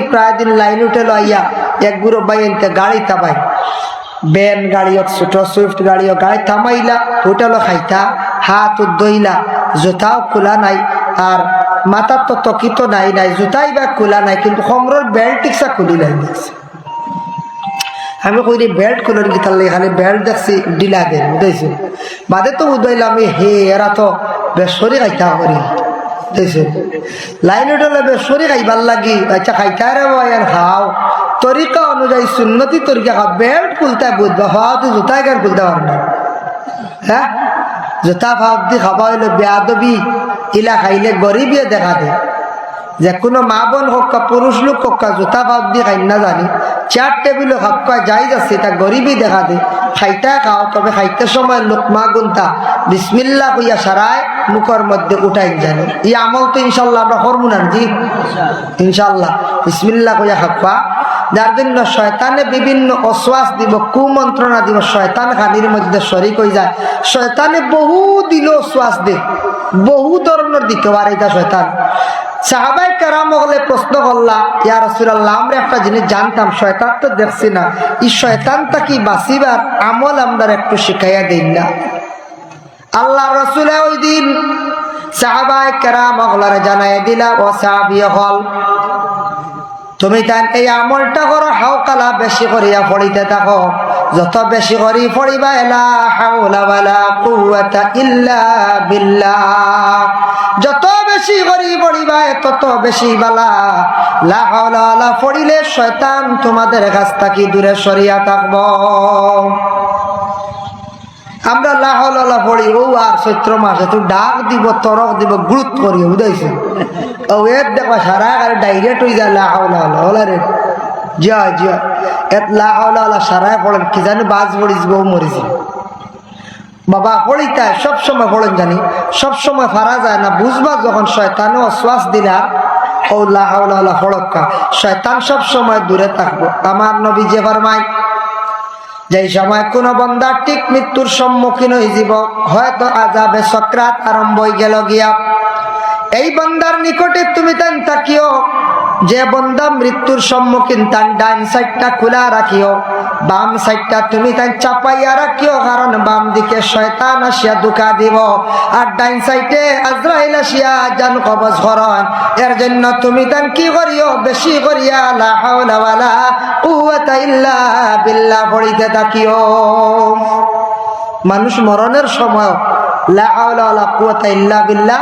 প্রায় দিন লাইন উঠে লইয়া এক গুরু ভাই এনতে গাড়ি থামাই বেন গাড়ি হোক ছোট সুইফট গাড়ি হোক গাড়ি থামাইলা হোটেলও খাইতা হাত উদ্ধইলা জুতাও খোলা নাই আর মাথার তো তকিত নাই নাই জুতাই বা খোলা নাই কিন্তু সমরের বেল্ট টিকসা খুলি নাই দেখছে আমি কই বেল্ট খুলেন কি তাহলে এখানে বেল্ট দেখছি ডিলা দেন বুঝাইছো বাদে তো বুঝাইলাম হে এরা তো বেসরি খাইতা করি বুঝাইছো লাইন উঠলে বেসরি খাইবার লাগি আচ্ছা খাইতা রে ভাই আর খাও তরিকা অনুযায়ী সুন্নতি তরিকা খাও বেল্ট খুলতে বুঝবা হওয়া তো জুতাই কেন খুলতে পারো না হ্যাঁ জুতা ভাব দি খাবা হইলে বেয়াদবি ইলা খাইলে গরিবিয়ে দেখা দে যে কোনো মা বোন হোক পুরুষ লোক হোক জুতা ভাব দিয়ে খাই না জানি চেয়ার টেবিল হক্কা যাই যাচ্ছে তা গরিবই দেখা দে খাইতা খাও তবে খাইতে সময় লোকমা গুনতা বিসমিল্লাহ কইয়া সারায় মুখের মধ্যে উঠাই জানি এই আমল তো ইনশাল্লাহ আমরা করবো না জি ইনশাল্লাহ বিসমিল্লাহ কইয়া খাবা যার জন্য শয়তানে বিভিন্ন অশ্বাস দিব কুমন্ত্রণা দিব শয়তান খানির মধ্যে শরিক হয়ে যায় শয়তানে বহু দিল অশ্বাস দে বহু ধরনের দিতে পারে এটা শয়তান সাহাবায়ে কেরাম হলে প্রশ্ন করলা ইয়া রাসূলুল্লাহ আমরা একটা জিনিস জানতাম শয়তান তো দেখছি না এই শয়তানটা কি বাঁচিবার আমল আমরা একটু শিখাইয়া দেন না আল্লাহ রাসূল ওই দিন সাহাবায়ে কেরাম হলারে জানাইয়া দিলা ও সাহাবী হল তুমি তাই এই আমলটা করো হাওকালা বেশি করিয়া পড়িতে থাকো যত বেশি করি পড়িবা লা হাওলা ওয়ালা কুওয়াতা ইল্লা বিল্লাহ যত বেশি করি পড়িবা তত বেশি বালা লা হাওলা ওয়ালা পড়িলে শয়তান তোমাদের কাছ থেকে দূরে সরিয়া থাকবো আমরা লা হাওলা ওয়ালা পড়ি ও আর চৈত্র মাসে তো ডাক দিব তরক দিব গুরুত করি বুঝাইছে ও এর দেখবা সারা আর ডাইরেক্ট হয়ে যায় লা হাওলা ওয়ালা ওলা রে জিয়া জিয়া এত লা হাওলা ওয়ালা সারা পড়েন কি জানি বাজ পড়িস বউ মরিছে বাবা পড়িতা সবসময় পড়েন জানি সবসময় ফারা যায় না বুঝবা যখন শয়তানও শ্বাস দিলা ও লা হাওলা ওয়ালা পড়ক্কা শয়তান সবসময় দূরে থাকবো আমার নবী যে ফরমায় যেই সময় কোন বান্দা ঠিক মৃত্যুর সম্মুখীন হয়ে যাব হয়তো আযাবে সাকরাত আরম্ভ হয়ে গেল গিয়া এই বান্দার নিকটে তুমি তান তাকিও যে বান্দা মৃত্যুর সম্মুখীন তার ডান সাইডটা খোলা রাখিও বাম সাইডটা তুমি তাই চাপাইয়া রাখিও কারণ বাম দিকে শয়তান আসিয়া ধোঁকা দিব আর ডান সাইডে আজরাইল আসিয়া জান কবজ করেন এর জন্য তুমি তান কি করিও বেশি করিয়া লা হাওলা ওয়ালা কুওয়াতা ইল্লা বিল্লাহ পড়িতে থাকিও মানুষ মরণের সময় লা হাওলা ওয়ালা কুওয়াতা ইল্লা বিল্লাহ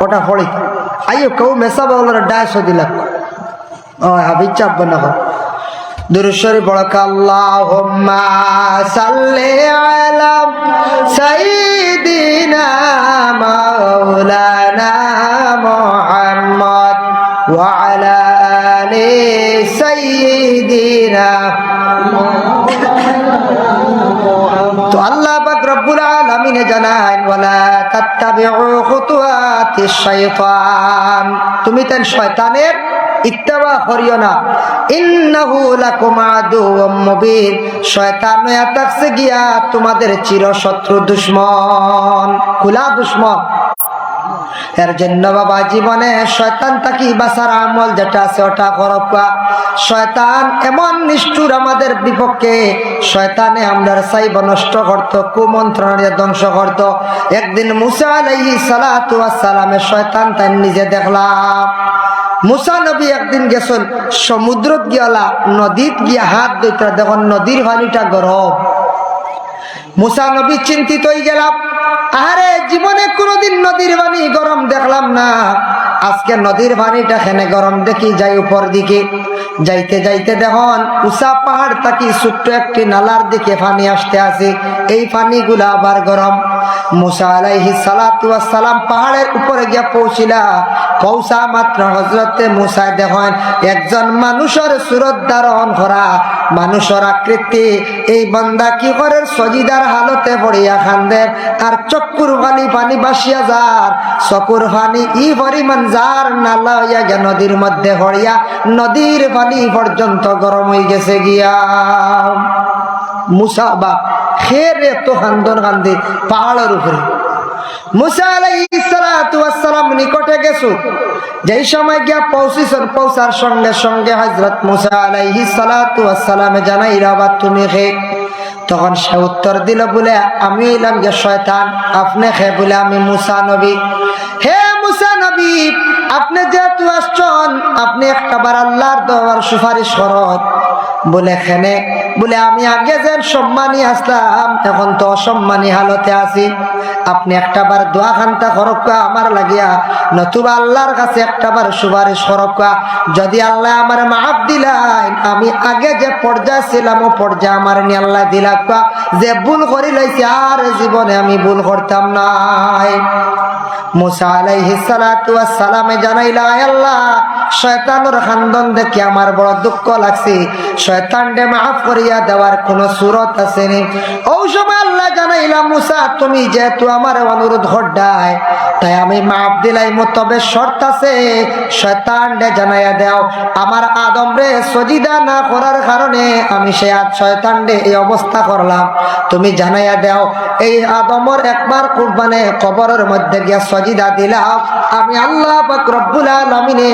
ওটা পড়ি আইও কেউ মেসা বাউলার ডায়স দিলাম ও হাবিজ চাপ না দুরূদ শরীফ পড়ক আল্লাহুম্মা সাল্লি আলা সাইয়্যিদিনা মাওলানা মুহাম্মদ ওয়া আলা আলি সাইয়্যিদিনা তো আল্লাহ পাক রব্বুল আলামিন জানান ওয়ালা তাত্তাবিউ খুতুওয়াতিশ শাইতান তুমি তার শয়তানের ইত্তেবা করিও না ইন্নাহু লাকুম আদুউম মুবিন শয়তান ইয়াতাকসে গিয়া তোমাদের চিরশত্রু দুশমন কুলা দুশমন এর জন্য বাবা জীবনে শয়তান থেকে বাঁচার আমল যেটা আছে ওটা করবা শয়তান এমন নিষ্ঠুর আমাদের বিপক্ষে শয়তানে আমরার চাইব নষ্ট করত কুমন্ত্রণা ধ্বংস করত একদিন মুসা আলাইহিস সালাতু ওয়াস সালামের শয়তান তাই নিজে দেখলাম মুসা নবী একদিন গেছেন সমুদ্রত গিয়ালা নদীত গিয়া হাত ধুইতে দেখুন নদীর পানিটা গরম মুসা নবী চিন্তিত হয়ে গেলাম আরে জীবনে কোনোদিন নদীর পানি গরম দেখলাম না আজকে নদীর পানিটা খেনে গরম দেখি যাই উপর দিকে যাইতে যাইতে দেখুন উষা পাহাড় থাকি ছোট্ট একটি নালার দিকে পানি আসতে আছে এই পানিগুলা আবার গরম মুসা আলাইহিস সালাতু ওয়াস সালাম পাহাড়ের উপরে গিয়া পৌঁছা মাত্র হযরতে মুসা দেখেন একজন মানুষের সুরত ধারণ করা মানুষের আকৃতি এই বান্দা কি করে সজিদার হালতে পড়িয়া খান্দে আর চক্ষুর পানি বাসিয়া যার চকুর পানি ই পরিমাণ যার নালা হইয়া গিয়া নদীর মধ্যে পড়িয়া নদীর পানি পর্যন্ত গরম হয়ে গেছে গিয়া মুসা বা খেরে তো খান্দন কান্দে পাহাড়ের উপরে মুসা আলাইহিস সালাতু ওয়াস সালাম নিকটে গেছো যেই সময় গিয়া পৌঁছার সঙ্গে সঙ্গে হযরত মুসা আলাইহিস সালাতু ওয়াস সালামে জানাইলা বা তুমি কে? তখন সে উত্তর দিল বলে আমি হইলাম যে শয়তান, আপনি কে? বলে আমি মুসা নবী। হে মুসা নবী, আপনি যেহেতু আসছেন আপনি একটাবার আল্লাহর দরবার সুপারিশ করত। বলে খেনে? বলে আমি আগে যে সম্মানী আসলাম এখন তো অসম্মানী হালতে আছি, আপনি একটাবার দোয়া খান্তা করক আমার লাগিয়া, নতুবা আল্লাহর কাছে একটাবার সুপারিশ করক। যদি আল্লাহ আমার মাফ দিলেন আমি আগে যে পর্যায়ে ছিলাম ও পর্যায়ে আমার নিয়ে আল্লাহ দিলা, যে ভুল করি লাইছি আর জীবনে আমি ভুল করতাম নাই। মুসা আলাইহিস সালাতু ওয়াস সালামে জানাইলা, আল্লাহ শয়তানের খান্দন দেখে আমার বড় দুঃখ লাগছে, শয়তানকে মাফ করিয়া দেওয়ার কোন সুরত আছে নি? ওই সময় আল্লাহ জানাইলা, মুসা তুমি যেহেতু আমার অনুরোধ করডাই তাই আমি মাফ দিলাই, তবে শর্ত আছে, শয়তানকে জানাইয়া দাও আমার আদম রে সজিদা না করার কারণে আমি সে আজ শয়তানকে এই অবস্থা করলাম, তুমি জানাইয়া দাও এই আদমর একবার কুরবানে কবরের মধ্যে গিয়া সজিদা দিলাম, আমি আল্লাহ পাক রব্বুল আলামিনে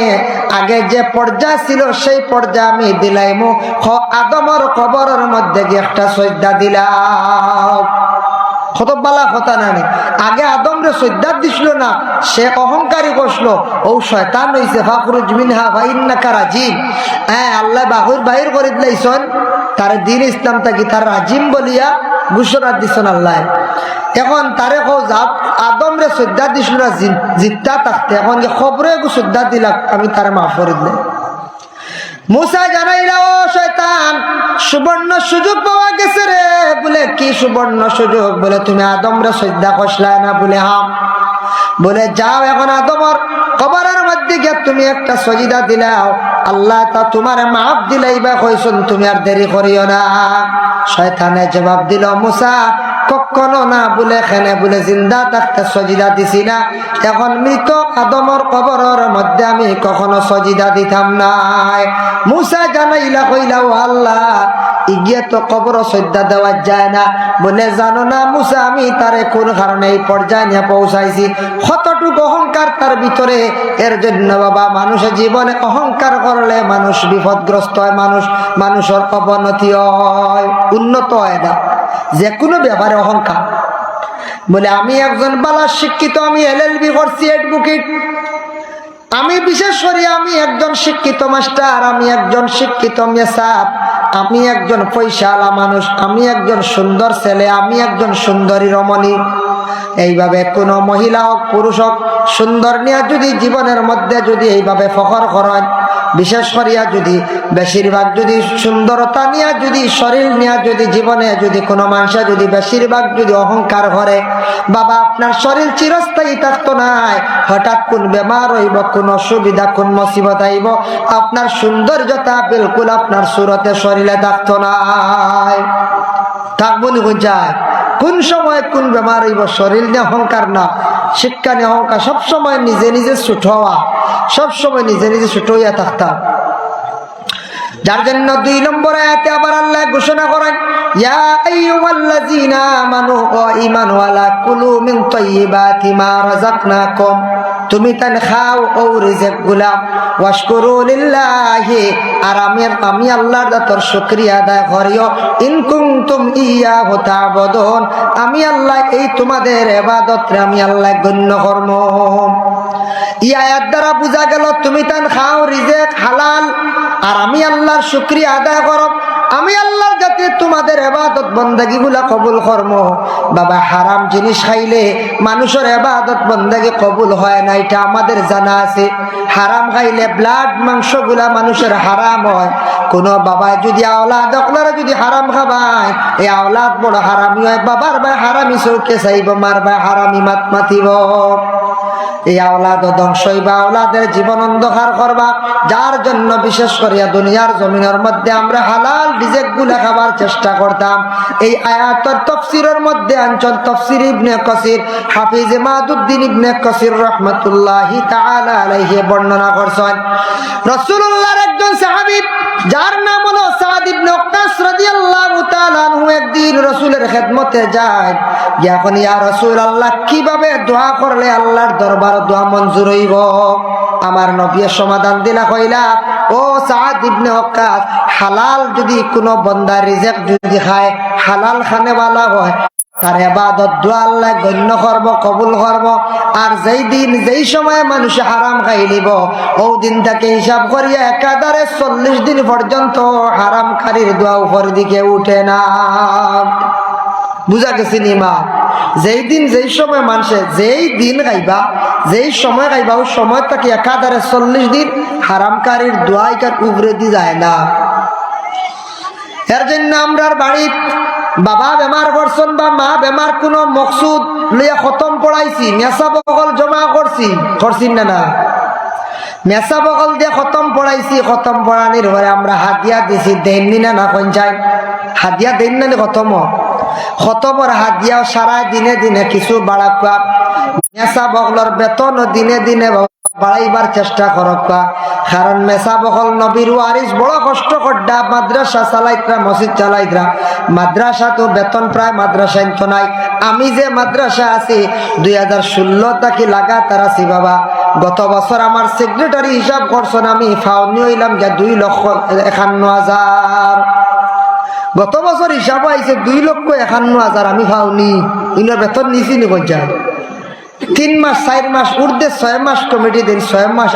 আগে যে পর্যায় ছিল সেই পর্যায়ে আমি দিলাইমু, আদমর কবরের মধ্যে গিয়ে একটা সজদা দিলাম। কত বালা কথা না, আগে আদম রে সজদা দিছিল না, সে অহংকারী বসলো, ও শয়তান হইছে, ফাখরুজ মিনহা ফা ইন্নাকা রাজিম। হ্যাঁ, আল্লাহ বাহির করে দিলাইছেন তার দ্বীন ইসলাম থাকি, তার রাজিম বলিয়া ঘোষণা দিছেন আল্লাহ। এখন তারে কও যাও আদম রে সজদা দিছিল না জিত্তা থাকতে, এখন যে খবরে সজদা দিলাম আমি তারে মাফ করে দিলাম। মুসা জানাইলা, ও শয়তান সুবর্ণ সুযোগ পাওয়া গেছে রে। বলে কি সুবর্ণ সুযোগ? বলে তুমি আদম রে সজদা করছলাই না? বলে হাম। বলে যাও এখন আদমর কবরের মধ্যে গিয়ে তুমি একটা সজিদা দিলাও, আল্লাহ তা তোমার মাফ দিলাইবা কইছেন, তুমি আর দেরি করিও না। শয়তানে জবাব দিল, মুসা কখনো না। বলে খেনে? বলে জিন্দা থাকতে সজিদা দিছি না, এখন মৃত আদমর কবরের মধ্যে আমি কখনো সজিদা দিতাম নাই। মুসা জানাইলা, কইলা ও আল্লাহ ইগিয়ে তো কবর সজ্জা দেওয়া যায় না। বলে জানো না মুসা আমি তারে কোন কারণে এই পর্যায়ে নিয়ে পৌঁছাইছি, কতটুকু অহংকার তার ভিতরে। এর জন্য বাবা মানুষের জীবনে অহংকার করলে মানুষ বিপদগ্রস্ত হয়, মানুষের অবনতি হয়, উন্নত হয় না যে কোনো ব্যাপারে অহংকার। বলে আমি একজন বালা শিক্ষিত, আমি LLB করছি, অ্যাডভোকেট, আমি বিশেষ করে আমি একজন শিক্ষিত মাস্টার, আমি একজন শিক্ষিত মেসাব, আমি একজন পয়সাওয়ালা মানুষ, আমি একজন সুন্দর ছেলে, আমি একজন সুন্দরী রমণী। এইভাবে কোন মহিলা হোক পুরুষ হোক সুন্দর নিয়ে যদি জীবনের মধ্যে যদি এইভাবে ফখর করেন, বিশেষ করিয়া যদি বেশিরভাগ যদি সুন্দরতা নিয়ে যদি শরীর নিয়ে যদি জীবনে যদি কোনো মানুষে যদি বেশিরভাগ যদি অহংকার করে, বাবা আপনার শরীর চিরস্থায়ী থাকতো নাই, হঠাৎ কোন বেমার হইব, কোন অসুবিধা কোন মুসিবত আইব, আপনার সৌন্দর্যতা বিলকুল আপনার সুরতে শরীরে থাকতো নাই। থাকবো নি বুঝায় কোন সময় কোন বেমার হইব? শরীর নিয়ে অহংকার না, শিক্ষা নিয়ে অহংকার, সবসময় নিজে নিজে ছোট হওয়া, সবসময় নিজে নিজে ছোট হইয়া থাকতাম। যার জন্য 2 নম্বর আয়াতে আবার আল্লাহ ঘোষণা করেন, ইয়া আইয়ুহাল্লাযীনা আমানু ওয়া ঈমানওয়ালা কুলু মিন তাইয়্যিবাতি মা রাযাকনাকুম, তুমি তান খাও ও রিজিক গুলা, ওয়াশকুরু লিল্লাহি, আর আমি আল্লাহর দাতর শুকরিয়া আদায় করিও, ইন কুনতুম ইয়াহু তা'বুদুন, আমি আল্লাহ এই তোমাদের ইবাদত রে আমি আল্লাহ গণ্য করব। এই আয়াত দ্বারা বোঝা গেল তুমি তান খাও রিজিক হালাল, আর আমি আল্লাহর শুকরিয়া আদায় করব, আমি আল্লাহর যাতে তোমাদের ইবাদত বন্দেগী গুলা কবুল করব। বাবা হারাম জিনিস খাইলে মানুষের ইবাদত বন্দেগী কবুল হয় না, এটা আমাদের জানা আছে। হারাম খাইলে ব্লাড মাংস গুলা মানুষের হারাম হয়। কোন বাবা যদি আওলাদ আপনারা যদি হারাম খাবায়, এই আওলাদ বড় হারামি হয়, বাবার ভাই হারামি চৌকে চাইব, মার ভাই হারামি মাত মাতিব, এই আওলাদ ধ্বংস হইবা, আওলাদের জীবন অন্ধকার করবা। যার জন্য বিশেষ করিয়া দুনিয়ার জমিনের মধ্যে আমরা হালাল রিজিক গুলা খাবার চেষ্টা করতাম। এই আয়াতের তাফসীরের মধ্যে আনছেন তাফসীর ইবনে কাসির, হাফিজ মাদুদ্দিন ইবনে কাসির রাহমাতুল্লাহি তাআলা আলাইহি বর্ণনা করছেন, রাসূলুল্লাহর একজন সাহাবী যার নাম হলো সাদ ইবনে ওয়াক্কাস রাদিয়াল্লাহু তাআলা আনহু একদিন রাসূলের খেদমতে যায়, এখন ইয়া রাসূলুল্লাহ কিভাবে দোয়া করলে আল্লাহর দরবার দোয়া মঞ্জুর হইব? আমার নবী সমাধান দিলা কইলা, ও সাদ ইবনে ওয়াক্কাস, হালাল যদি কোনো বান্দা রিজিক যদি খায়, হালাল খানেওয়ালা হয়, তার ইবাদত দোয়া আল্লাহ গণ্য করব, কবুল করব। আর যেই দিন যেই সময় মানুষ হারাম খাই নিব, ও দিন থেকে হিসাব করিয়া একাধারে 40 দিন পর্যন্ত হারামকারীর দোয়া উপর দিকে উঠে না। বুঝা গেছে নিমা? যেই দিন যেই সময় মানুষে যেই দিন গাইবা, যেই সময় গাইবা, ওই সময় থেকে একাধারে 40 দিন হারামকারীর দোয়া ইকার উবরে দি যায় না। এর জন্য আমরার বাড়ির বাবা বেমার করছেন বা মা বেমার, কোনো মকসুদ লইয়া খতম পড়াইছি, মেসা বগল জমা করছি না মেসা বগল দিয়ে খতম পড়াইছি। খতম পড়ানির পরে আমরা হাদিয়া দিছি, দেননি না পঞ্চায়েত হাদিয়া দেন না খতমর হাদিয়া সারা দিনে দিনে কিছু বাড়াকা, মেসা বগলর বেতন দিনে দিনে বাড়াইবার চেষ্টা করবা। কারণ মেসা বকল নবীর ওয়ারিস বড় কষ্ট করডা, মাদ্রাসা চালাইতরা, মসজিদ চালাইতরা। মাদ্রাসা তো বেতন প্রায় মাদ্রাসা তো নাই। আমি যে মাদ্রাসা আছি 2016 তাকি লাগাতার আছি বাবা। গত বছর আমার সেক্রেটারি হিসাব করছেন, আমি ফাউনি হইলাম যে 2,51,000। গত বছর হিসাব আইছে 2,51,000 আমি ফাউনি। ইনার বেতন নিছি নি পর্যায়ে 3 মাস 4 মাস উর্ধে 6 মাস কমিটি দিন, 6 মাস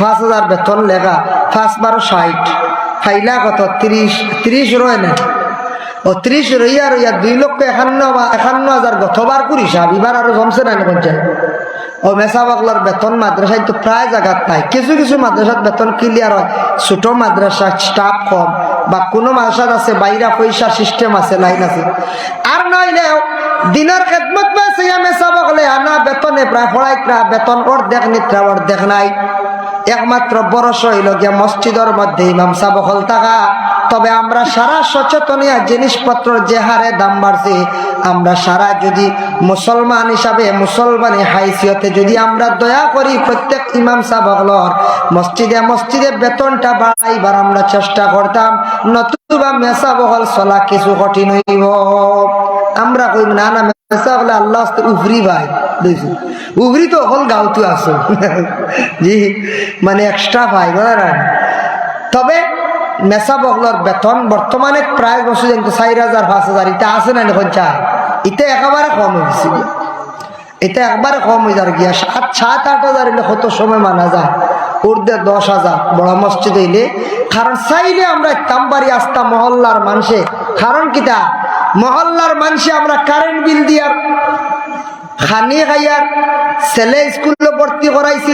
5,000 বেতন লেখা, 5 12 60 ফাইলা কত 30 রয় না, ও 30 রইয়া 2,51,000 গতবার করি হিসাব, এবার আরো জমছে না পঞ্চায়েত। ও মেসা বাগলার বেতন মাদ্রাসায় তো প্রায় জায়গাত নাই। কিছু কিছু মাদ্রাসার বেতন ক্লিয়ার হয়, ছোট মাদ্রাসা স্টাফ কম, বা কোনো মাদ্রাসাত আছে বাইরা পয়সা সিস্টেম আছে, লাইন আছে। আর নইলেও দিনের খেদমত পাইছে মেসা বাগলে আনা বেতনে প্রায় পড়াইতরা, বেতন অর্ধেক নিত্রা অর্ধেক নাই। একমাত্র বরস হইল গিয়া মসজিদের মধ্যে ইমাম সাহেব হল থাকা। তবে আমরা সারা সচেতনিয়া জিনিসপত্র যে হারে দাম বাড়ছে, আমরা সারা যদি মুসলমান হিসাবে মুসলমানি হাইসিয়তে যদি আমরা দয়া করি প্রত্যেক ইমাম সাহেব হলর মসজিদে মসজিদে বেতনটা বাড়াইবার আমরা চেষ্টা করতাম, নতুবা মেসা বহল চলা কিছু কঠিন হইব। আমরা কইব না না মেসা বলে আল্লাহ উফরি ভাই উফরি তো হল গাঁওতে আসো জি, মানে এক্সট্রা ভাই বুঝলেন। তবে মেসা বগলর বেতন বর্তমানে প্রায় বছর 4,000 5,000 এটা আছে না এখন চায়, এটা একেবারে কম হয়েছে, এটা একবারে কম হয়ে যার গিয়া 7-8,000 এলে কত সময় মানা যায়, উর্ধে 10,000 বড় মসজিদ হইলে। কারণ চাইলে আমরা তামবাড়ি আস্তা মহল্লার মানুষে, কারণ কিতা মহল্লার মানুষে আমরা কারেন্ট বিল দিয়ার, খানি খাইয়ার, ছেলে স্কুলে ভর্তি করাইছি,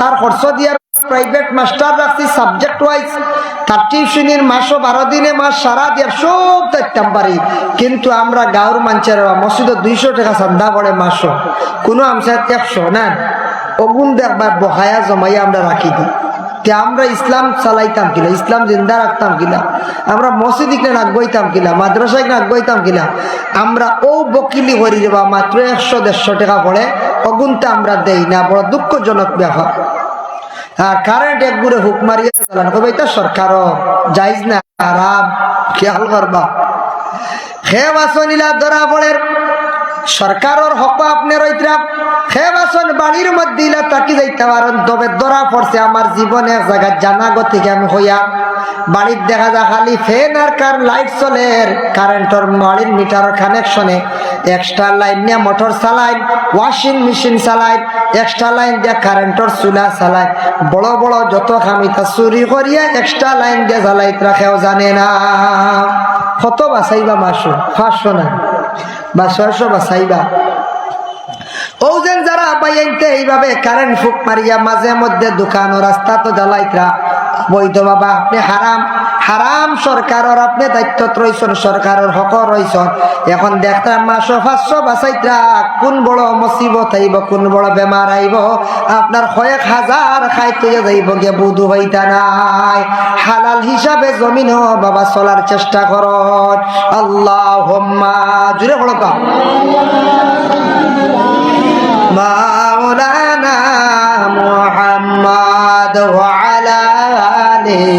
তার খরচ দিয়ার, প্রাইভেট মাস্টার রাখছি সাবজেক্ট ওয়াইজ, তার টিউশনির মাসও 12 দিনে মাস সারা দিয়ার সব দেখতাম পারি। কিন্তু আমরা গাঁর মানুষের মসজিদে 200 টাকা চান্দা করে মাসও, কোনো আমসায় 100 না, অগুন দেখবার বহায়া জমাইয়া আমরা রাখি দিই। তে আমরা ইসলাম চালাইতাম কিনা, ইসলাম জিন্দা রাখতাম কিনা, আমরা মসজিদ কিনা আগাইতাম কিনা, মাদ্রাসায় কিনা আগাইতাম কিনা, আমরা ও বকিলি করি যাবা মাত্র 100-150 টাকা পড়ে, অগুনটা আমরা দেই না, বড় দুঃখজনক ব্যাপার। আর কারেন্ট এক গুড়ে হুক মারিয়া চালান কবে, এটা সরকারও যাইজ না, আরাম খেয়াল করবা। খে বাসনিলা ধরা পড়ে সরকারের হক আপনি রইতরা, খে বাসন বাড়ির মধ্যে ইলা তাকি যাইতে পারেন। তবে ধরা পড়ছে আমার জীবনে এক জায়গায় জানাগো থেকে আমি হইয়া বাড়ির দেখা যা খালি ফ্যান আর কার লাইট চলে, কারেন্টর বাড়ির মিটারের কানেকশনে এক্সট্রা লাইন নিয়ে মোটর চালায়, ওয়াশিং মেশিন চালায়, এক্সট্রা লাইন দিয়ে কারেন্টর চুলা চালায়, বড় বড় যত খামিতা চুরি করিয়া এক্সট্রা লাইন দিয়ে জ্বালাই রাখেও জানে না। কত বাঁচাইবা মাসো 500 না বা 600 বাঁচাইবা। ও যেন যারা বাইতে এইভাবে কারেন্ট ফুক মারিয়া মাঝে মধ্যে দোকান ও রাস্তা তো জ্বালাইতরা বৈধ বাবা, আপনি হারাম হারাম সরকারের আপনি দায়িত্ব রয়েছেন, সরকারের হক রয়েছেন। এখন দেখতাম মাসো 500 বাঁচাইতরা, কোন বড় মুসিবত আইব, কোন বড় বেমার আইব, আপনার কয়েক হাজার খাইতে যাইব গিয়ে বুধু হইতা নাই। হালাল হিসাবে জমিন বাবা চলার চেষ্টা কর। আল্লাহুম্মা জুড়ে বলো কা মাওলানা মুহাম্মদ ওয়া আলা আলিহি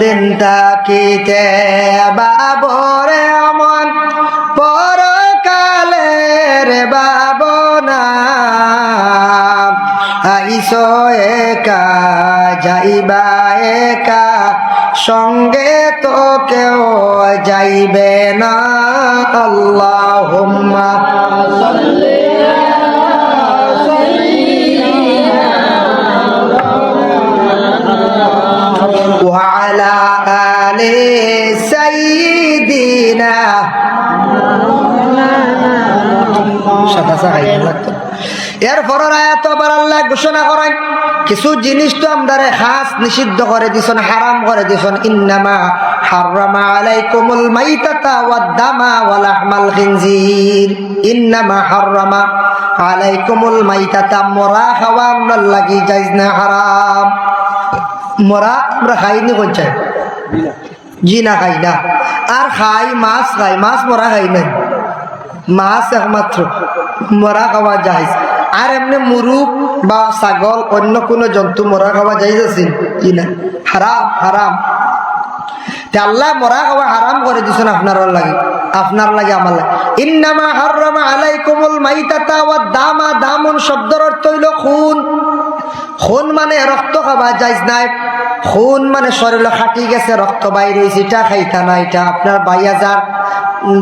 দিন তাকিতে বাবরে আমন পরকাল যাইছ একা যাইবা একা সঙ্গে তো কেউ যাইবে না আল্লাহুম্মা সাল্লি ওয়া আলা আলি সাইয়্যিদিনা এরপর আয়াত আবার আল্লাহ ঘোষণা করেন কিছু জিনিস তো আমরা খাস নিষিদ্ধ করে দিছেন, হারাম করে দিছেন। ইন্নামা হাররামা আলাইকুমুল মাইতাতা ওয়াদ দামা ওয়া লাহমাল খিনজির। ইন্নামা হাররামা আলাইকুমুল মাইতাতা, মরা খাওয়া আপনার লাগি জায়েজ না, হারাম। মরা আমরা খাইনি কোনটা? জি না, খাই না। আর খাই মাছ, খাই মাছ, মরা খাই না। মাছ একমাত্র মরা খাওয়া যায়। আর এমনি মুরুগ বা ছাগল অন্য কোন জন্তু মরা খাওয়া যায় আছে কি না? হারাম, হারাম। আল্লাহ মরা খাওয়া হারাম করে দিছেন আপনার লাগে, আপনার লাগে, আমার লাগে। ইন্নামা হাররামা আলাইকুমুল মাইতাতা ওয়াদ দামা। দামুন শব্দের অর্থ হইল খুন। খুন মানে রক্ত খাওয়া যায় নাই। খুন মানে শরীরে খাটি গেছে, রক্ত বাইর হয়েছে, এটা খাইতা না। এটা আপনার বাইয়া যার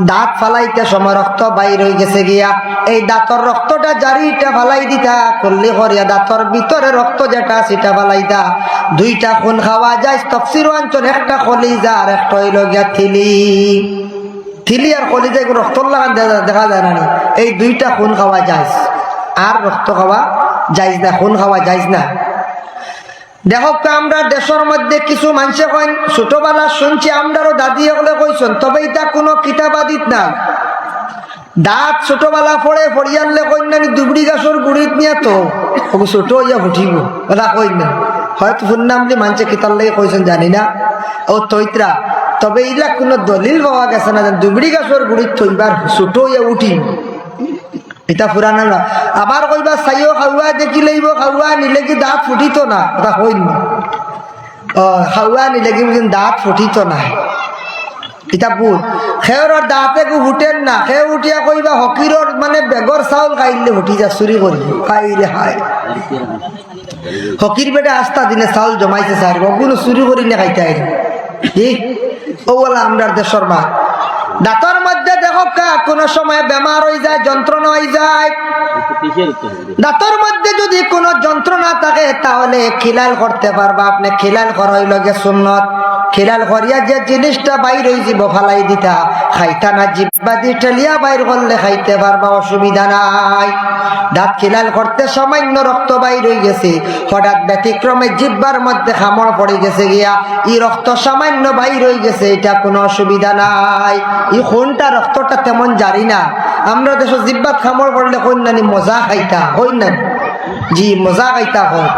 দাঁত ফালাইতে সময় রক্ত বাইর হয়ে গেছে গিয়া, এই দাঁতর রক্তটা জারিটা ফালাই দিতা করলে করিয়া দাঁতর ভিতরে রক্ত যেটা সেটা ফালাইতা। দুইটা খুন খাওয়া যায় তফসির অঞ্চল, একটা কলিজা আর একটা হইল গিয়া থিলি। থিলি আর কলিজা রক্ত লাগান দেখা যায় না। এই দুইটা খুন খাওয়া যায়, আর রক্ত খাওয়া যায় না, খুন খাওয়া যায় না। দেখো আমরা দেশের মধ্যে কিছু মানুষে কইন, ছোটবেলা শুনছি আমরাও দাদি এগুলো কইছেন, তবে এটা কোনো কিতাবাদিত না। দাঁত ছোটবেলা পড়ে পড়িয়ালে কইনানি দুবড়ি গাছর গুড়িত নিয়ে তো ছোট হইয়া উঠিব, ওরা কই না। হয়তো শুনলাম যে মানুষে কিতার লাগে কইছেন জানি না, ও তৈত্রা। তবে এইলা কোনো দলিল পাওয়া গেছে না দুবড়ি গাছর গুড়িত থইবার ছোট হইয়া উঠিব, এটা পুরানা না। আবার কইবা চাইও খাওয়া দেখি লইব, খাওয়া নিলে কি দাঁত ফুটিত না, ওটা হইন না। খাওয়া নিলে কি দাঁত ফুটিত না, এটা ভুল। খেয়র দাঁতে গু উঠেন না, খেয়ে উঠিয়া কইবা হকিরর মানে বেগর চাউল খাইলে উঠি যা চুরি করি খাইলে হায়। হকির বেটা আস্তা দিনে চাউল জমাইছে সার কোনো চুরি করি না খাইতে আই। ও বলা আমরা দেশের মা। দাঁতর মধ্যে দেখো কোন সময় বেমার হয়ে যায়, যন্ত্রণা হয়ে যায়। দাঁতর মধ্যে যদি কোনো যন্ত্রণা থাকে তাহলে খিলাল করতে পারবা আপনি। খিলাল করাই লগে সুন্নত। খিলাল করিয়া যে জিনিসটা বাইর হয়ে যাব ফালাই দিতা, খাইতা না। জিব্বা দিয়ে ঠেলিয়া বাইর করলে খাইতে পারবা, অসুবিধা নাই। দাঁত খিলাল করতে সামান্য রক্ত বাইর হয়ে গেছে, হঠাৎ ব্যতিক্রমে জিব্বার মধ্যে খামড় পড়ে গেছে গিয়া, এই রক্ত সামান্য বাইর হয়ে গেছে, এটা কোনো অসুবিধা নাই। এই খুনটা রক্তটা তেমন জারি না। আমরা দেশ জিব্বাত খামড় পড়লে কইনানি মজা খাইতা হই না, জি মজা খাইতা হয়।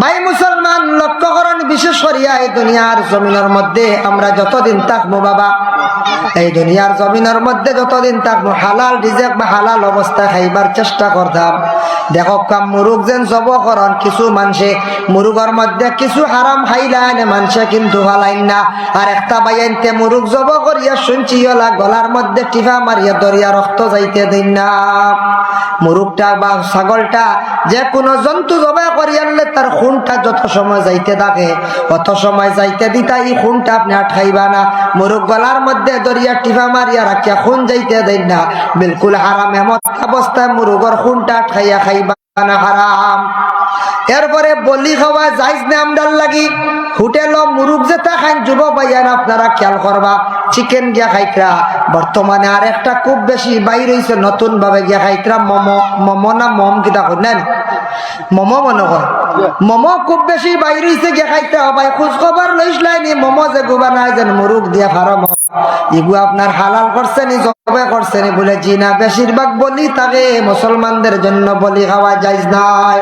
ভাই মুসলমান লক্ষ্য করেন, বিশেষ করিয়া এই দুনিয়ার জমিনের মধ্যে আমরা যতদিন থাকবো বাবা, এই দুনিয়ার জমিনের মধ্যে যতদিন থাকবো হালাল রিজেক বা হালাল অবস্থা খাইবার চেষ্টা করতাম। দেখো কাম মুরুগ যেন জব করন, কিছু মানুষে মুরুগের মধ্যে কিছু হারাম খাইলান, মানুষে কিন্তু হালাইন না। আর একটা বাইনতে মুরুগ জব করিয়া শুনছি ওলা গলার মধ্যে টিফা মারিয়া দরিয়া রক্ত যাইতে দিন না। মুরুগটা বা ছাগলটা যে কোনো জন্তু জবা করিয়ালে তার খুনটা যত সময় যাইতে থাকে অত সময় যাইতে দিতা, এই খুনটা আপনি আটকাইবা না। মুরুগ গলার মধ্যে দরিয়া টিফা মারিয়া রাখিয়া খুন যাইতে দেন না, বিলকুল হারাম। এমন অবস্থায় মুরুগর খুনটা আটকাইয়া খাইবা না, হারাম। এরপরে বলি খাওয়া যাইজ না আমরার লাগি। হোটেল মুরুগ যেটা খান যুব ভাইয়ান আপনারা খেয়াল করবা, চিকেন গিয়া খাইতরা। বর্তমানে আর একটা খুব বেশি বাইর হয়েছে নতুন ভাবে গিয়া খাইতরা মোমো। মোমো না মম কিতা করেন, মোমো মনে হয়। মোমো খুব বেশি বাইর হয়েছে গিয়া খাইতে হবে। খোঁজ খবর লইসলাইনি মোমো যে গুবা নাই যেন মুরুগ দিয়া ফার্ম, এগুলো আপনার হালাল করছে নি, জবে করছে নি বলে জি না। বেশিরভাগ বলি থাকে মুসলমানদের জন্য বলি খাওয়া যাইজ নাই।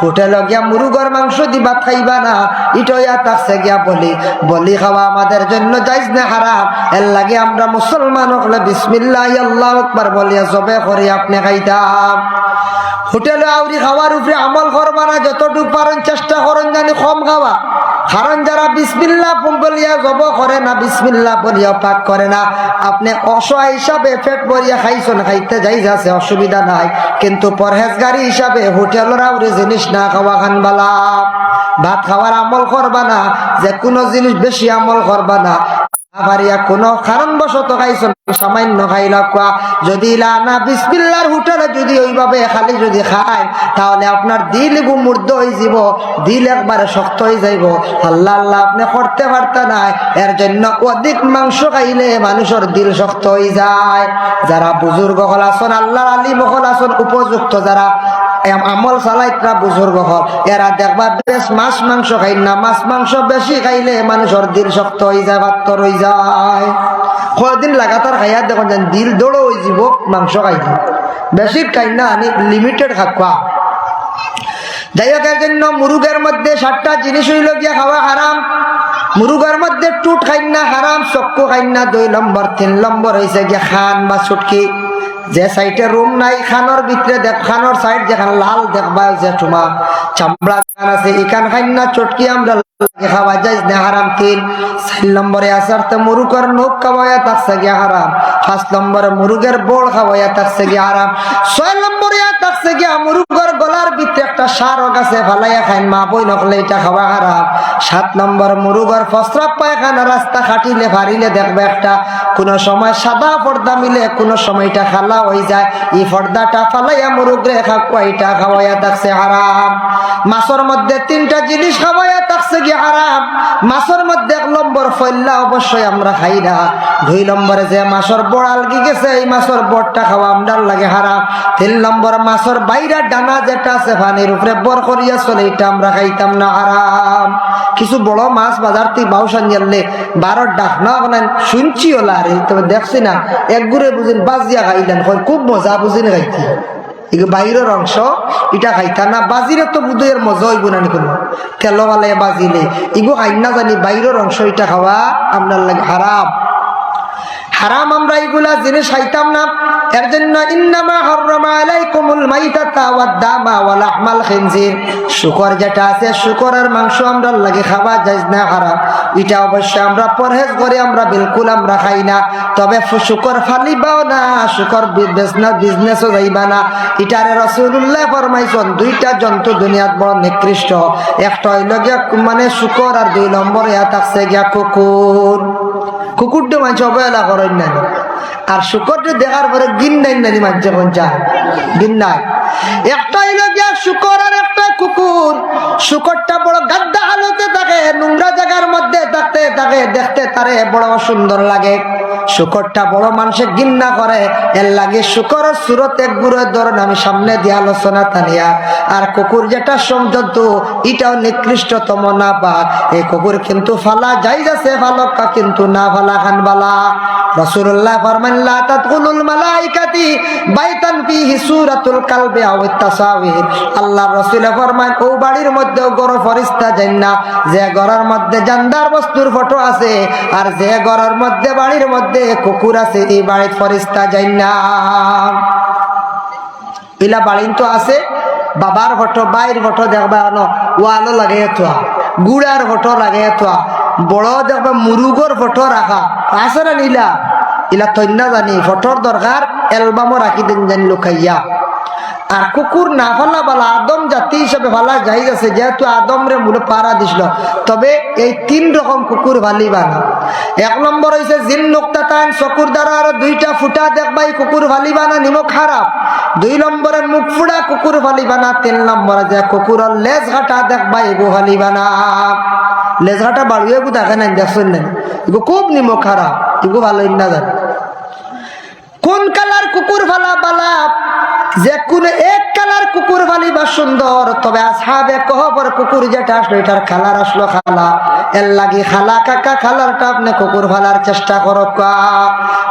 হোটেল গিয়া মুরুগর মাংস দিবা খাইবা না, ইটয়া থাকছে গিয়া বলি। বলি খাওয়া আমাদের জন্য যাইজ না, হারাম। এর লাগে আমরা মুসলমান হলে বিসমিল্লাহ আল্লাহু আকবার বলিয়া জবে করি আপনি খাইতাম। হোটেলে আউরি খাওয়ার উপরে আমল করবা না, যতটুকু পারেন চেষ্টা করেন জানি কম খাওয়া। কারণ যারা বিসমিল্লাহ বলিয়া জব করে না, বিসমিল্লাহ বলিয়া পাক করে না, আপনি অসহায় হিসাবে পেট ভরিয়া খাইছেন, খাইতে যাই যাচ্ছে অসুবিধা নাই, কিন্তু পরহেজগারি হিসাবে হোটেলের আউরে জিনিস না খাওয়া খান বালা। ভাত খাওয়ার আমল করবা না, যে কোনো জিনিস বেশি আমল করবা না। কোনো কারণবশত খাইছেন, সামান্য খাইলা কোয়া যদি না বিসমিল্লাহর হোটেলে যদি ওইভাবে খালি যদি খায়, তাহলে আপনার দিল মুর্দ হয়ে যাব, দিল একবারে শক্ত হয়ে যাইব। আল্লাহ আল্লাহ আপনি করতে পারতেন না, এর জন্য অধিক মাংস খাইলে মানুষের দিল শক্ত হয়ে যায়। যারা বুজুর্গ হল আসন, আল্লাহর আলিম হল আসন, উপযুক্ত যারা আমল চালাইতরা বুজুর্গ হল, এরা দেখবা বেশ মাছ মাংস খাই না, মাছ মাংস বেশি খাইলে মানুষের দিল শক্ত হয়ে যায়, বাত্তর হয়ে যায়। কয়দিন লাগাতার খাইয়া দেখুন যেন দিল দৌড়ো হয়ে যাব, মাংস খাইতে বেশি খাই না, লিমিটেড খাওয়া। যাই হোক, এর জন্য মুরুগের মধ্যে 7টা জিনিস হইল গিয়া খাওয়া হারাম। মুরুগের মধ্যে টুট খাই না হারাম, চক্কু খাই না 2 নম্বর। 3 নম্বর হয়েছে গিয়া খান বা ছুটকি। যে সাইডে রুম নাই, খানোর ভিতরে দেখ, খানোর সাইড যেখানে লাল দেখবা, যে তোমার চামড়া আছে, এখান খাই না চটকি আমরা খাওয়া যায় না, হারাম। 4 নম্বরে আসার তো মুরুগের নখ খাওয়াইয়া থাকছে গিয়া হারাম। 5 নম্বরে মুরুগের বোল খাওয়াইয়া থাকছে গিয়া হারাম। 6 নম্বরে থাকছে গিয়া মুরুগের গলার ভিতরে একটা সারক আছে, ফালাইয়া খাইন, মা বই নকলে এটা খাওয়া হারাম। 7 নম্বর মুরুগের প্রস্রাব পায়খানা রাস্তা খাটিলে ফারিলে দেখবে একটা কোনো সময় সাদা পর্দা মিলে, কোনো সময় এটা খালা হয়ে যায়, এই পর্দাটা ফালাইয়া মুরুগরে খাওয়া, এটা খাওয়াইয়া থাকছে হারাম। মাছের মধ্যে 3টা জিনিস খাওয়াইয়া থাকছে গিয়া হারাম। মাছের মধ্যে 1 নম্বর ফল্লা অবশ্যই আমরা খাই না। 2 নম্বরে যে মাছের বড়াল গি গেছে, এই মাছের বড়টা খাওয়া আমরার লাগে হারাম। 3 নম্বর মাছের বাইরে ডানা যেটা আছে পানির উপরে বর করিয়া চলে, এটা আমরা খাইতাম না, হারাম। কিছু বড় মাছ বাজার থেকে বাউসান জানলে 12 ডাক না বানান শুনছি ওলা, আরে তবে দেখছি না, এক গুড়ে বুঝিন বাজিয়া খাইলেন, খুব মজা বুঝিন খাইছি। বাইরের অংশ এটা খাইতা না, বাজিরে তো বুধের মজা হইব না, কোনো তেলওয়ালে বাজিলে ইগো খাই না জানি, বাইরের অংশ এটা খাওয়া আপনার লাগে হারাম। হারাম আমরা এগুলা জিনিস খাইতাম না। এর জন্য ইন্নামা হাররামা আলাইকুমুল মাইতাতা ওয়াদ দামা ওয়া লাহমাল খিনজির, শুকর যেটা আছে, শুকরের মাংস আমরা লাগে খাওয়া যায় না, হারাম। এটা অবশ্যই আমরা পরহেজ করে, আমরা বিলকুল আমরা খাই না। তবে শুকর ফালিবাও না, শুকর বিজনেসও যাইবা না। এটারে রাসূলুল্লাহ ফরমাইছেন 2টা জন্তু দুনিয়াত বড় নিকৃষ্ট, একটা হইল গিয়া মানে শুকর, আর 2 নম্বরে থাকছে গিয়া কুকুর। কুকুরটা মানুষ অবহেলা করেন না, আর শুকরটা দেখার পরে গিন নাই না মানুষ যখন যায় গিন নাই। একটা হইল গিয়া শুকর আর একটা কুকুর। শুকরটা বড় গাদ্দা হালতে থাকে, নোংরা জায়গার মধ্যে থাকতে থাকে, দেখতে তারে বড় সুন্দর লাগে। শুকরটা বড় মানুষে ঘৃণা করে, এর লাগে শুকরের সুরত এক গুড়ের ধরন আমি সামনে দিয়ে আলোচনা তানিয়া। আর কুকুর যেটা জন্তু, এটাও নিকৃষ্টতম না পাক। এই কুকুর কিন্তু ফালা যাই যাচ্ছে ফালকা, কিন্তু না ফালা খান বালা। রাসূলুল্লাহ ফরমান লা তাদখুলুল মালাইকাতি বাইতান ফিহি সূরাতুল কালবি আও তাসাবির। আল্লাহর রাসূল ফরমান ও বাড়ির মধ্যে গরু ফেরেশতা যায় না যে ঘরের মধ্যে জানদার বস্তুর ফটো আছে, আর যে ঘরের মধ্যে বাড়ির মধ্যে কুকুর আছে, এই বাড়ির ফেরেশতা যায় না। ইলা বাড়ি তো আছে, বাবার ফটো বাইর ফটো দেখবা ওয়ালো লাগে, গুড়ার ফটো লাগে, বড় দেখবা মুরুগর ফটো রাখা আছে না, নীলা ইলা তৈন্য জানি ফটোর দরকার, অ্যালবামও রাখি দেন জানি লুকাইয়া। আর কুকুর না ফালা বালা, আদম জাতি হিসাবে ফালা যাই আছে, যেহেতু আদম রে মূলে পাড়া দিছিল। তবে এই 3 রকম কুকুর ফালিবা না। 1 নম্বর হয়েছে জিন নোক্তা টান, চকুর দ্বারা আর 2টা ফুটা দেখবা, এই কুকুর ফালিবা না, নিমক খারাপ। 2 নম্বরে মুখ ফুড়া কুকুর ফালিবা না। 3 নম্বরে যে কুকুরের লেজ ঘাটা দেখবা, এগো ফালিবা না। লেজ ঘাটা বাড়িয়ে এগো দেখে নাই, দেখছেন না, এগো খুব নিমক খারাপ, এগো ভালো না জানে। কোন কালার কুকুর ফালা বালা? যে কোন এক কালার কুকুর ফালিবা সুন্দর, তবে আসহাবে কহবর কুকুর যেটা আসলো এটার কালার আসলো খালা, এর লাগি খালা কাকা কালারটা আপনি কুকুর ফালার চেষ্টা করো।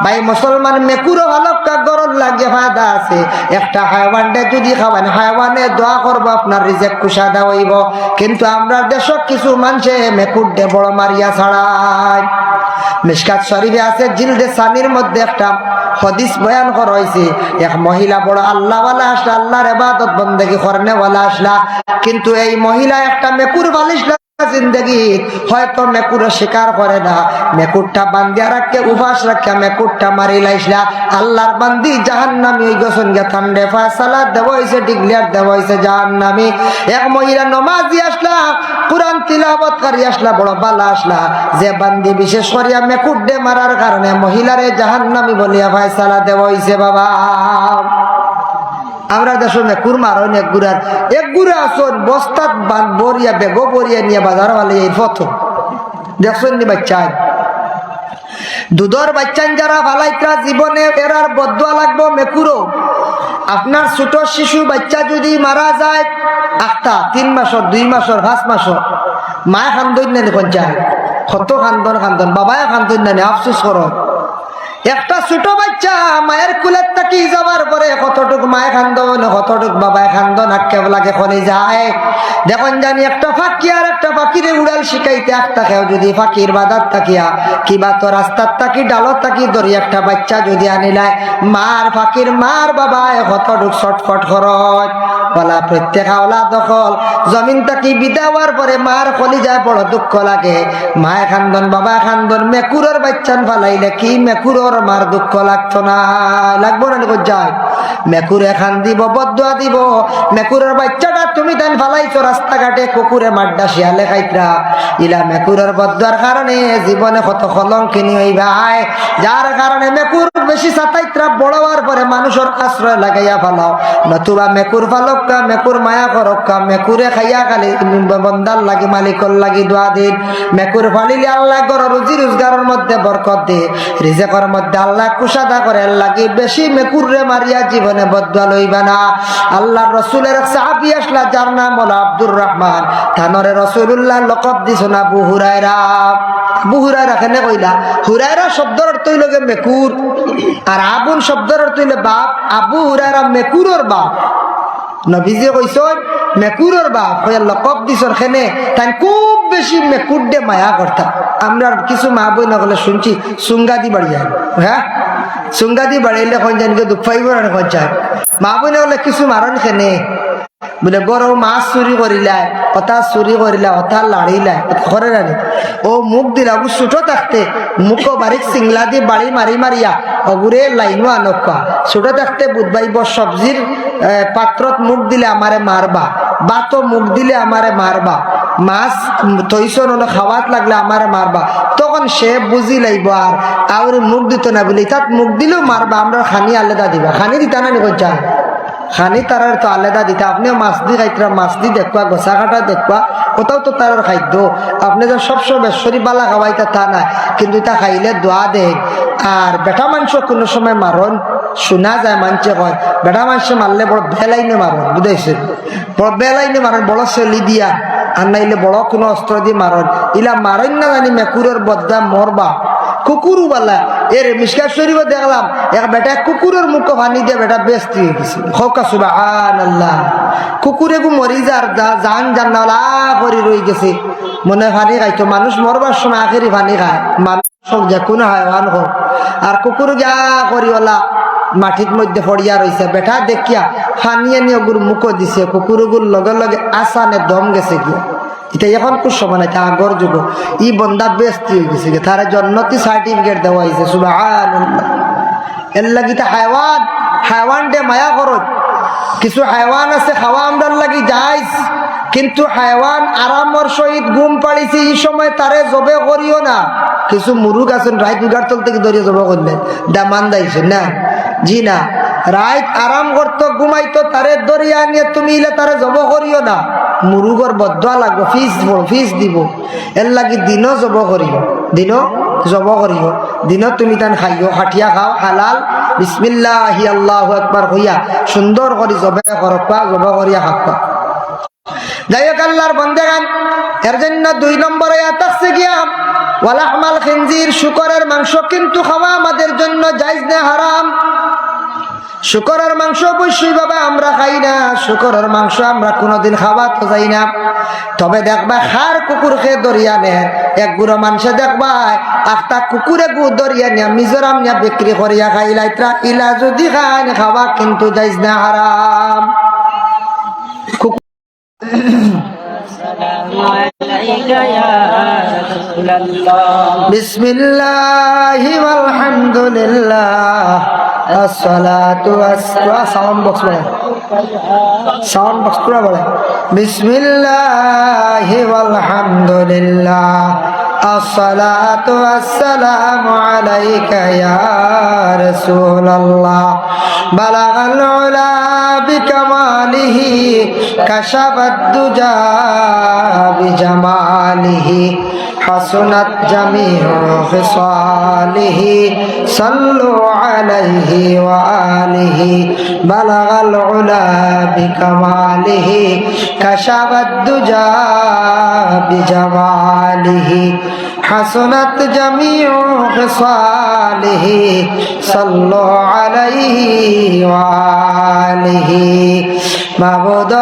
ভাই মুসলমান মেকুরও ভালো গরম লাগে, ফায়দা আছে। একটা হাইওয়ানটা যদি খাওয়ান, হাইওয়ানে দোয়া করবো আপনার রিজেক কুশাদা হইব। কিন্তু আমরা দেশক কিছু মানুষে মেকুর দে বড় মারিয়া ছাড়ায়। মিশকাত শরীফে আছে জিলদে সানির মধ্যে একটা হাদিস বয়ান করা হয়েছে, এক মহিলা বড় আল্লাহওয়ালা আসলা, আল্লাহর ইবাদত বন্দেগি করনেওয়ালা আসলা, কিন্তু এই মহিলা একটা মেকুর বালিশ জিন্দগি হয়তো মেকুরে শিকার করে না, মেকুরটা বান্দিয়া রাখে উপাস রাখা মেকুরটা মারি লাইসলা আল্লাহর বান্দি জাহান্নামী ওই গছন গে ঠান্ডে ফায়সালা দেওয়া হয়েছে, ডিক্লেয়ার দেওয়া হয়েছে জাহান্নামী। এক মহিলা নমাজি আসলা, কুরআন তিলাওয়াতকারী আসলা, বড় বালা আসলা, যে বান্দি বিশেষ করিয়া মেকুরডে মারার কারণে মহিলারে জাহান্নামী বলিয়া ফায়সালা দেওয়া হয়েছে। বাবা আমরা দেশে মেকুর মারন এক গুড়া আসন বস্তাত বরিয়া বেগো বরিয়া নিয়ে বাজার वाले এই প্রথম দেখছেন নি বাচ্চা দুধর বাচ্চান যারা ভালাইত্রা জীবনে এরার বদুয়া লাগবো মেকুরো। আপনার ছোট শিশু বাচ্চা যদি মারা যায় একটা 3 মাসের 2 মাসের 5 মাসের মায় খান্দন নেই পঞ্চায়েত কত খান্দন বাবায় খান্দন নেই আফসোস করো। একটা ছোট বাচ্চা মায়ের কুলের তাকি যাবার পরে কতটুক মায় খান্দন কতটুক বাবায় খান্দন আক্কে লাগে খলে যায়। দেখুন জানি একটা ফাঁকি আর একটা ফাঁকিরে উড়াল শিখাইতে একটা খেও যদি ফাঁকির বাদার তাকিয়া কিবা তো রাস্তার তাকি ডালত তাকি ধরি একটা বাচ্চা যদি আনিলায় মার ফাঁকির মার বাবায় কতটুক ছটফট খরচ বলা প্রত্যেক হাওলা দখল জমিন তাকি বিদাওয়ার পরে মার খলি যায় বড় দুঃখ লাগে। মায় খান্দন বাবায় খান্দন মেকুরের বাচ্চান ফালাইলে কি মেকুর মার দুঃখ লাগতো না লাগবো না যায় মেকুরে খান দিব বদুয়া দিব। মেকুরের বাচ্চাটা তুমি তাই ফালাইছো রাস্তাঘাটে কুকুরে মাড্ডা শিয়ালে খাইতরা ইলা মেকুরের বদুয়ার কারণে জীবনে কত কলঙ্কিনী হইবাই, যার কারণে মেকুর বেশি সাতাইত্রা বড় হওয়ার পরে মানুষের আশ্রয় লাগাইয়া ফালাও। নতুবা মেকুর ফালক্কা মেকুর মায়া করক্কা মেকুরে খাইয়া খালি বন্দার লাগি মালিকর লাগি দোয়া দিন। মেকুর ফালিলে আল্লাহ গর রুজি রোজগারের মধ্যে বরকত দে, রিজেকর মধ্যে আল্লাহ কুশাদা করে লাগি বেশি মেকুরে মারিয়া জীবনে বদুয়া লইবা না। আল্লাহর রাসূলের সাহাবী আসলা যার নাম হলো আব্দুর রহমান, থানরে রাসূলুল্লাহ লকব দিছেন আবু হুরায়রা। আবু হুরায়রা কেনে কইলা? হুরায়রা শব্দের অর্থ হইল মেকুর আর আবুন শব্দের অর্থ হইল বাপ। আবু হুরায়রা মেকুরের বাপ। নবীজি কইছেন মেকুরের বাপ হইয়া লকব দিছেন খেনে তাই খুব বেশি মেকুর দে মায়া করতা। আমরা কিছু মা বই না বলে শুনছি সুঙ্গাদি বাড়ি যায়, হ্যাঁ সুঙ্গাদি বাড়াইলে কোন জানিকে দুঃখ পাইব না কোন চায় মা বই না বলে কিছু মারণ খেনে বলে বড় মাছ চুরি করিলাই অথা চুরি করিলা অথা লাড়িলাই করে রানি ও মুখ দিলা ও ছোট থাকতে মুখ বাড়ির সিংলা দিয়ে বাড়ি মারি মারিয়া অগুরে লাইনো আনকা ছোট থাকতে বুধবাইব সবজির পাত্রত মুখ দিলে আমারে মারবা বা তো মুখ দিলে আমারে মারবা, মাছ তৈসন হলো খাওয়াত লাগলে আমারে মারবা। তখন সে বুঝি লাইব আর মুখ দিত না বলি তাত মুখ দিলেও মারবা, আমরা খানি আলাদা দিবা। খানি দিতা না নি কোন খানি তারার তো আলাদা দিতে। আপনিও মাছ দি খাইতরা মাছ দি দেখবা গোসা কাটা দেখবা কোথাও তো তারার খাদ্য। আপনি যে সবসময় বেশ্বরী বালা খাওয়াইতা তা না, কিন্তু তা খাইলে দোয়া দেন। আর বেটা মাংস কোনো সময় মারণ শোনা যায় মানুষে কয় বেটা মাংস মারলে বড় বেলাইনে মারণ, বুঝাইছে বড় বেলাইনে মারণ বড় সেলি দিয়া আর নাইলে বড় কোনো অস্ত্র দিয়ে মারণ। ইলা মারণ না জানি মেকুরের বদা মরবা কুকুরু বালা এর মিশকাত শরীফে দেখলাম এক বেটা কুকুরের মুখ পানি দিয়ে বেটা বেস্তি হয়ে গেছে। হকা সুবহানাল্লাহ, কুকুরে গু মরি যার জান জান্নালা করে রয়ে গেছে মনে পানি খাইতো। মানুষ মরবার সময় আখেরি পানি খায়, মানুষ যে কোনো হায়ওয়ান হোক। আর কুকুর গা করিওলা মাটির মধ্যে পড়িয়া রয়েছে, বেটা দেখিয়া ফানিয়ে নিয়ে ওগুর মুখ দিছে, কুকুরগুর লগে লগে আসানে দম গেছে গিয়া। এটা এখন খুব সময় নাই, আগর যুগ ই বন্দা বেস্তি হয়ে গেছে, তার জন্নতি সার্টিফিকেট দেওয়া হয়েছে। সুবহানাল্লাহ, এর লাগিতে হায়ওয়ান হায়ওয়ান ডে মায়া খরচ। কিছু হায়ওয়ান আছে খাওয়া আমরার লাগি যাইস, কিন্তু হায়ওয়ান আরামর সহিত ঘুম পাড়িছে এই সময় তারে জবে করিও না। কিছু মুরুগ আছেন রাইত উগার তল থেকে ধরিয়ে জবে করলেন দামান দাইছেন না, জি না, রাইত আরাম করতো ঘুমাইতো তারে দরিয়া নিয়ে তুমি ইলে তারে জব করিও না। মুরুগর বদয়া লাগবো, ফিস দিব। এর লাগি দিনও জব করিও, দিনও জব করিও, দিনও তুমি তান খাইও, খাটিয়া খাও হালাল বিসমিল্লাহি আল্লাহু আকবার হইয়া সুন্দর করে জবে করবা, জব করিয়া খাবা। যাই হোক আল্লাহর বান্দাগান, এর জন্য 2 নম্বরে থাকছে গিয়া ওয়ালাহমাল খিনজির, শুকরের মাংস কিন্তু খাওয়া আমাদের জন্য জায়েজ না হারাম। শুকরের মাংস অবশ্যই বাবা আমরা খাই না, শুকরের মাংস আমরা কোনোদিন খাওয়া তো যাই না। তবে দেখবা খার কুকুর খেয়ে দরিয়া নে এক গুড়ো মানুষে দেখবা একটা কুকুরে গু দরিয়া নিয়া মিজোরাম নিয়া বিক্রি করিয়া খাইলাইত্রা, ইলা যদি খান খাওয়া কিন্তু জায়েজ না হারাম। عليك يا رسول الله বিসমিল্লাহ আলহামদুলিল্লাহ আসসালাতু সাউন্ড বক্স বলে সাউন্ড বক্স পুরো বলে বিসমিল্লাহ আলহামদুলিল্লাহ আসসালাতু আসসালামু আলাইকা ইয়া রাসূলুল্লাহ বালাগাল উলা বিকামালিহি কাশাফাদ দুজা বিজামালিহি حسنت جميع خصاله صلوا عليه وآله بلغ العلا بكماله كشف الدجى بجماله حسنت جميع خصاله صلوا عليه وآله معبود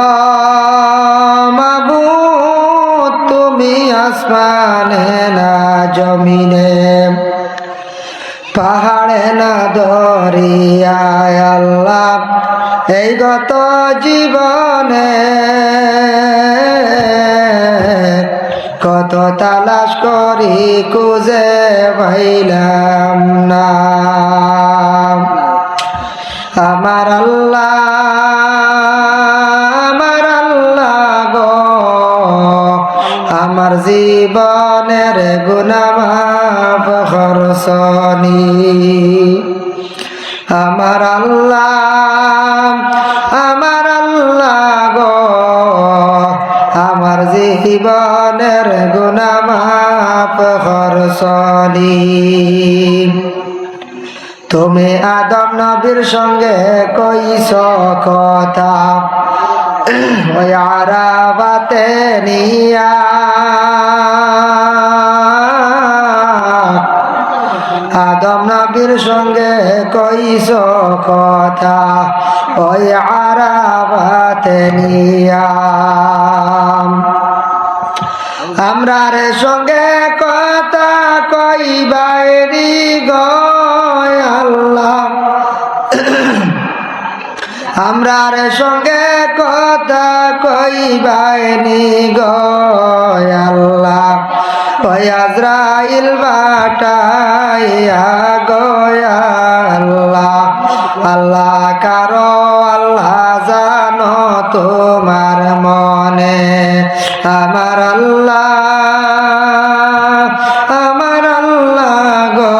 তুমি আসমানে না জমিনে পাহাড়ে না দরিয়ায় আল্লাহ এই গত জীবনে কত তালাশ করি খুঁজে পাইলাম না আমার আল্লাহ আমার জীবনের গুনাহ মাফ করছনি আমার আল্লাহ গো আমার জীবনের গুনাহ মাফ করছনি তুমি আদম নবীর সঙ্গে কইছ কথা ওই আরাফাতে নিয়া আদম নবীর সঙ্গে কইছ কথা ওই আরাফাতে নিয়া আমরার সঙ্গে কথা কইবাইরি গো আল্লাহ আমরার সঙ্গে কথা কইবাইনি গো আল্লাহ ওই আজরাইল বাটাইয়া গো আল্লাহ আল্লাহ কারো আল্লাহ জানো তোমার মনে আমার আল্লাহ গো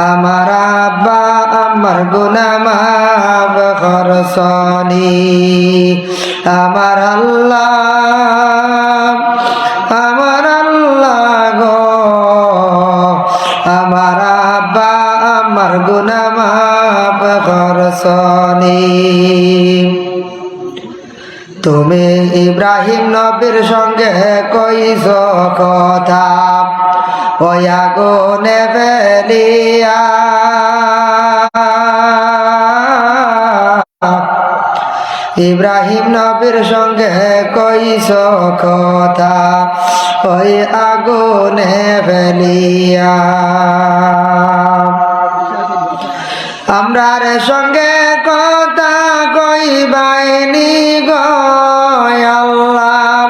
আমার আব্বা আমার গুনাহ মাফ করছনি আমার আল্লাহ গো আমার আব্বা আমার গুনাহ মাফ করছনি তুমি ইব্রাহিম নবীর সঙ্গে কইছ কথা ওই আগুনে ফেলিয়া ইব্রাহিম নবীর সঙ্গে কইছ কথা ওই আগুনে ফেলিয়া আমরার সঙ্গে কথা কইবাইনি গো আল্লাহ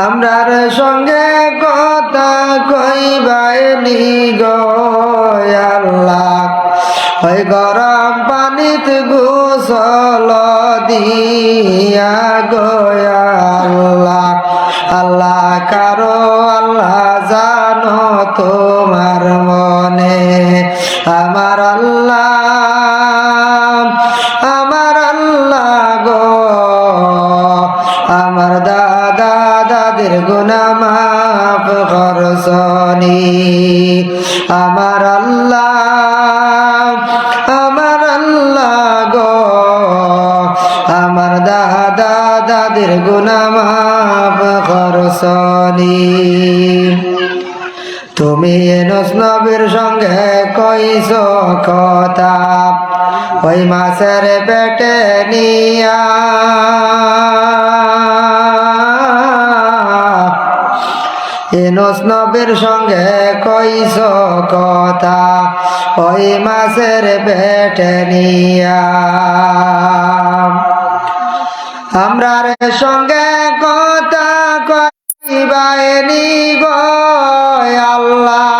আমরার সঙ্গে কথা কইবাইনি গো আল্লাহ ওই গরম পানিতে গোসল দিয়া গো আল্লাহ আল্লাহ কারো আল্লাহ জানো তোমার মনে আমার আল্লাহ গো আমার দাদা দাদির গুনাহ মাফ করছনি আমার আল্লাহ গো আমার দাদা দাদির গুনাহ মাফ করছনি তুমি এনস নবীর সঙ্গে কইছ কথা ওই মাছের পেটে নিয়া এনস নবীর সঙ্গে কইছ কথা ওই মাছের পেটে নিয়া আমরার সঙ্গে কথা কইবাইনি গো আল্লাহ,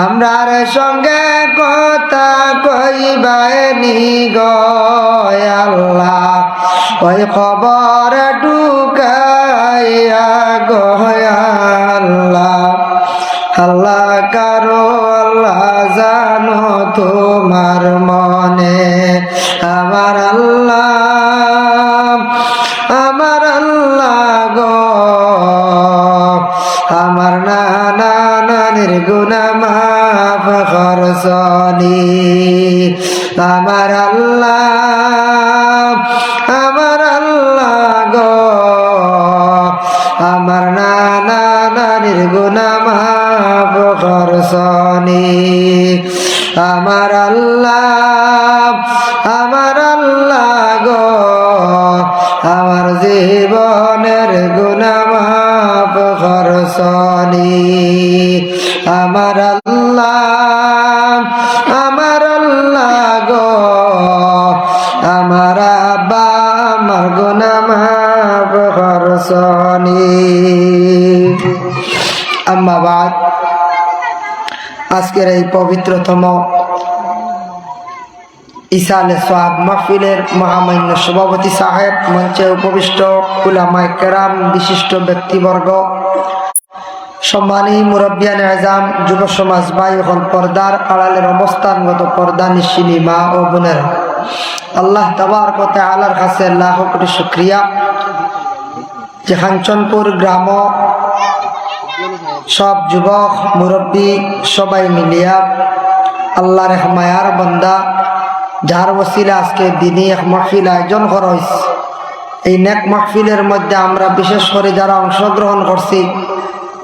আমরার সঙ্গে কথা কইবাইনি গো আল্লাহ, ওই খবর ঢুকাইয়া গো আল্লাহ। আল্লাহ কারো আল্লাহ জানো তোমার মনে, আমার আল্লাহ, আমার আল্লাহ গো, আমার নানা নানির গুনাহ মাফ করছনি, আমার আল্লাহ, আমার আল্লাহ গো, আমার নানা নানির গুনাহ মাফ করছনি, আমার আল্লাহ, আমার আল্লাহ গো, আমার জীবনের গুনাহ মাফ করছনি, আমার আল্লাহ, আমার আল্লাহ গো, আমার আব্বা আমার গুনাহ মাফ করছনি। আম্মা বাদ, আজকের এই পবিত্রতম ইসালে সোয়াব মাহফিলের মহামান্য সভাপতি সাহেব, মঞ্চে উপবিষ্ট উলামায়ে কেরাম, বিশিষ্ট ব্যক্তিবর্গ, সম্মানী মুরব্বিয়ান আজম, যুব সমাজ ভাই হল, পর্দার আড়ালের অবস্থানগত পর্দা নিশিনী মা ও বোনেরা, আল্লাহ তাবারক ওয়া তাআলার কাছে লাখ কোটি শুকরিয়া যে কাঞ্চনপুর গ্রাম সব যুবক মুরব্বী সবাই মিলিয়া আল্লাহর এক মায়ার বান্দা, যার ওসিলা আজকে দিনী এক মাহফিল আয়োজন করা হয়েছে। এই নেক মাহফিলের মধ্যে আমরা বিশেষ করে যারা অংশগ্রহণ করছি,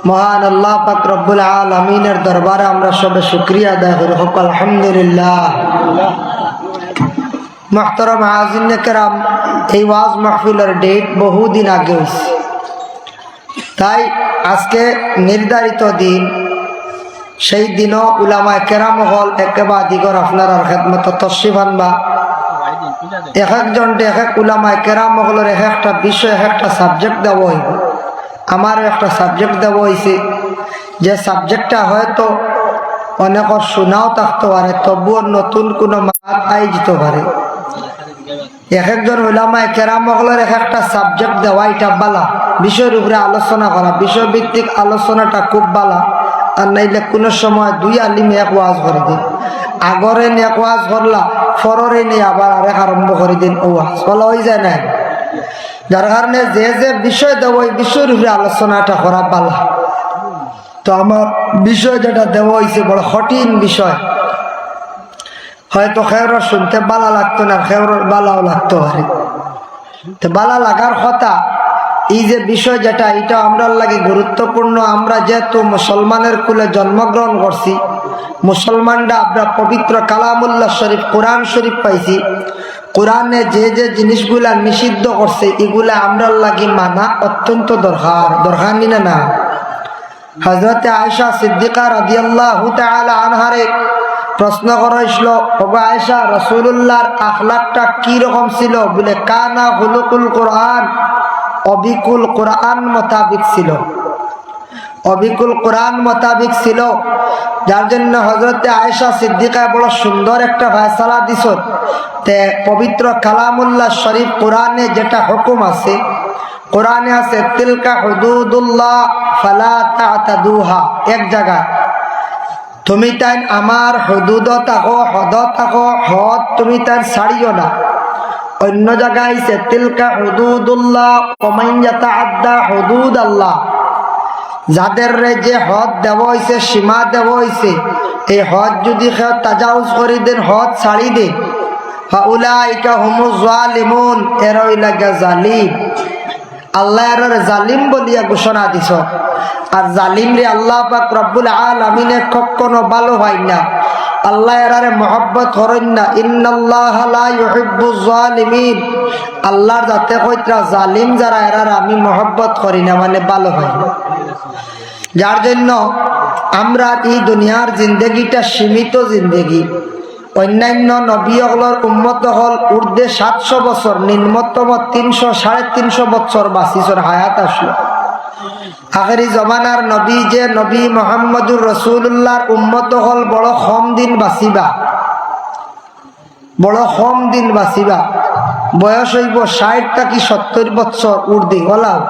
মহান আল্লাহ পাক রব্বুল আলামিনের দরবারে আমরা সবে শুকরিয়া আদায় করি, হোক আলহামদুলিল্লাহ। মুহতারাম হাজিরিন কেরাম, এই ওয়াজ মাহফিলের ডেট বহুদিন আগে হয়েছে, তাই আজকে নির্ধারিত দিন, সেই দিনও উলামায়ে কেরাম হল একেবারে দিগর আপনার খেদমত তশরিফ আনবা। এক একজন এক এক উলামায়ে কেরাম হলের এক একটা বিষয়, এক একটা সাবজেক্ট দেওয়া হইব। আমারও একটা সাবজেক্ট দেওয়া হয়েছে, যে সাবজেক্টটা হয়তো অনেকের শোনাও থাকতে পারে, তবুও নতুন কোনো মাত আই যেতে পারে। এক একজন উলামায়ে কেরাম হলের এক একটা সাবজেক্ট দেওয়া, এটা বালা, বিষয়ের উপরে আলোচনা করা, বিষয়ভিত্তিক আলোচনাটা খুব বালা। আর নাইলে কোনো সময় দুই আলিম এক ওয়াজ করে দিন, আগরে এক ওয়াজ করলা, ফররে নিয়ে আবার আরেক আরম্ভ করে দিন, ও ওয়াজ বলা হয়ে যায় না। যার কারণে যে যে বিষয় দেবো, ওই বিষয়ের উপরে আলোচনাটা করা বালা। তো আমার বিষয় যেটা দেওয়া হয়েছে বড় কঠিন বিষয়, হয়তো খেউর শুনতে বালা লাগতো না, খেউর বালাও লাগতো পারে। তো বালা লাগার কথা, এই যে বিষয় যেটা, এটা আমরা লাগে গুরুত্বপূর্ণ। আমরা যেহেতু মুসলমানের কুলে জন্মগ্রহণ করছি, মুসলমানরা আমরা পবিত্র কালামুল্লাহ শরীফ কোরআন শরীফ পাইছি। কোরআনে যে যে জিনিসগুলা নিষিদ্ধ করছে, এগুলা আমরা লাগি মানা অত্যন্ত দরকার, দরকার নিনা না। হযরতে আয়েশা সিদ্দিকা রাদিয়াল্লাহু তাআলা আনহারে প্রশ্ন করা হয়েছিল, ওগো আয়েশা, রাসূলুল্লাহর আখলাকটা কি রকম ছিল? বলে, কানা হুলুকুল কোরআন, অবিকুল কোরআন মোতাবিক ছিল, অবিকুল কোরআন মোতাবিক ছিল। যার জন্য হযরতে আয়েশা সিদ্দিকা বড় সুন্দর একটা ফয়সালা দিছ। তে পবিত্র কালামুল্লাহ শরীফ কোরআনে যেটা হুকুম আছে, কোরআনে আছে তিলকা হুদুদুল্লাহ ফালা তা'তাদুহা, এক জায়গায় তুমি তাই আমার হুদুদ থাকো, হদ থাকো, হদ তুমি তাই ছাড়িও না। অন্য জায়গায় আছে তিলকা হুদুদুল্লাহ ওমান ইয়াতাআদ্দা হুদুদাল্লাহ, যাদের যে হদ দেওয়া হয়েছে, সীমা দেওয়া হয়েছে, এই হদ যদি কেউ তাজাউজ করে দেন, হদ ছাড়ি দেন, ফাউলাইকা হুমুজ জালিমুন, এরা হইলা জালিম। আল্লাহ এর জালিম বলিয়া ঘোষণা দিছ। আর জালিম রে আল্লাহ পাক রব্বুল আলামিনে কখনো ভালো হয় না, আল্লাহ এরারে মহব্বত করেন না। ইন্নাল্লাহা লা ইউহিব্বুজ জালিমিন, আল্লাহর যাতে কইরা জালিম যারা, এরারে আমি মহব্বত করি না, মানে ভালো হয় না। যার জন্য আমরা এই দুনিয়ার জিন্দেগিটা সীমিত জিন্দেগি, অন্যান্য নবীসকলৰ উম্মত হল ঊর্ধ্বে 700 বছর, নিম্নতম 300 350 বছর বাঁচিছর হায়াত আসলো। আখেরি জমানার নবী যে নবী মোহাম্মদুর রসুল্লাহর উম্মত হল বড় কম দিন বাঁচিবা, বড় কম দিন বাঁচিবা। বয়স হইব 60 থেকে 70 বছর ঊর্ধ্বে ওলাও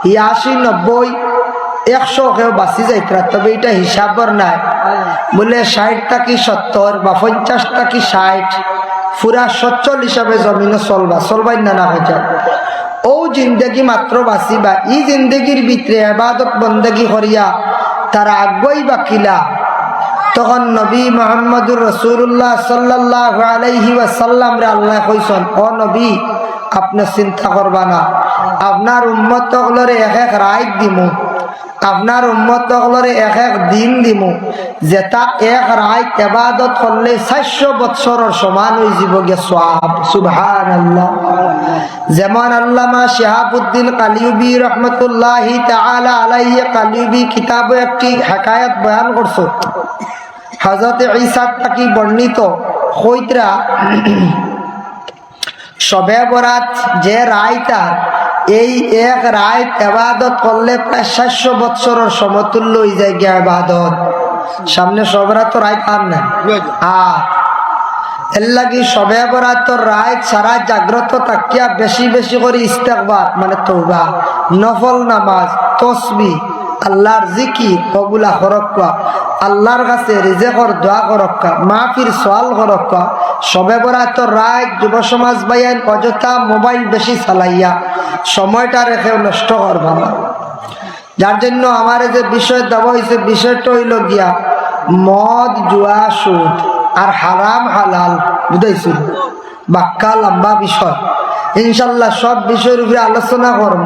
80 90 100 কেউ বাঁচি যাইতরা, তবে এটা হিসাবর নাই। বলে 60 থেকে 70 বা 50 থেকে 60 পুরা সচ্ছল হিসাবে জমিনে চলবাই না হয়ে যায়। ও জিন্দগি মাত্র বাঁচিবা, ই জিন্দগির ভিতরে ইবাদত বন্দেগি করিয়া তারা আগুয়াই বাকিলা। তখন নবী মুহাম্মদুর রাসূলুল্লাহ সাল্লাল্লাহু আলাইহি ওয়াসাল্লাম রে আল্লাহ কইছেন, ও নবী আপনি চিন্তা করবা না, আপনার উম্মত হলরে এক এক রায় দিমু, আপনার উম্মত হলরে এক এক দিন দিমু, যেটা এক রায় ইবাদত করলে 400 বছরের সমান হয়ে যাব গে সওয়াব। সুবহানাল্লাহ। যেমন আল্লামা শিহাবুদ্দিন কালিউবি রহমতুল্লাহি তাআলা আলাইহি কালিউবি কিতাবে একটি হিকায়াত বয়ান করছে। হযরত ঈসা থেকে বর্ণিত কইতরা শবে বরাত যে রায়টা, এই এক রায় ইবাদত করলে প্রায় 400 বছরের সমতুল্য হয়ে যায় গিয়া ইবাদত। সামনে সবরা তো রায় পান না, এর লাগি শবে বরাতর রায় সারা জাগ্রত তাকিয়া বেশি বেশি করে ইস্তেগফার মানে তওবা, নফল নামাজ, তাসবিহ, আল্লাহর জিকির ওগুলা করক্কা, আল্লাহর কাছে রিজেকর দোয়া করক্কা, মাফির সওয়াল করক্কা। শবে বরাতর রায় যুব সমাজ বাইন অযথা মোবাইল বেশি চালাইয়া সময়টা রেখেও নষ্ট করবা না। যার জন্য আমার যে বিষয় দেওয়া হয়েছে, বিষয়টা হইল গিয়া মদ, জুয়া, সুদ আর হারাম হালাল, বুঝাইছিল বাক্কা লম্বা বিষয়। ইনশাল্লাহ সব বিষয়ের উপরে আলোচনা করব।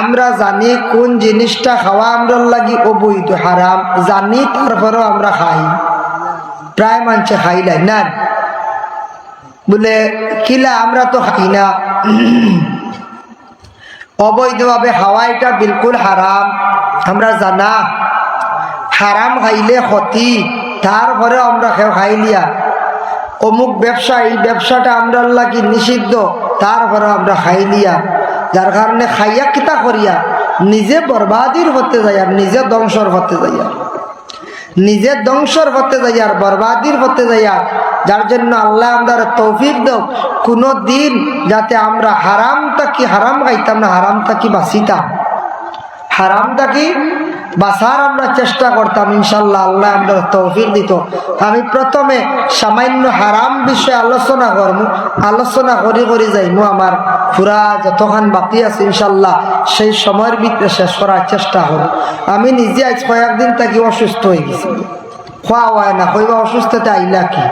আমরা জানি কোন জিনিসটা খাওয়া আমরা লাগি অবৈধ হারাম, জানি তারপরেও আমরা খাই। প্রায় মানুষে খাইলাই না, বলে কিলা আমরা তো খাই না। অবৈধভাবে খাওয়া এটা বিলকুল হারাম, আমরা জানা। হারাম খাইলে ক্ষতি, তারপরে আমরা খাইলিয়া। অমুক ব্যবসা, এই ব্যবসাটা আমরা লাগি নিষিদ্ধ, তারপরে আমরা খাইলিয়া। যার কারণে খাইয়া কিতা করিয়া নিজে বরবাদির হতে যাই আর নিজে ধ্বংসর হতে যাইয়া, নিজে ধ্বংসর হতে যাই আর বরবাদির হতে যাইয়া। যার জন্য আল্লাহ আমাদের তৌফিক দাও, কোনো দিন যাতে আমরা হারাম খাইতাম না, হারাম থাকি বাঁচিতাম, হারাম থাকি বাঁচার আমরা চেষ্টা করতাম। ইনশাল্লাহ আল্লাহ আমাদের তৌফিক দিত। আমি প্রথমে সামান্য হারাম বিষয়ে আলোচনা করব, আলোচনা করি যাইমু। আমার পুরা যতক্ষণ বাকি আছে ইনশাল্লাহ সেই সময়ের ভিতরে শেষ করার চেষ্টা করব। আমি নিজে আজ কয়েকদিন থাকি অসুস্থ হয়ে গেছি, খোয়া হয় না, কইবা অসুস্থতা আইলা কি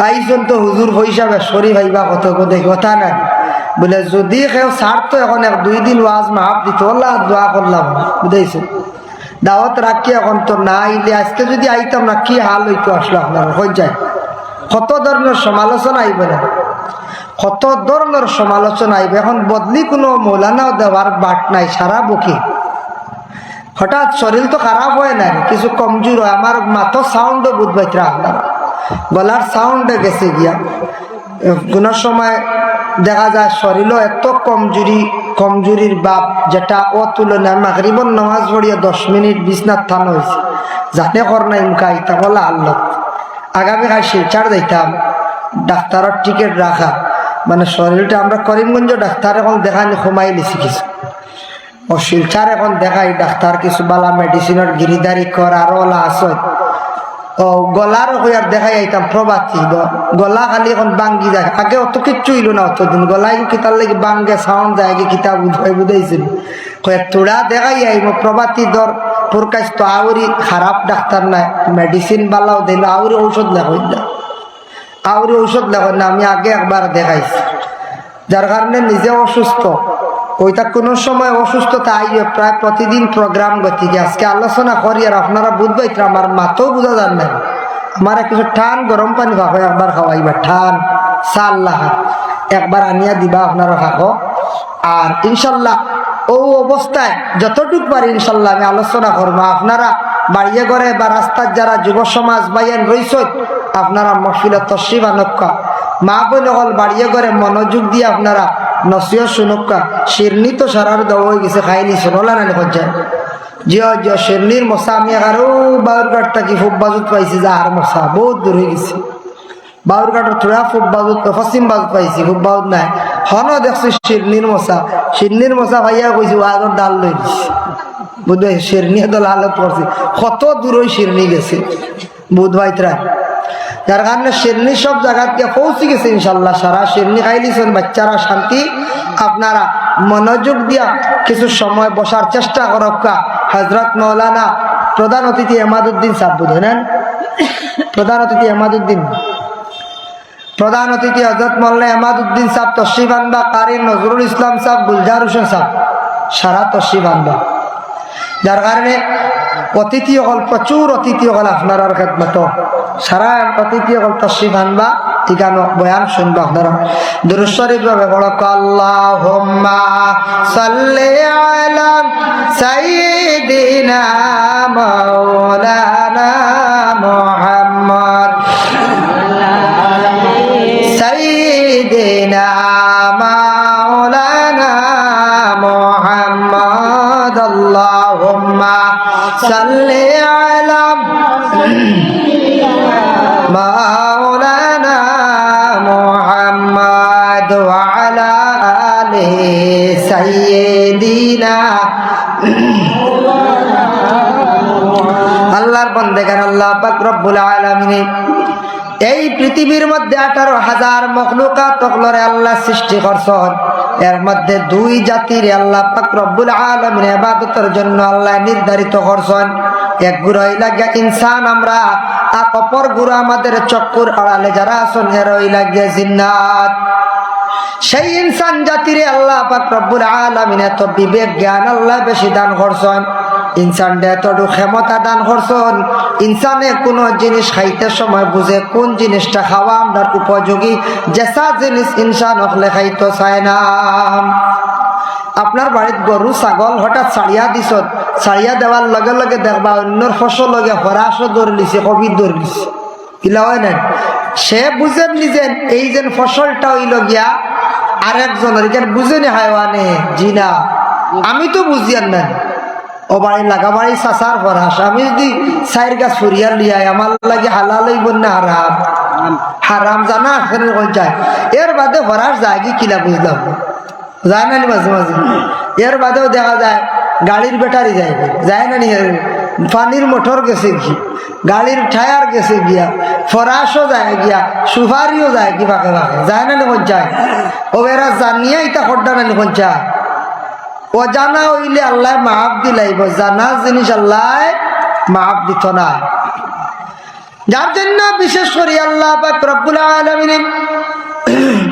আইজন তো হুজুর হিসাবে শরীর ভাইবা কত কথা নাই। বলে যদি কেউ ছাড়তো এখন 2 দিন ওয়াজ মাহাব দিত, আল্লাহ দোয়া করলাম, বুঝাইছে দাওয়াত রাখি। এখন তো না আইলে আজকে যদি আইতাম না কি হাল হইতো আসলে আপনার হয়ে যায়। কত ধরনের সমালোচনা আইবে না, কত ধরনের সমালোচনা আইবে। এখন বদলি কোনো মৌলানাও দেওয়ার বাট নাই, সারা বুকে। হঠাৎ শরীর তো খারাপ হয় না, কিছু কমজোর হয়। আমার মাথা সাউন্ডও বুঝবাইতরা, আপনার গলার সাউন্ডে গেছে গিয়া। কোনো সময় দেখা যায় শরীরও এত কমজোরির বাপ, যেটা অতুলনীয়। মাগরিবর নামাজ পড়িয়া 10 মিনিট বিছনাথ থান হয়েছে, জানে কর নাই মুখা ইতা বলা আল্লাহ। আগামীকাল শিলচার যাইতাম, ডাক্তারের টিকিট রাখা, মানে শরীরটা আমরা করিমগঞ্জ ডাক্তার এখন দেখানি কমাই লিছি কিছু। ও শিলচার এখন দেখাই ডাক্তার কিছু বালা মেডিসিনের গিরিদারি কর আরো ওলা আসত। ও গলার হইয়ার দেখাই আইতাম প্রবাসী, গলা খালি এখন বাঙ্গি যায়। আগে অত কিচ্ছু হইল না, অতদিন গলাই কিতার লাগে বাঙ্গে সাউন্ড যায়, কিতাব বুঝাইছিল। কয়েক তোড়া দেখাই আইব প্রবাসী দর প্রকাশ তো আউরি খারাপ ডাক্তার নাই, মেডিসিন বালাও দিল, আউরি ঔষধ লেখই না, আউরি ঔষধ লেখই না। আমি আগে একবার দেখাইছি, যার কারণে নিজে অসুস্থ। ওইটা কোনো সময় অসুস্থতা আইয়ে প্রায় প্রতিদিন প্রোগ্রাম গতিকে আজকে আলোচনা করি। আর আপনারা বুঝবাই আমার মাথাও বোঝা যান না। আমার কিছু ঠান গরম পানি ভাবো, একবার খাওয়াইবা ঠান সাল্লাহ, একবার আনিয়া দিবা আপনারা খাও। আর ইনশাল্লাহ ও অবস্থায় যতটুক পারি ইনশাল্লাহ আমি আলোচনা করবো। আপনারা বাড়িয়ে ঘরে বা রাস্তার যারা যুব সমাজ বাইন রইছ, আপনারা মহফিলত তশরিফ আনক্কা মা বোন হল বাড়িয়ে করে মনোযোগ দিয়ে আপনারা নসিহত শুনক্কা শিরনি তো সারার দেওয়া হয়ে গেছে খাইনি শোনলা না যায় জিও জিও শিরনির মশা আমি আরো বাউরঘাট থাকি খুব বাজুত পাইছি যে আর মশা বহুত দূর হয়ে গেছে বাউরঘাটের থোড়া খুব বাজুত পশ্চিম বাজুত পাইছি খুব বাউত নাই হন দেখছি শিরনির মশা ভাইয়া কইছি আগর ডাল লই দিছি বুধবাই শিরনি দল হালত করছি কত দূর ওই শিরনি গেছে বুধবাইতরা যার কারণে শিরনি সব জায়গায় গিয়ে পৌঁছে গেছে ইনশাল্লাহ সারা শিরনি খাইলিছেন বাচ্চারা শান্তি আপনারা মনোযোগ দিয়া কিছু সময় বসার চেষ্টা করক্কা হজরত মৌলানা প্রধান অতিথি এমাদুদ্দিন সাহেব বুঝলেন প্রধান অতিথি এমাদুদ্দিন প্রধান অতিথি হজরত মৌলানা এমাদুদ্দিন সাহেব তশরিফ আনবা কারি নজরুল ইসলাম সাহেব গুলজার হোসেন সাহেব সারা তশরিফ আনবা যার কারণে অতিথি হল প্রচুর অতিথি হল আপনার খেদমত সারা অতিথি হল তশরিফ আনবা ঠিকানো বয়ান শুনবা আপনারা দুরূদ শরীফ ভাবে বড় আল্লাহুম্মা সাল্লি আলা সাইয়্যিদিনা মাওলানা মুহাম্মদ সাইয়্যিদিনা মাওলানা মুহাম্মদ আল্লাহুম্মা সাল্লি আলা মাওলানা মুহাম্মদ ওয়া আলা আলিহি সাইয়্যিদিনা আল্লাহর বান্দাগান আল্লাহ পাক রব্বুল আলামিন এই পৃথিবীর মধ্যে 18,000 মখলুকাত তকলরে আল্লাহ সৃষ্টি করছেন এর মধ্যে দুই জাতির আল্লাহ পাক রব্বুল আলামিন ইবাদতের জন্য আল্লাহ নির্ধারিত করছেন এক গুরু হইলা ইনসান আমরা আর অপর গুরু আমাদের চক্কুর আড়ালে যারা আছেন এর হইলা জিন্নাত সেই ইনসান জাতিরে আল্লাহ পাক রব্বুল আলামিন এত বিবেক জ্ঞান আল্লাহ বেশি দান করছেন ইনসান এতটুকু ক্ষমতা দান করছেন ইনসানে কোনো জিনিস খাইতে সময় বুঝে কোন জিনিসটা খাওয়া আমরা উপযোগী যেসা জিনিস ইনসান হলে খাইতে চায় না আপনার বাড়িতে গরু ছাগল হঠাৎ ছাড়িয়া দিছ ছাড়িয়া দেওয়ার লগে লগে দেখবা অন্যর ফসল লগে হরাসও দৌড় লিছে কবির দৌড় লিছে কিলা হয় না সে বুঝেন নিজেন এই যে ফসলটা হইল গিয়া আরেকজনের এখানে বুঝেনি হাইওয়ানে জি না আমি তো বুঝিয়ান না ও বাড়ি লাগা বাড়ি চাচার ফরাস আমি যদি চাইর গাছ ফুরিয়ার লিয়াই আমার লাগে হালাল হইব না হারাম হারাম জানা যায় এর বাদে ফরাস যায় কি কিলা বুঝলাম যায় না মাঝে মাঝে এর বাদেও দেখা যায় গাড়ির ব্যাটারি যায় না নি পানির মোটর গেছে কি গাড়ির টায়ার গেছে গিয়া ফরাসও যায় গিয়া সুপারিও যায় কি ফাঁকে ফাঁকে যায় না নি যায় ও এরা জানিয়া ইটা খড্ডা না নি যায় ও জানা হইলে আল্লাহ মাফ দিলাইব জানা জিনিস আল্লাহ মাফ দিত না যার জন্য বিশেষ করে আল্লাহ পাক রব্বুল আলামিন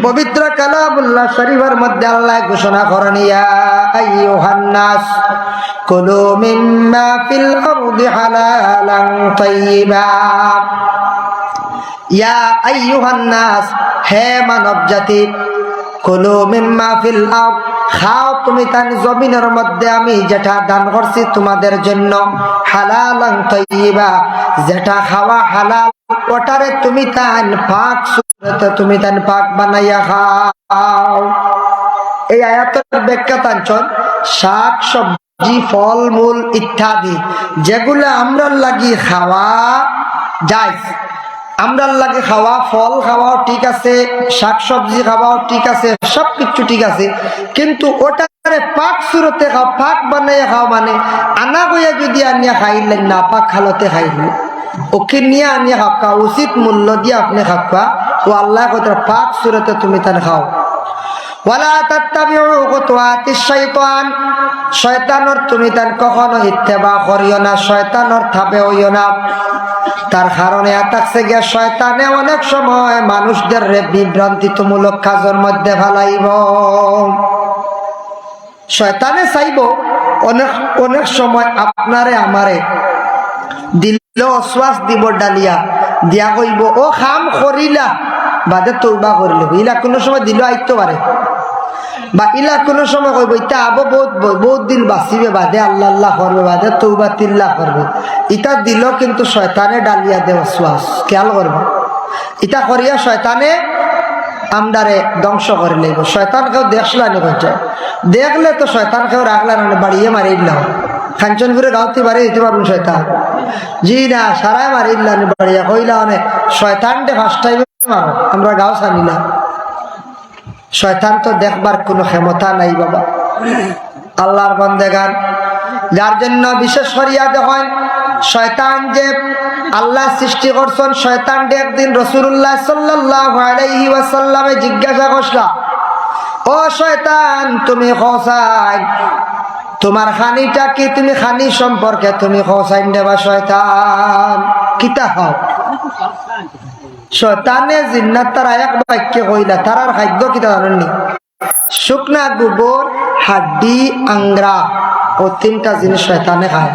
পবিত্র কালামুল্লাহ শরীফের মধ্যে আল্লাহ ঘোষণা করেন ইয়া আইয়ুহান নাস কুলু মিম্মা ফিল আরদি হালালান তাইয়্যিবা ইয়া আইয়ুহান নাস হে মানব জাতি কুলু মিম্মা ফিল আরদ খাও তুমি তান জমিনের মধ্যে আমি যেটা দান করছি তোমাদের জন্য হালালান তাইয়্যিবা যেটা খাওয়া হালাল ওটারে তুমি তান পাক সুরতে তুমি তান পাক বানাইয়া খাও এই আয়াতের ব্যাখ্যা তাঞ্চন শাক সবজি ফল মূল ইত্যাদি যেগুলো আমরা লাগি খাওয়া যায় আমরার লাগে খাওয়া ফল খাওয়াও ঠিক আছে শাক সবজি খাওয়াও ঠিক আছে সবকিছু ঠিক আছে কিন্তু ওটারে পাক সুরতে খাও পাক বানাইয়া খাও মানে আনা গইয়া যদি আনিয়া খাইলেন না পাক খালতে খাইলেন ওকে নিয়ে আনিয়া খাওয়া উচিত মূল্য দিয়ে আপনি খাওয়া ও আল্লাহ কথা পাক সুরতে তুমি তান খাও ওয়ালা তাত্তাবিউ খুতুওয়াতিশ শাইতান শয়তানের তুমি তার কখনো ইত্তেবা করিও না শয়তানের থাপে হইও না তার কারণে আটাকছে গিয়া শয়তানে অনেক সময় মানুষদের বিভ্রান্তিমূলক কাজের মধ্যে ফেলাইব শয়তানে চাইব অনেক অনেক সময় আপনারে আমারে দিল অশ্বাস দিব ডালিয়া দিয়া কইব ও খাম করিলা বাদে তৌবা করিল ইলা কোনো সময় দিল আইতে পারে বা ইলা কোনো সময় কইব ইটা আবো বহুত দিন বাঁচিবে বাদে আল্লাহ আল্লাহ করবে বাদে তৌবা তিল্লা করবে ইটা দিল কিন্তু শয়তানে ডালিয়া দে অশ্বাস খেয়াল করবে ইটা করিয়া শয়তানে আমদারে ধ্বংস করে লইব। শয়তানকেও দেখলানি হচ্ছে, দেখলে তো শয়তানকেও রাখলাম বাড়িয়ে মারিয়ে দিলাম। খাঞ্চনপুরে গাঁওতে বাড়িয়ে দিতে পারুন শয়তান? জি না, সারাই মারিয়ে দিলাম বাড়িয়া কইলা অনেক শয়তানটে ফার্স্ট টাইম মারো, আমরা গাঁও ছাড়িলাম। শয়তান তো দেখবার কোনো ক্ষমতা নাই বাবা। আল্লাহর বান্দাগান, যার জন্য বিশেষ করিয়া দেখেন শয়তান যে আল্লাহ সৃষ্টি করছেন, শয়তান একদিন রাসূলুল্লাহ সাল্লাল্লাহু আলাইহি ওয়াসাল্লামে জিজ্ঞাসা করলা, ও শয়তান তুমি খোসাই তোমার খানিটা কি, তুমি খানি সম্পর্কে তুমি খোসাইন দেবা শয়তান কিতা খাও? শয়তানে জিন্নাত তারা এক বাক্যে কইলা, তারার খাদ্য কিতা জানেননি? শুকনা গোবর, হাড্ডি, আংরা ও তিনটা জিনিস শয়তানে খায়।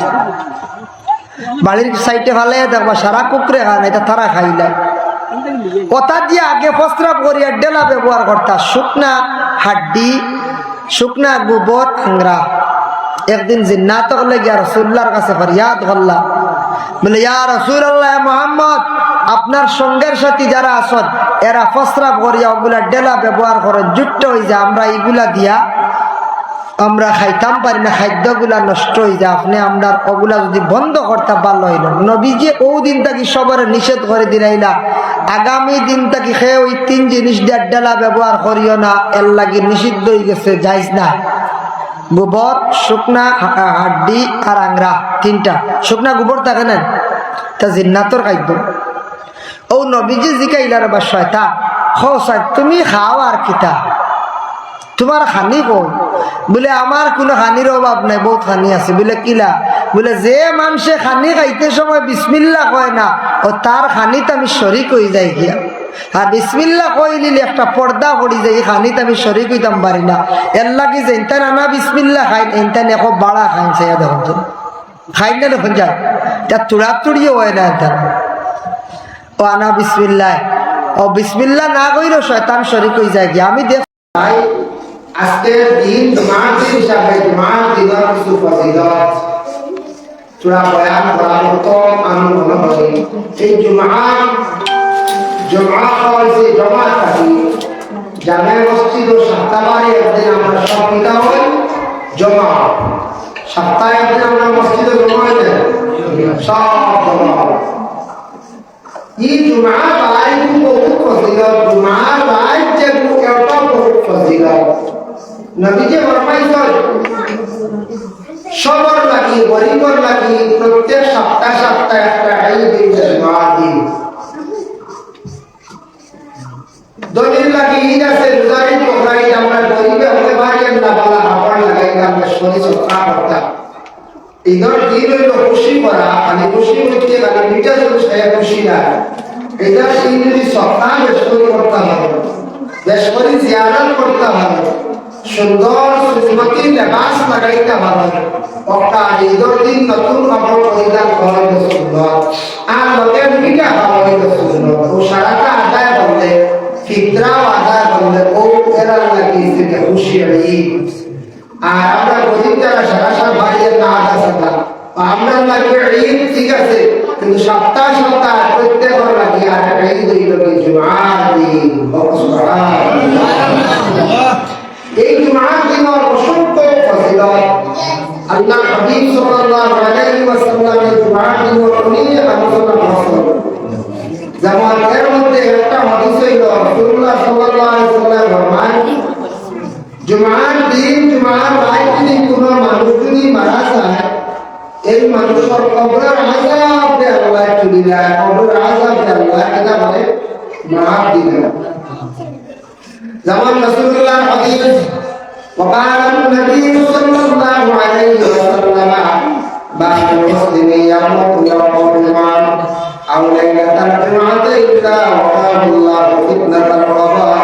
বাড়ির সাইডে ভালে দেখবা সারা কুকুরে খায়, এটা তারা খাইলা। কথা দিয়ে আগে প্রস্রাব করিয়া ডেলা ব্যবহার করতা, শুকনা হাড্ডি, শুকনা গোবর, আংরা। একদিন জিন্নাত হলে গিয়া রাসূলুল্লাহর কাছে ফরিয়াদ করলা, বলে ইয়া রাসূলুল্লাহ মুহাম্মদ, আপনার সঙ্গের সাথী যারা আছেন এরা প্রস্রাব করিয়া ওগুলা ডেলা ব্যবহার করে জুট্ট হয়ে যায়, আমরা এইগুলা দিয়া আমরা খাইতাম পারি না, খাদ্যগুলা নষ্ট হয়ে যায়, আপনি আমরা ওগুলা যদি বন্ধ করতে ভালো হইল। নবীজি ও দিন তাকে সবার নিষেধ করে দিলাইলা, আগামী দিন তাকে খেয়ে ওই তিন জিনিস দিয়ে ডেলা ব্যবহার করিও না, এর লাগে নিষিদ্ধ হয়ে গেছে, যাইজ না। গোবর, শুকনা হাড্ডি আর আংরা, তিনটা। শুকনা গোবর থাকে না, তা জিন্নাতর খাদ্য। ও নবীজি জিকাইলার বা শয়তান খোসাই তুমি খাও আর কিতা, তোমার খানি কই? বলে আমার কোনো খানির অভাব নাই, বহুত খানি আছে। বলে কিলা? বলে যে মানুষে খানি খাইতে সময় বিসমিল্লাহ কয় না, ও তার খানিতে আমি শরিক হয়ে যাই গিয়া। আর বিসমিল্লাহ কই নিলে একটা পর্দা পড়ি যায়, এই খানিতে আমি শরিক হইতাম পারি না। এর লাগে যে ইনতান আনা বিসমিল্লাহ খাইন, ইনতান এক বাড়া খাইন, সে দেখুন খাইন না দেখুন যায়, তা তুড়াতুড়িও হয় না ইনতান। ও আনা বিসমিল্লাহ, ও বিসমিল্লাহ না কইরো শয়তান শরিক হয়ে যায় গিয়া। আমি দেখ আজকের দিন জুমার দিন হিসাবে জুমার দিনের কিছু ফজিলত চূড়া বয়ান করার মতো আমি মনে করি। এই জমা হয়েছে জমা থাকি জামে মসজিদ ও সপ্তাহে একদিন আমরা সব পিতা হই জমা, সপ্তাহে একদিন আমরা মসজিদে জমা হয়ে যায় সব জমা। এই জমা বাই বহুত ফজিলত, জুমার বাই যে একটা বহুত ফজিলত। নবীজি ফরমাইছেন সবার লাগি গরিবর লাগি প্রত্যেক সপ্তাহ সপ্তাহ একটা ঈদ জুমার দিন। দলিল লাগি ঈদ আছে, রোজারি পকড়াই আমরা গরিবে হলে পারি না, বালা হাফড় লাগাই আমরা শরীর সত্তা করতাম। ঈদের দিন হইল খুশি করা, খালি খুশি হইতে খালি মিঠা জিনিস খাইয়া খুশি না। এটা সেই যদি সত্তা বেশ করে করতে হবে, বেশ করে জিয়ারত করতে হবে, সুন্দর সুন্নতি লেবাস লাগাইতে হবে। একটা ঈদের দিন নতুন কাপড় পরিধান করা হইল সুন্দর, আর লোকের মিঠা খাওয়া হইল সুন্দর। ও সারাটা আদায় করলে, ফিতরাও আদায় করলে, ও এরা লাগি থেকে খুশি ঈদ। আর আমরা গরিব যারা সারা সারা বাড়িয়ে না আদা সাদা আমরা লাগবে ঈদ, ঠিক আছে, কিন্তু সপ্তাহ সপ্তাহ প্রত্যেক লাগি আর ঈদ হইল কি জুমার দিন। এই জুমার দিনের অসংখ্য ফজিলত আল্লাহ হাবিব সাল্লাল্লাহু আলাইহি ওয়াসাল্লামের জুমার দিনের অনেক আলোচনা করেছেন। যেমন এর মধ্যে একটা হাদিস হইল রাসূলুল্লাহ সাল্লাল্লাহু আলাইহি ওয়াসাল্লাম ফরমান, জুমার দিন জুমার রাত যদি কোনো মানুষ যদি মারা যায়, এই মানুষের কবরের আযাব দিয়ে আল্লাহ তুলি দেয়, কবরের আযাব দিয়ে আল্লাহ এটা বলে মাফ দিবেন। যেমন রাসূলুল্লাহ হাদিস وقال النبي صلى الله عليه وسلم بعد المسلم يموت يوم الجمعة أو ليلة الجمعة إلا وقاه الله فتنة القضاء।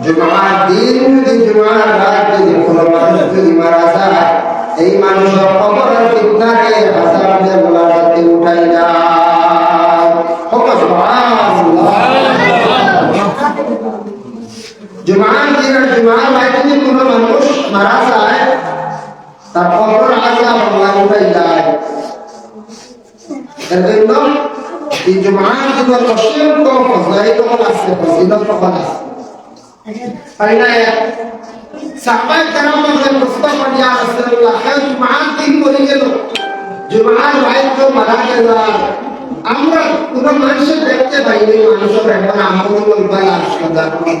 জুমার দিন যদি জুমার রাত যদি কোনো মানুষ যদি মারা যায়, এই মানুষের কবরের ফিতনাকে আযাব দিয়ে আল্লাহ রাতে উঠাই দেয়। সুবহানাল্লাহ। জুমার দিন জুমার রাত যদি কোনো মানুষ মারা যায়, তার কবরের আযাব আল্লাহ উঠাই দেয়। এর জন্য এই জুমার দিনের অসংখ্য ফজিলত মুজাহিদ তখন আসছে ফজিলত তখন আসছে তাই না সাহাবায়ে কেরাম বলেন মুস্তাফা ইয়া রাসূলুল্লাহ কেউ জুমার দিন করে গেল জুমার রাত তো মারা গেল আমরা কোন মানুষের দেখতে পাই ওই মানুষের এখন আমল বলা আসলে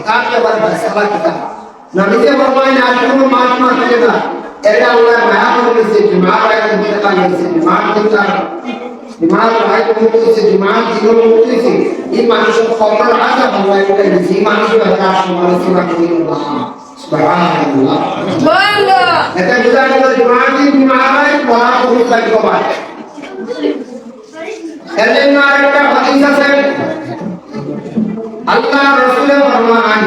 তার আবার ফয়সালা কিতা নবীকে ফরমায় আর কোন মাস মারতে না এটা আল্লাহ মায়া করেছে জুমার রাত দিতে পারিয়েছে জুমার দিন জুমার রাত করতেছে জুমার দিন করতেছে এই মানুষের খবর আজা আল্লাহ এটা দিছে এই মানুষের কথা সমালোচনা করি না সুবহানাল্লাহ সুবহানাল্লাহ এটা বুঝা গেল জুমার দিন জুমার রাত পড়া খুব ভাগ্যবান এজন্য আরেকটা হাদিস আছে আল্লাহ রাসূল ফরমান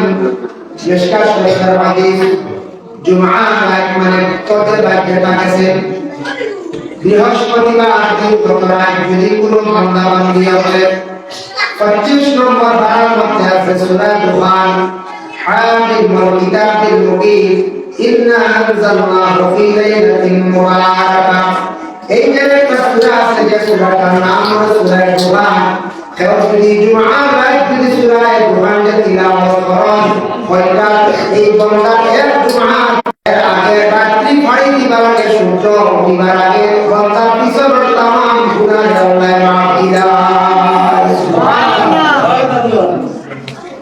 মিশকাত শরীফের হাদিস জুমার রাত মানে কত ভাগ্যবান আছে বৃহস্পতিবার দিন তোমরা যদি কোনো বান্দা বান্দি আছে 25 নম্বর ধারার মধ্যে আছে সূরা দুখান হামিদ ওয়াল কিতাবিল মুবিন ইন্না আনজালনাহু ফি লাইলাতিন মুবারাকাহ এই যে একটা সূরা আছে যে সূরাটার নাম হলো সূরা দুখান কেউ যদি জুমার রাত যদি সূরা দুখান তিলাওয়াত করেন ওইটা এই বান্দার এক জুমার আগে রাত্রি ফাড়ি দিবার আগে সূর্য দিবার আগে বান্দার পিছন তামাম গুনাহ আল্লাহ মাফ দিলা সুবহানাল্লাহ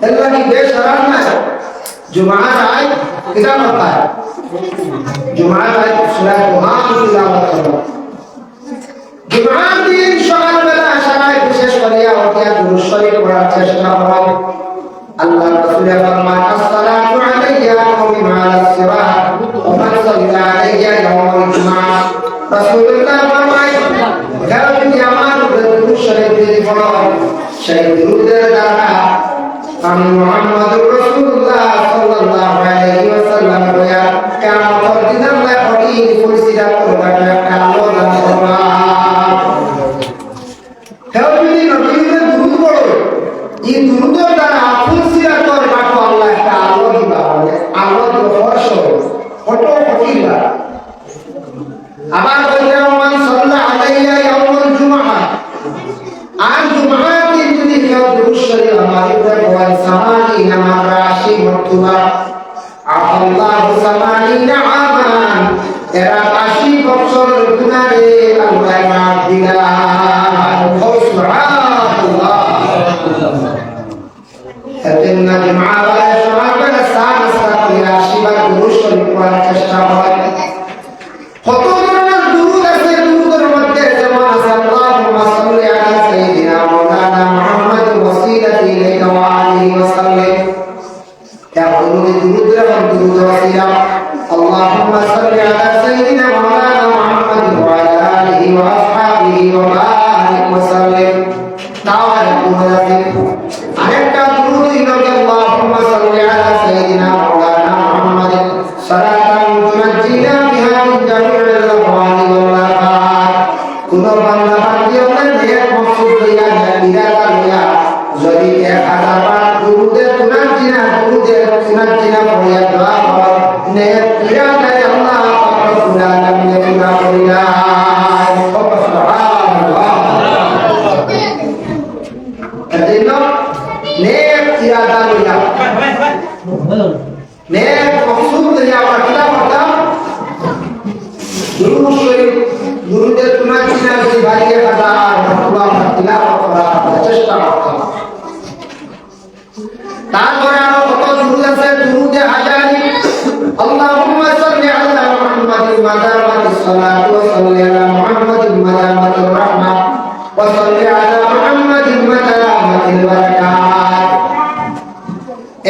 আল্লাহ কি বেশরম না জুমার রাত কিতা করতা है জুমার রাত সূরা দুখান তিলাওয়াত করো জুমার দিন সকালবেলা সবাই বিশেষ করে ওটিয়া দুরূদ শরীফ পড়ার চেষ্টা করো আল্লাহ রাসূল ফরমান আসসালাতু আলাইয়া কওমি মা'আস সিরাত ওয়া মান সাল্লা আলাইয়া ইয়াওমাল জুমআহ রাসূলুল্লাহ ফরমায় যারা যদি আমার উপরে দুরূদ শরীফ পড়ো সেই দুরূদের দ্বারা আমি মুহাম্মদুর রাসূলুল্লাহ সাল্লাল্লাহু আলাইহি ওয়াসাল্লাম বয়া কিয়ামতের দিন আল্লাহ কঠিন পরিস্থিতি করবে একটা আলো দান করবে কেউ যদি নবীর দুরূদ পড়ো এই দুরূদের দ্বারা ফুলসিরা করে বাটো আল্লাহ একটা আলো দিবা আলো দিব ফরশ ফটো ফটিলা আবার বললেন মান সাল্লা আলাইয়া ইয়াউমুল জুমআহ আর জুমআর দিন যদি কেউ দুরূদ শরীফ আমার উপরে পড়ে সামানি নামাজ রাশি মর্তবা আল্লাহু সামানিনা আমান এরা 80 বছর গুনাহে আল্লাহ মাফ দিলা সুবহানাল্লাহ এজন্য জুমআর সকালবেলা সারা সারা আশীর্বাদ দুরূদ শরীফ পড়ার চেষ্টা করেন কত ধরনের দুরূদ আছে দুরূদের মধ্যে যেমন আছে আল্লাহুম্মা সাল্লি আলা সাইয়্যিদিনা মাওলানা মুহাম্মাদ ওয়াসিলাতি ইলাইকা ওয়া আলিহি ওয়া সাল্লাম يا দুরূদ এবং দুরূদ ওয়াসিলা আল্লাহুম্মা সাল্লি আলা সাইয়্যিদিনা মাওলানা মুহাম্মাদ ওয়া আলা আলিহি ওয়া আসহাবিহি ওয়া বারিক ওয়া সাল্লাম তাওয়ার আরেকটা দুরূদ হলো আল্লাহুম্মা সাল্লি আলা সাইয়্যিদিনা মাওলানা মুহাম্মাদ সালাতান তুনাজ্জিনা বিহা মিন জামি'il আহওয়ালি ওয়াল আফাত কোন বান্দা বান্দি হলে নেক মকসুদ লইয়া ইরাদা লইয়া যদি 1000 বার দুরূদের তুনাজ্জিনা পড়িয়া দোয়া কর নেক ইরাদায় আল্লাহ পাক রব্বুল আলামিন পুরা করিয়া সুবহানাল্লাহ এজন্য নেক ইরাদা লইয়া নেক মকসুদ লইয়া আমরা কিতা করতাম দুরূদ শরীফ দুরূদের তুনাজ্জিনা যদি বাড়িয়ে কাটা আল্লাহ তিলাওয়াত করার চেষ্টা করতাম তারপরে আরো কত দুরূদ আছে দুরূদে হাজারি আল্লাহুম্মা সাল্লি আলা মুহাম্মাদিন মাদামাতিস সালাতু ওয়া সাল্লি আলা মুহাম্মাদিন মাদামাতির রাহমাহ ওয়া সাল্লি আলা মুহাম্মাদিন মাদামাতিল বারাকাত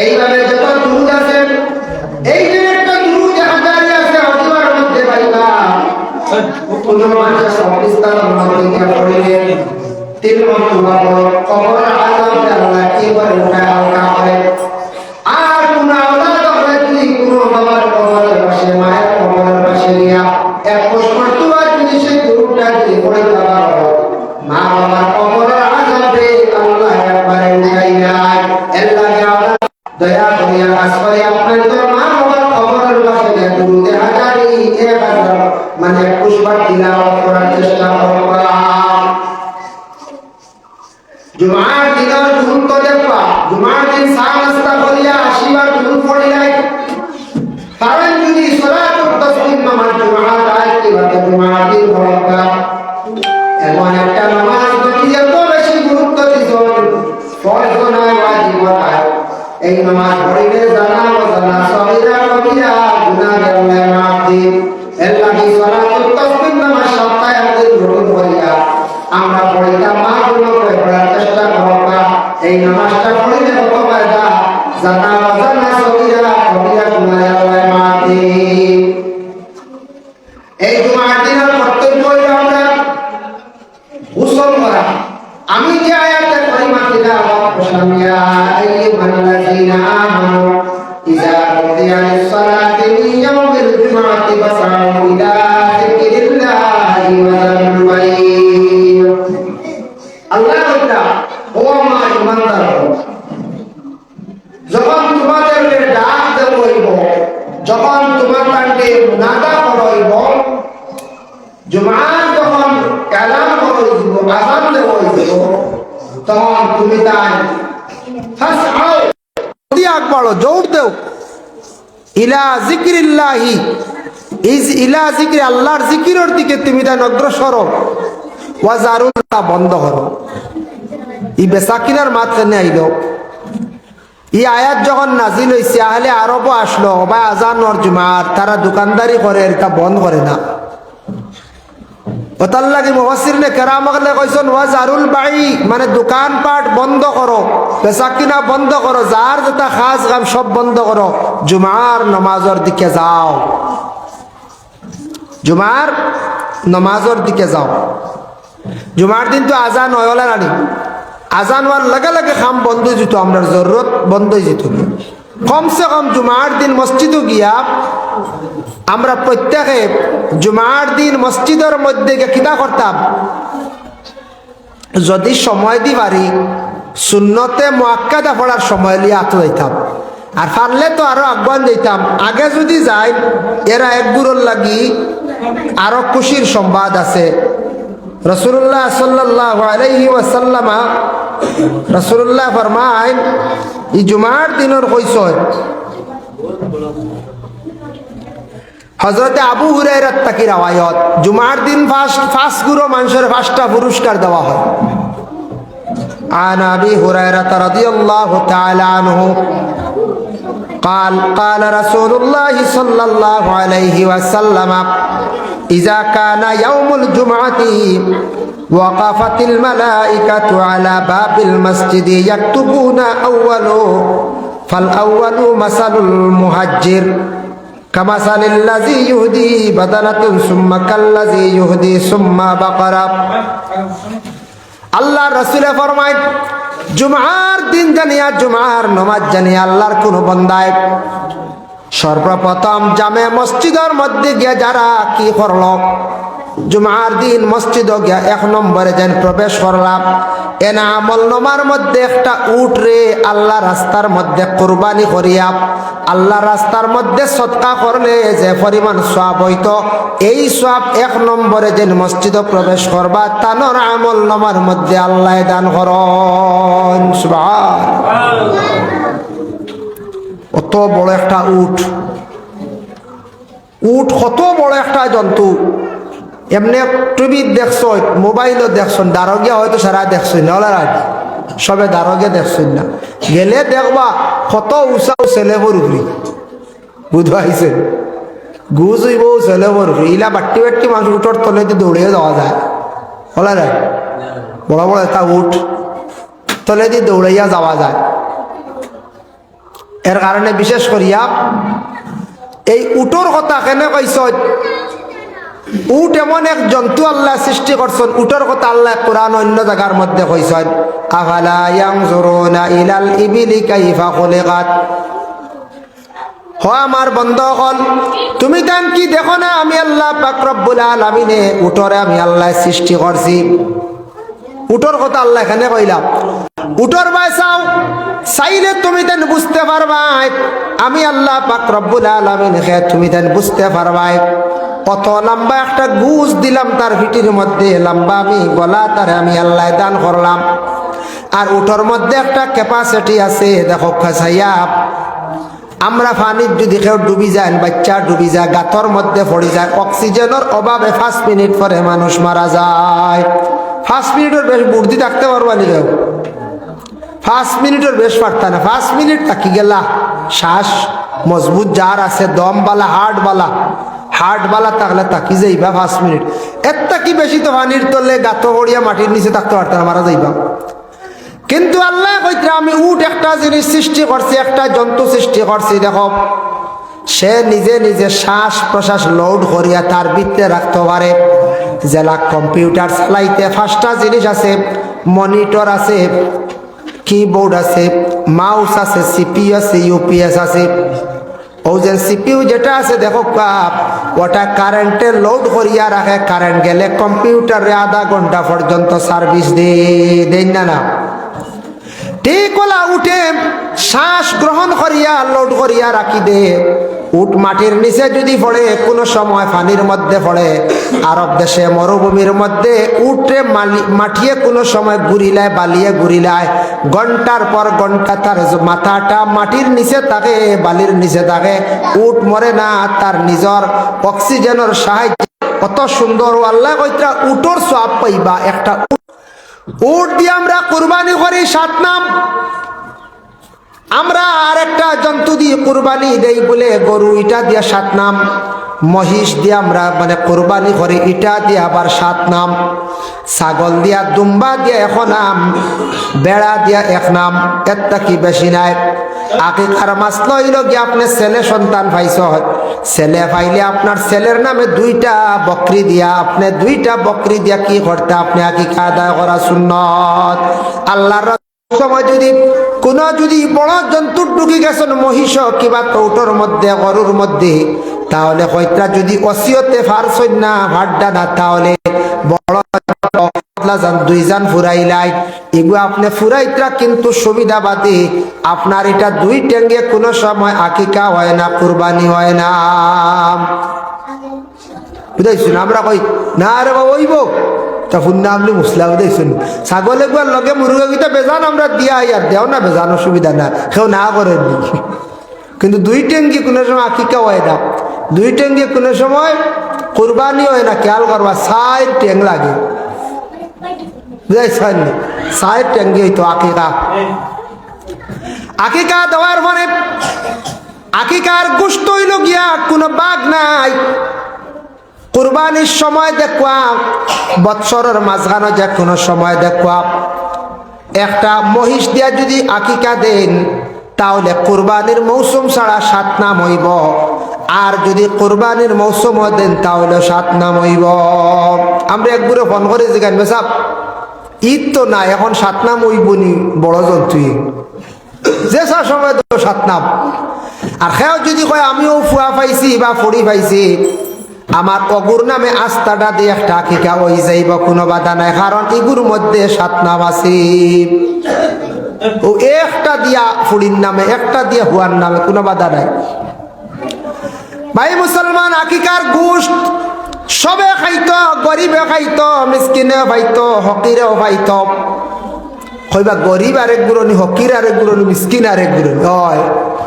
এইভাবে যত দুরূদ আছে এই যে একটা দুরূদে হাজারি আছে অতিবার মধ্যে পাইবা কোন মানুষ পাকিস্তানের মধ্যে পড়িলে তিন মন্তব্য কবর আযাব আল্লাহ কি করে উঠায় আল্লাহ করে আর কোন আওলাদ হবে যদি কোন বাবার কবরের পাশে মায়ের কবরের পাশে নিয়া এক মর্তবা যদি সেই দুরূদটা যদি পড়ে দেওয়া হয় মা বাবার কবরের আযাবে আল্লাহ একবারে উঠাই নেয় আল্লাহ দয়া করিয়া আসলে আপনার তো মা বাবার কবরের পাশে নিয়ে দুরূদে হাজারি 1000 মানে 21 বার তিলাওয়াত করার চেষ্টা করবা জুমার দিনের গুরুত্ব দেখবা জুমার দিন চা নাস্তা করিয়া আসিবার দুরূদ পড়িলাই কারণ যদি সালাতুত তাসবিহ নামাজ জুমা যায় কিভাবে জুমার দিন পড়া এমন একটা নামাজ যদি এত বেশি গুরুত্ব দিছেন ফরজ নয় ওয়াজিব নয় এই নামাজ পড়িলে জানা অজানা সগীরা কবিরা গুনাহ আল্লাহ মাফ দিন এর লাগি সালাতুত তাসবিহ নামাজ সপ্তাহে একদিন গ্রহণ করিয়া আমরা পড়িতাম মা গুলোকে পড়ার চেষ্টা করবা এই নামাজটা পড়িলে কত ফায়দা জানা অজানা সগীরা কবিরা গুনাহ আল্লাহ মাফ দিন এই জুমার দিনের কর্তব্য হইল আমরা গোসল করা আমি যে আয়াতের পরিমাণ তিলাওয়াত করলাম ইয়া আইয়ুহাল্লাযীনা আমানু ইযা নুদিয়া লিস-সালাতি মিন ইয়াউমিল জুমআতি ফাসআউ ইলা যিকরিল্লাহি ওয়া যারুল বাই'আ আল্লাহ বলতা ও আমার ইমানদাররা যখন তোমাদেরকে ডাক দেব হইব যখন তোমাদেরকে মুনাদা করব জুমার যখন কালাম করব আযান দেব হইব তখন তুমি তাই ফাসআউ দিয়া আকবারো জোর দেও ইলা যিকরিল্লাহি ইলা যিকরি আল্লাহর জিকিরের দিকে তুমি তাই অগ্রসর ওয়া জারুল্লাহ বন্ধ করো ই বেসাকিনার মাঝখানে আইলো এই আয়াত যখন নাজিল হইছে আহলে আরবও আসলো বা আজান ওর জুমার তারা দোকানদারি করে এটা বন্ধ করে না ওতার লাগে মুফাসসিরনে কেরামগলে কইছেন ওয়া জারুল বাই মানে দোকান পাট বন্ধ করো বেচাকিনা বন্ধ করো যার যেটা খাস কাম সব বন্ধ করো জুমার নামাজের দিকে যাও জুমার নামাজের দিকে যাও জুমার দিন তো আজান হয় না আজান হওয়ার লগে লগে খাম বন্ধ হয়ে যেত আমরা জরুরত বন্ধ হয়ে যেত কমসে কম জুমার দিন মসজিদে গিয়া আমরা প্রত্যেকে জুমার দিন মসজিদের মধ্যে গিয়ে কিতা করতাম যদি সময় দি পারি সুন্নতে মুআক্কাদা পড়ার সময় লিয়ে আতো যাইতাম আর পারলে তো আরো আহ্বান দিতাম আগে যদি যাই এরা এক গুরুর লাগি আরো খুশির সংবাদ আছে রাসূলুল্লাহ সাল্লাল্লাহু আলাইহি ওয়াসাল্লাম রাসূলুল্লাহ ফরমায় এই জুমার দিনের কইসয় হযরত আবু হুরায়রা থেকে রওয়ায়াত জুমার দিন ফাস্ট গুরু মানুষের ফাস্টটা পুরস্কার দেওয়া হয় আন আবি হুরায়রা রাদিয়াল্লাহু তাআলা আনহু قال قال رسول الله صلى الله عليه وسلم إذا كان يوم الجمعة وقفت الملائكة على باب المسجد يكتبون فالأول مثل المهجر كمثل الذي يهدي بدنة ثم كالذي يهدي ثم بقرة الله رسول فرمائے জুমার দিন জানিয়া জুমার নামাজ জানিয়া আল্লাহর কোন বান্দায় সর্বপ্রথম জামে মসজিদের মধ্যে গিয়া যারা কি করল জুমার দিন মসজিদে গিয়া এক নম্বরে যেন প্রবেশ করলাম এনা আমল নামার মধ্যে একটা উট রে আল্লাহ রাস্তার মধ্যে কুরবানি করিয়া আল্লাহ রাস্তার মধ্যে সদকা করলে যে পরিমাণ সওয়াব হইতো এই সওয়াব এক নম্বরে যেন মসজিদে প্রবেশ করবা তানোর আমল নামার মধ্যে আল্লাহ দান করন সুবহানাল্লাহ কত বড় একটা উট উট কত বড় একটা জন্তু এমনি টিভি দেখছো মোবাইলও দেখছো দারোগিয়া হয়তো সারা দেখছো না সবে দারোগিয়া দেখছো না গেলে দেখবা কত উঁচা ছেলেবর উপরি বুঝবাইছে গুজ হইব ছেলেবর উপরি ইলা বাট্টি বাট্টি মানুষ উঠোর তলে দৌড়িয়ে যাওয়া যায় বলা যায় বড় বড় একটা উঠ তলে দিয়ে দৌড়াইয়া যাওয়া যায় এর কারণে বিশেষ করিয়া এই উটোর কথা কেন কইছ উট এমন এক জন্তু আল্লাহ সৃষ্টি করছেন উটোর কথা আল্লাহ কোরআন অন্য জায়গার মধ্যে কইছেন আফালা ইয়ানজুরুনা ইলাল ইবিলি কাইফা খুলিকাত ও আমার বন্ধুগণ তুমি তান কি দেখো না আমি আল্লাহ পাক রব্বুল আলামিনে উটরে আমি আল্লাহ সৃষ্টি করছি উটোর কথা আল্লাহ এখানে কইলাম উটোর ভাই চাও চাইলে তুমি তেন বুঝতে পারবা আমি আল্লাহ পাক রব্বুল আলামিন হে তুমি তেন বুঝতে পারবা কত লম্বা একটা গুজ দিলাম তার ভিটির মধ্যে লম্বা আমি গলা তার আমি আল্লাহ দান করলাম আর উটোর মধ্যে একটা ক্যাপাসিটি আছে দেখো খাসাইয়া আমরা পানির যদি কেউ ডুবি যায় বাচ্চা ডুবি যায় গাতর মধ্যে পড়ে যায় অক্সিজেনের অভাবে 5 মিনিট পরে মানুষ মারা যায় 5 মিনিটের বেশ বুদ্ধি থাকতে পারবা নি কেউ 5 মিনিটের বেশ পারতা না 5 মিনিট থাকি গেলা শ্বাস মজবুত যার আছে দমবালা হার্টবালা থাকলে তাকি যাইবা 5 মিনিট এর তাকি বেশি তো পানির তলে গাত পড়িয়া মাটির নিচে থাকতে পারত না মারা যাইবা কিন্তু আল্লাহ কইরা আমি উট একটা জিনিস সৃষ্টি করছি একটা জন্তু সৃষ্টি করছি দেখো সে নিজে নিজে শ্বাস প্রশ্বাস লোড করিয়া তার ভিতরে রাখতে পারে জেলা কম্পিউটার চালাইতে 5টা জিনিস আছে মনিটর আছে কিবোর্ড আছে মাউস আছে সিপিইউ আছে ইউপিএস আছে ও যে সিপিইউ যেটা আছে দেখো ওটা কারেন্টে লোড করিয়া রাখে কারেন্ট গেলে কম্পিউটারে আধা ঘন্টা পর্যন্ত সার্ভিস দেন না ঠিক ওলা উঠে শ্বাস গ্রহণ করিয়া লোড করিয়া রাখি দে উট মাটির নিচে যদি পড়ে কোনো সময় পানির মধ্যে পড়ে আরব দেশে মরুভূমির মধ্যে উঠে মাটিয়ে কোনো সময় ঘুরিলায় বালিয়ে ঘুরিলায় ঘন্টার পর ঘন্টা তার মাথাটা মাটির নিচে থাকে বালির নিচে থাকে উট মরে না তার নিজের অক্সিজেনের সাহায্যে কত সুন্দর আল্লাহ কইরা উটোর সওয়াব পাইবা একটা উট দিয়ে আমরা কুরবানি করি 7 নাম আমরা আরেকটা জন্তু দিয়ে কুরবানি দেই বলে গরু এটা দিয়ে 7 নাম মহিষ দিয়ে আমরা মানে কুরবানি করি এটা দিয়ে আবার 7 নাম ছাগল দিয়া দুম্বা দিয়ে 1 নাম বেড়া দিয়া 1 নাম এত কি বেশি নাই আকিকার মাসলা হইল কি আপনি ছেলে সন্তান পাইছ ছেলে পাইলে আপনার ছেলের নামে 2টা বকরি দিয়া আপনি 2টা বকরি দিয়া কি করতে আপনি আকিকা আদায় করা সুন্নত আল্লাহর সময় যদি কোন যদি বড় জন্তু ঢুকি গেছেন মহিষ কিবা কৌটোর মধ্যে গরুর মধ্যে তাহলে হয়তো যদি অসিয়তে ফারছই না ভাড্ডা না তাহলে বড় 2 জন ফুরাইলাই এগুলো আপনি ফুরাইতরা কিন্তু সুবিধা বাদে আপনার এটা 2 টেঙ্গে কোনো সময় আকিকা হয় না কুরবানি হয় না বুঝাইছেন আমরা কই না রে বাবা হইব তখন না আপনি মুসলা বুঝাইছেন ছাগল একবার লগে মুরগিটা বেজান আমরা দিয়া আর দেও না বেজান অসুবিধা না কেউ না করেন কিন্তু 2 টেঙ্গি কোনো সময় আকিকা হয় না 2 টেঙ্গি কোনো সময় কুরবানি হয় না খেয়াল করবা 4 টেং লাগে বুঝাইছেন 4 টেঙ্গি হইতো আকিকা আকিকা দেওয়ার পরে আকিকার গোশত হইল গিয়া কোনো বাঘ নাই কুরবানির সময় দেখবা বৎসরের মাঝখানে যে কোনো সময় দেখবা একটা মহিষ দিয়া যদি আকিকা দেন তাহলে কুরবানির মৌসুম ছাড়া 7 নাম হইব আর যদি কুরবানির মৌসুম দেন তাহলে 7 নাম হইব আমরা একবারে ফোন করে জিজ্ঞাসা সাহেব ঈদ তো না এখন 7 নাম হইবনি বড় জন্তু যে সময় 7 নাম আর খেয়াও যদি কয় আমিও ফুয়া পাইছি বা ফড়ি পাইছি আমার অগুর নামে আস্থাটা দিয়ে একটা আকিকা হয়ে যাইব কোনো বাধা নাই কারণ এগুর মধ্যে 7 নাম আছে ও একটা দিয়া ফুড়ির নামে একটা দিয়া হুয়ার নামে কোনো বাধা নাই ভাই মুসলমান আকিকার গোশত সবে খাইতো গরিবে খাইতো মিসকিনে খাইতো হকিরেও খাইতো কইবা গরিব আরেক গুরনি হকির আরেক গুরনি মিসকিন আরেক গুরনি হয়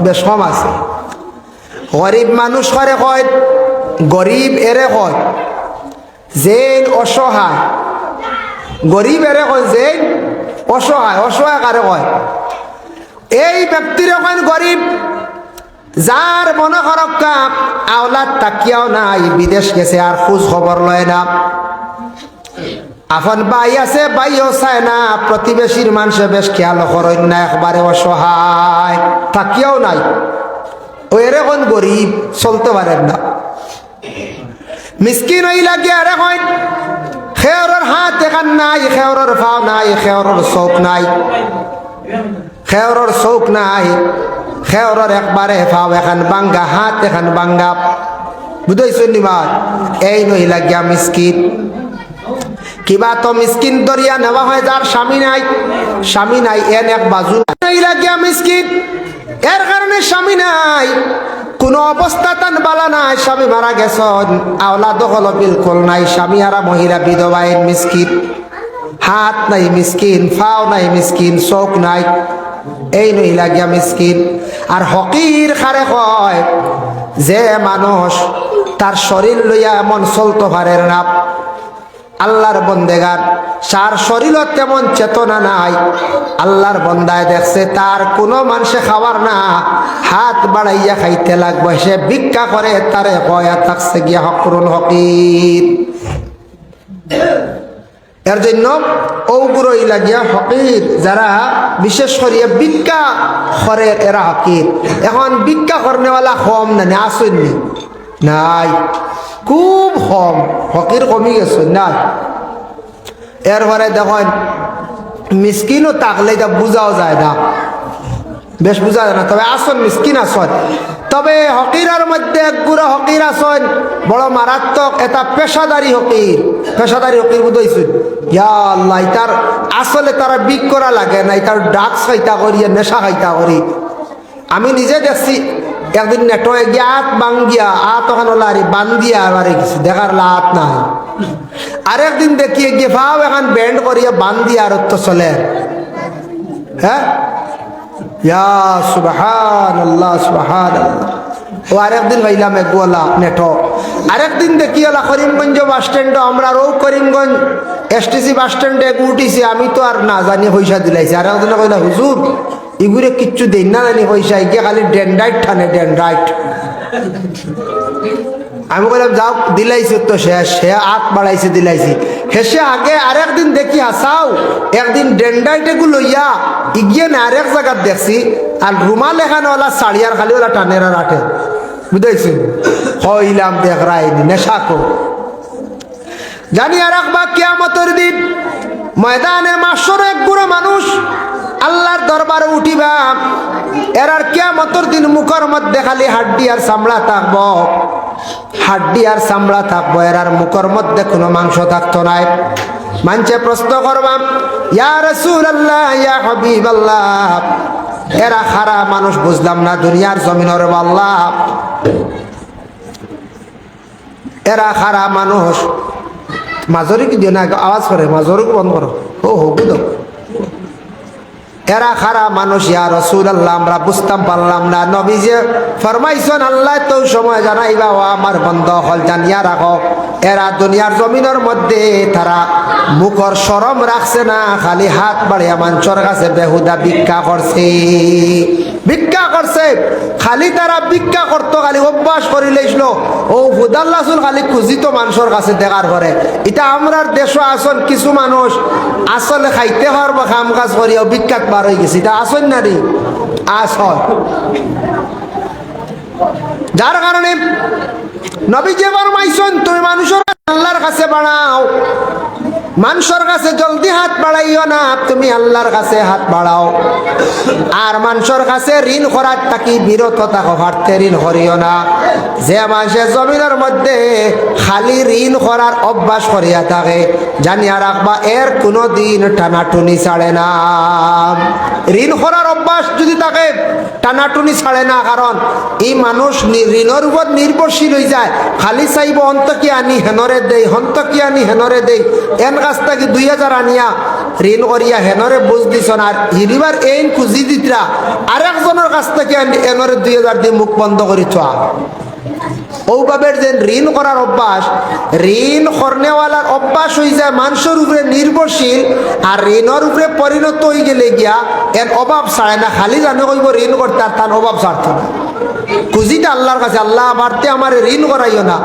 বেশ কম আছে গরিব মানুষ করে কয় গরিব এরে কয় যেন অসহায় গরিব এরে কয় যেন অসহায় কারে কয় এই ব্যক্তির কয় গরিব যার মনে করক্কা আওলাদ তাকিয়াও নাই বিদেশ গেছে আর খোঁজ খবর লয় না আপন ভাই আছে ভাইও চায় না প্রতিবেশীর মানুষে বেশ খেয়াল করেন না একবারে অসহায় তাকিয়াও নাই ও এরকম গরিব চলতে পারেন না মিসকিন হই লাগে আরে হয় খেয়রের হাত দেখান নাই খেয়রের পাও নাই খেয়রের চোখ নাই খেয়রের চোখ নাই খেয়রের একবারে পাও এখান বাঙ্গা হাত এখান বাঙ্গা বুঝাইছেন নিবার এই নই লাগিয়া মিসকিন কিবা তো মিসকিন দরিয়া নেওয়া হয় যার স্বামী নাই এন এক বাজু লাগিয়া মিসকিন এর কারণে স্বামী নাই কোন অবস্থা তান বালা নাই স্বামী মারা গেছেন আওলাদ হলো বিলকুল নাই স্বামী আর মহিলা বিধবা মিসকিন হাত নাই মিসকিন, ফাও নাই মিসকিন, চোখ নাই, এই নহিলা গিয়া মিসকিন। আর হকির খারে কয় যে মানুষ তার শরীর লইয়া এমন চলতে পারে না, আল্লাহর বন্দেগার সার শরীরত তেমন চেতনা নাই, আল্লাহর বন্দায় দেখছে তার কোনো মানুষে খাওয়ার না, হাত বাড়াইয়া খাইতে লাগবে, সে ভিক্ষা করে, তারে কয়া থাকছে গিয়া হকরুল হকির। এর জন্য ওগুলোই লাগিয়া হকির, যারা বিশেষ করিয়া ভিক্ষা করে এরা হকির। এখন ভিক্ষা করনেওয়ালা কম না আসেননি, নাই, খুব কম, হকির কমই গেছে নাই। এরপরে দেখেন মিসকিনও থাকলে এটা বোঝাও যায় না, বেশ বোঝা যায় না, তবে আসন মিসকিন আসন। তবে হকিরার মধ্যে একগুলো হকির আসন বড় মারাত্মক, এটা পেশাদারি হকির। পেশাদারি হকির বুঝাইছে ইয়া আল্লাহ, তার আসলে তারা বিক করা লাগে না, তার ড্রাগস খাইতা করি, নেশা খাইতা করি। আমি নিজে দেখছি একদিন নেটোয়ে গিয়া আত বাঙ্গিয়া আত ওখানে লারি বান্দিয়া এবারে গেছি, দেখার লাত নাই। আরেকদিন দেখিয়ে গিয়ে ভাও এখন ব্যান্ড করিয়া বান্দিয়া আর তো চলে। হ্যাঁ, ইয়া সুবহানাল্লাহ সুবহানাল্লাহ। ও আরেকদিন ভাইলাম একগুলা নেটো, আরেকদিন দেখি ওলা করিমগঞ্জ বাস স্ট্যান্ড, আমরা রৌ করিমগঞ্জ এসটিসি বাস স্ট্যান্ডে উঠিছি, আমি তো আর না জানি পয়সা দিলাইছি। আরেকদিন কইলা হুজুর এগুলো কিচ্ছু দেই না জানি পয়সা, গিয়ে খালি ডেন্ডাইট ঠানে ডেন্ডাইট। আমি বললাম যাও দিলাইছি তো শেষ, সে হাত বাড়াইছে দিলাইছি। হেসে আগে আরেকদিন দেখি হাসাও, একদিন ডেন্ডাইটে গু লইয়া ইগিয়ে না আরেক জায়গার দেখছি, আর রুমাল এখানে ওলা সাড়িয়ার খালি ওলা টানের আর আঠে, বুঝাইছি হইলাম দেখ রায়নি নেশা কো। জানি আর একবার কিয়ামতের দিন ময়দানে মাসর এক গুঁড়ো মানুষ আল্লাহর দরবারে উঠিবা, এরার কিয়ামতের দিন মুখের মধ্যে খালি হাড্ডি আর চামড়া থাকবো, হাড্ডি আর চামড়া থাকবো, এরার মুখের মধ্যে কোনো মাংস থাকতো নাই। মানছে প্রশ্ন করবাম ইয়া রাসূলুল্লাহ ইয়া হাবিবাল্লাহ, এরা খারা মানুষ বুঝলাম না দুনিয়ার জমিনের আল্লাহ, এরা খারা মানুষ। মাজরি কি দিও না, আওয়াজ করে মাজরকে বন্ধ করো, ও হো বুঝো, এরা খারা মানুষ ইয়া রাসূলুল্লাহ, আমরা বুঝতাম পারলাম না। নবী যে ফরমাইছেন আল্লাহ তো সময় জানাইবা, ও আমার বন্ধ হল জানিয়া রাখো, এরা দুনিয়ার জমিনের মধ্যে তারা মুখর শরম রাখছে না, খালি হাত বাড়িয়া মানুষের কাছে বেহুদা ভিক্ষা করছে, ভিক্ষা করছে, খালি তারা ভিক্ষা করতো, খালি অভ্যাস করে লইছিল। ও হুদাল্লাহ খালি খুঁজিত মানুষের কাছে দেখার পরে। এটা আমরার দেশও আসন কিছু মানুষ আসলে খাইতে হওয়ার বা কাম কাজ করিয়া ভিক্ষাত বার হয়ে গেছে, এটা আসন না রে আসল। যার কারণে নবী যে ফরমাইছেন তুমি মানুষের আল্লাহর কাছে বাড়াও, মানুষের কাছে জলদি হাত বাড়াইও না, তুমি আল্লাহর কাছে হাত বাড়াও। আর মানুষের কাছে ঋণ করার তাকি বিরত থাকো, হারতে ঋণ করিও না। যে মানুষের জমিনের মধ্যে খালি ঋণ করার অভ্যাস করিয়া থাকে, জানিয়া রাখবা এর কোনো দিন টানাটুনি ছাড়ে না। ঋণ করার অভ্যাস যদি থাকে টানাটুনি ছাড়ে না, কারণ এই মানুষ ঋণের উপর নির্ভরশীল হয়ে যায়, খালি চাইব অন্ত কি আনি হেনরে দেই, হন্ত কি আনি হেনরে দেই, এন কাছ থেকে 2000 আনিয়া ঋণ করিয়া হেনরে বুঝ দিছন, আর হিরিবার এই খুঁজি দিতরা আরেকজনের কাছ থেকে এনরে 2000 দিয়ে মুখ বন্ধ করি থা। ওভাবে যে ঋণ করার অভ্যাস, ঋণ করনেওয়ালার অভ্যাস হয়ে যায় মানুষের উপরে নির্ভরশীল, আর ঋণের উপরে পরিণত হয়ে গেলে গিয়া এর অভাব ছাড়ে না, খালি জানে কইব ঋণ করতে আর তার অভাব ছাড়ত না। খুঁজিটা আল্লাহর কাছে, আল্লাহ বাড়তে আমার ঋণ করাইও না,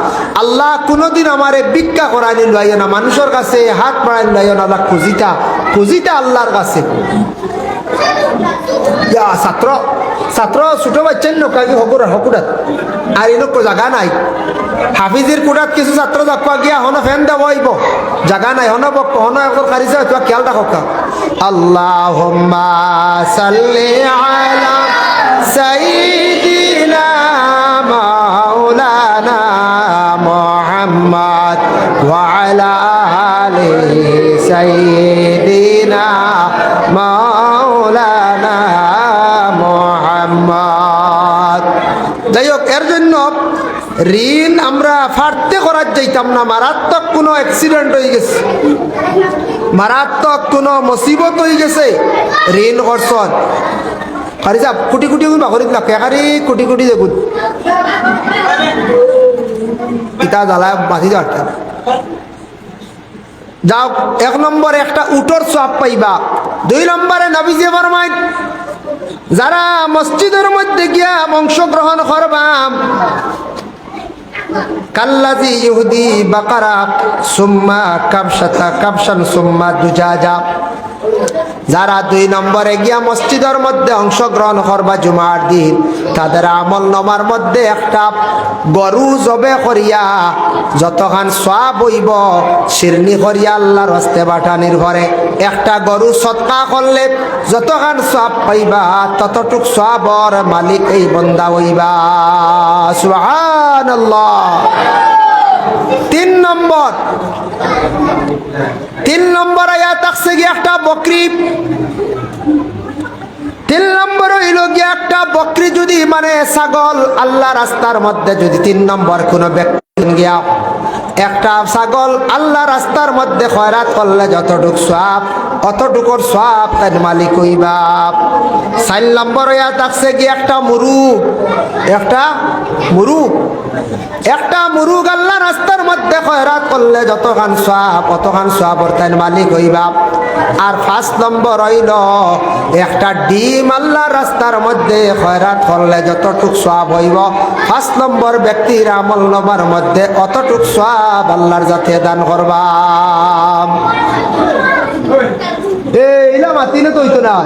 আল্লাহ কোনোদিন আমারে ভিক্ষা করাই লাইও না, মানুষের কাছে হাত বাড়াই লাইও না, আল্লাহ খুঁজিটা খুঁজিটা আল্লাহর কাছে। ছাত্র ছাত্র ছোট বাচ্চার নোকাকি হকুরাত আর এই লোক জায়গা নাই, হাফিজের কুড়াত কিছু ছাত্র যাবা গিয়া হন ফ্যান দেব হইব, জায়গা নাই, হন হন এখন কারিছে, তোমার খেয়াল রাখো। আল্লাহুম্মা সাল্লি আলা সাইয়্যিদিনা মাওলানা মুহাম্মদ ওয়া আলা আলি সাইয়্যিদিনা মাওলানা মুহাম্মদ। যাই হোক, এর জন্য ঋণ আমরা ফাড়তে করার যাইতাম না, মারাত্মক কোনো অ্যাক্সিডেন্ট হয়ে গেছে, মারাত্মক কোনো মুসিবত হয়ে গেছে, ঋণ করছত কারি সাহেব কোটি কোটি বাকরিত লাখ একারি কোটি কোটি দেখুন ইটা জ্বালায় বাঁধি যাওয়াটা। যাও, 1 নম্বরে একটা উটর সওয়াব পাইবা। 2 নম্বরে নবীজি ফরমায় যারা মসজিদের মধ্যে গিয়া অংশগ্রহণ করবা কাল্লাজি ইহুদি বাকারা সুম্মা কাবশাতা কাবশান সুম্মা দুজাজা, যারা 2 নম্বরে গিয়া মসজিদের মধ্যে অংশগ্রহণ করবা জুমার দিন, তাদের আমল নামার মধ্যে একটা গরু জবে করিয়া যতখান সওয়াব হইব শিরনি করিয়া আল্লাহর হস্তে বাটানির ঘরে একটা গরু সদকা করলে যতখান সওয়াব পাইবা ততটুক সওয়াবর মালিক এই বান্দা হইবা। সুবহানাল্লাহ। 3 নম্বর আয়াত আছে গিয়ে একটা বকরি। 3 নম্বর হইল গিয়ে একটা বকরি যদি মানে ছাগল আল্লাহ রাস্তার মধ্যে যদি 3 নম্বর কোনো ব্যক্তি গিয়া একটা ছাগল আল্লাহ রাস্তার মধ্যে খয়রাত করলে যতটুক সওয়াব অতটুকুর সওয়াব তার মালিক হইবা। 4 নম্বর আয়াত আছে গিয়ে একটা মুরুগ, একটা মুরুগ আল্লাহ রাস্তার মধ্যে খয়রাত করলে যতখান সওয়াব অতখান সওয়াবর তার মালিক হইবা। আর 5 নম্বর হইল একটা ডিম আল্লাহ রাস্তার মধ্যে খয়রাত করলে যতটুক সওয়াব হইব 5 নম্বর ব্যক্তির আমল নামার মধ্যে অতটুক সওয়াব আল্লাহর যাতে দান করবা। এইলা মাতিলে তো হইতো না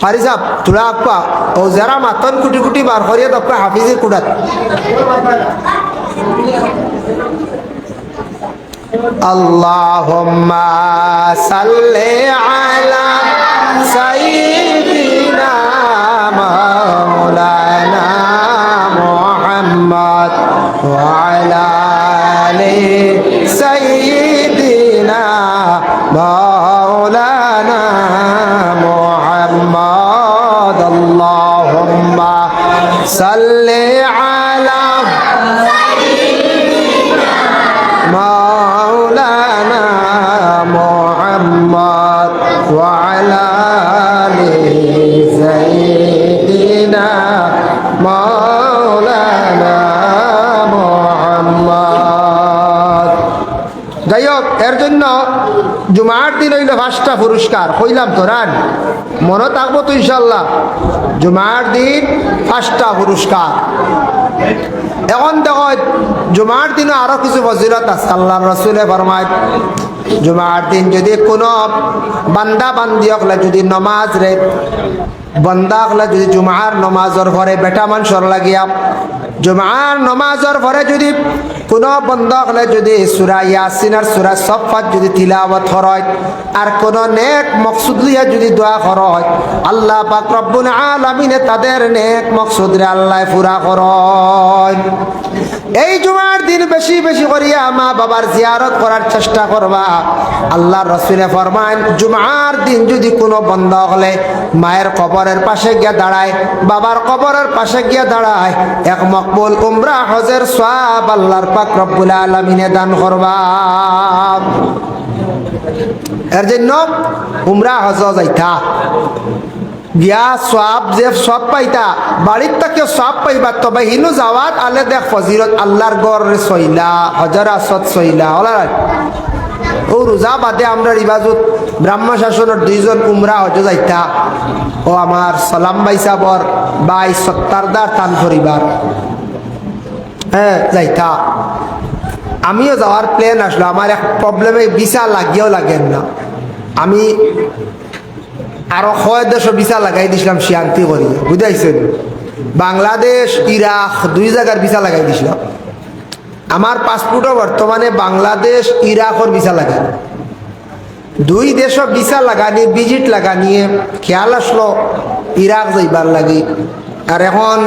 পারি সাহেব তোরা আপা ও যারা মাতন কুটি কুটি বার করিয়া তপকা হাফিজের কুড়াত আল্লাহুম্মা সাল্লি আলা সাইয়্যিদিনা মাওলানা মুহাম্মদ ওয়া আলা আলি সাইয়্যিদিনা মাওলানা মুহাম্মদ আল্লাহুম্মা সাল্লি আলা মাওলানা মুহাম্মদ ওয়া আলা আলি সাইয়্যিদিনা মাওলানা মুহাম্মদ। যাই হোক, এর জন্য জুমার দিন হইল 5টা পুরস্কার কইলাম তো রান মনে থাকবো তো ইনশাল্লাহ। জুমার দিন 5টা পুরস্কার। এখন দেখো জুমার দিনে আরো কিছু ফজিলত আছে। আল্লাহর রাসূলে ফরমায় জুমার দিন যদি কোনো বান্দা বান্দি হলে যদি নমাজ রে বান্দা হলে যদি জুমার নমাজর ঘরে বেটা মানুষের লাগিয়া জুমার নমাজর ঘরে যদি কোনো বন্ধ হলে যদি সূরা ইয়াসিন আর সূরা সফফাত যদি তিলাওয়াত হয় আর কোন নেক মকসুদ লিয়া যদি দোয়া হয় আল্লাহ পাক রব্বুল আলামিন তাদের নেক মকসুদ রে আল্লাহ পুরা করেন। এই জুমার দিন বেশি বেশি করিয়া মা বাবার জিয়ারত করার চেষ্টা করবা। আল্লাহর রাসূলে ফরমান জুমার দিন যদি কোনো বন্ধ হলে মায়ের কবরের পাশে গিয়া দাঁড়ায় বাবার কবরের পাশে গিয়া দাঁড়ায় এক মকবুল উমরা হজের সওয়াব আল্লাহর পাক রব্বুল আলামিনে দান করবা। এর জন্য উমরা হজ যাইতা গিয়া সওয়াব যে সব পাইতা বাড়ির থেকে সব পাইবা তবে হিনু যাওয়াত আলে দেখ ফজিলত আল্লাহর গড় সইলা হজর আসদ সইলা ওলা ও রোজা বাদে আমরা রিবাজত ব্রাহ্মণ শাসনের 2 জন উমরা হজ যাইতা ও আমার সালাম ভাই সাবর ভাই সত্তারদার তান পরিবার হ্যাঁ যাইতা। আমিও যাওয়ার প্ল্যান আসলো, আমার এক প্রবলেমে ভিসা লাগিয়েও লাগেন না। আমি আরো 6 দেশে ভিসা লাগাই দিছিলাম শান্তি করি বুঝাইছেন। বাংলাদেশ ইরাক 2 জায়গার ভিসা লাগাই দিছিলাম। আমার পাসপোর্টও বর্তমানে বাংলাদেশ ইরাকর ভিসা লাগাই 2 দেশও ভিসা লাগানি ভিজিট লাগানিয়ে খেয়াল আসলো ইরাক যাইবার লাগে। আর এখন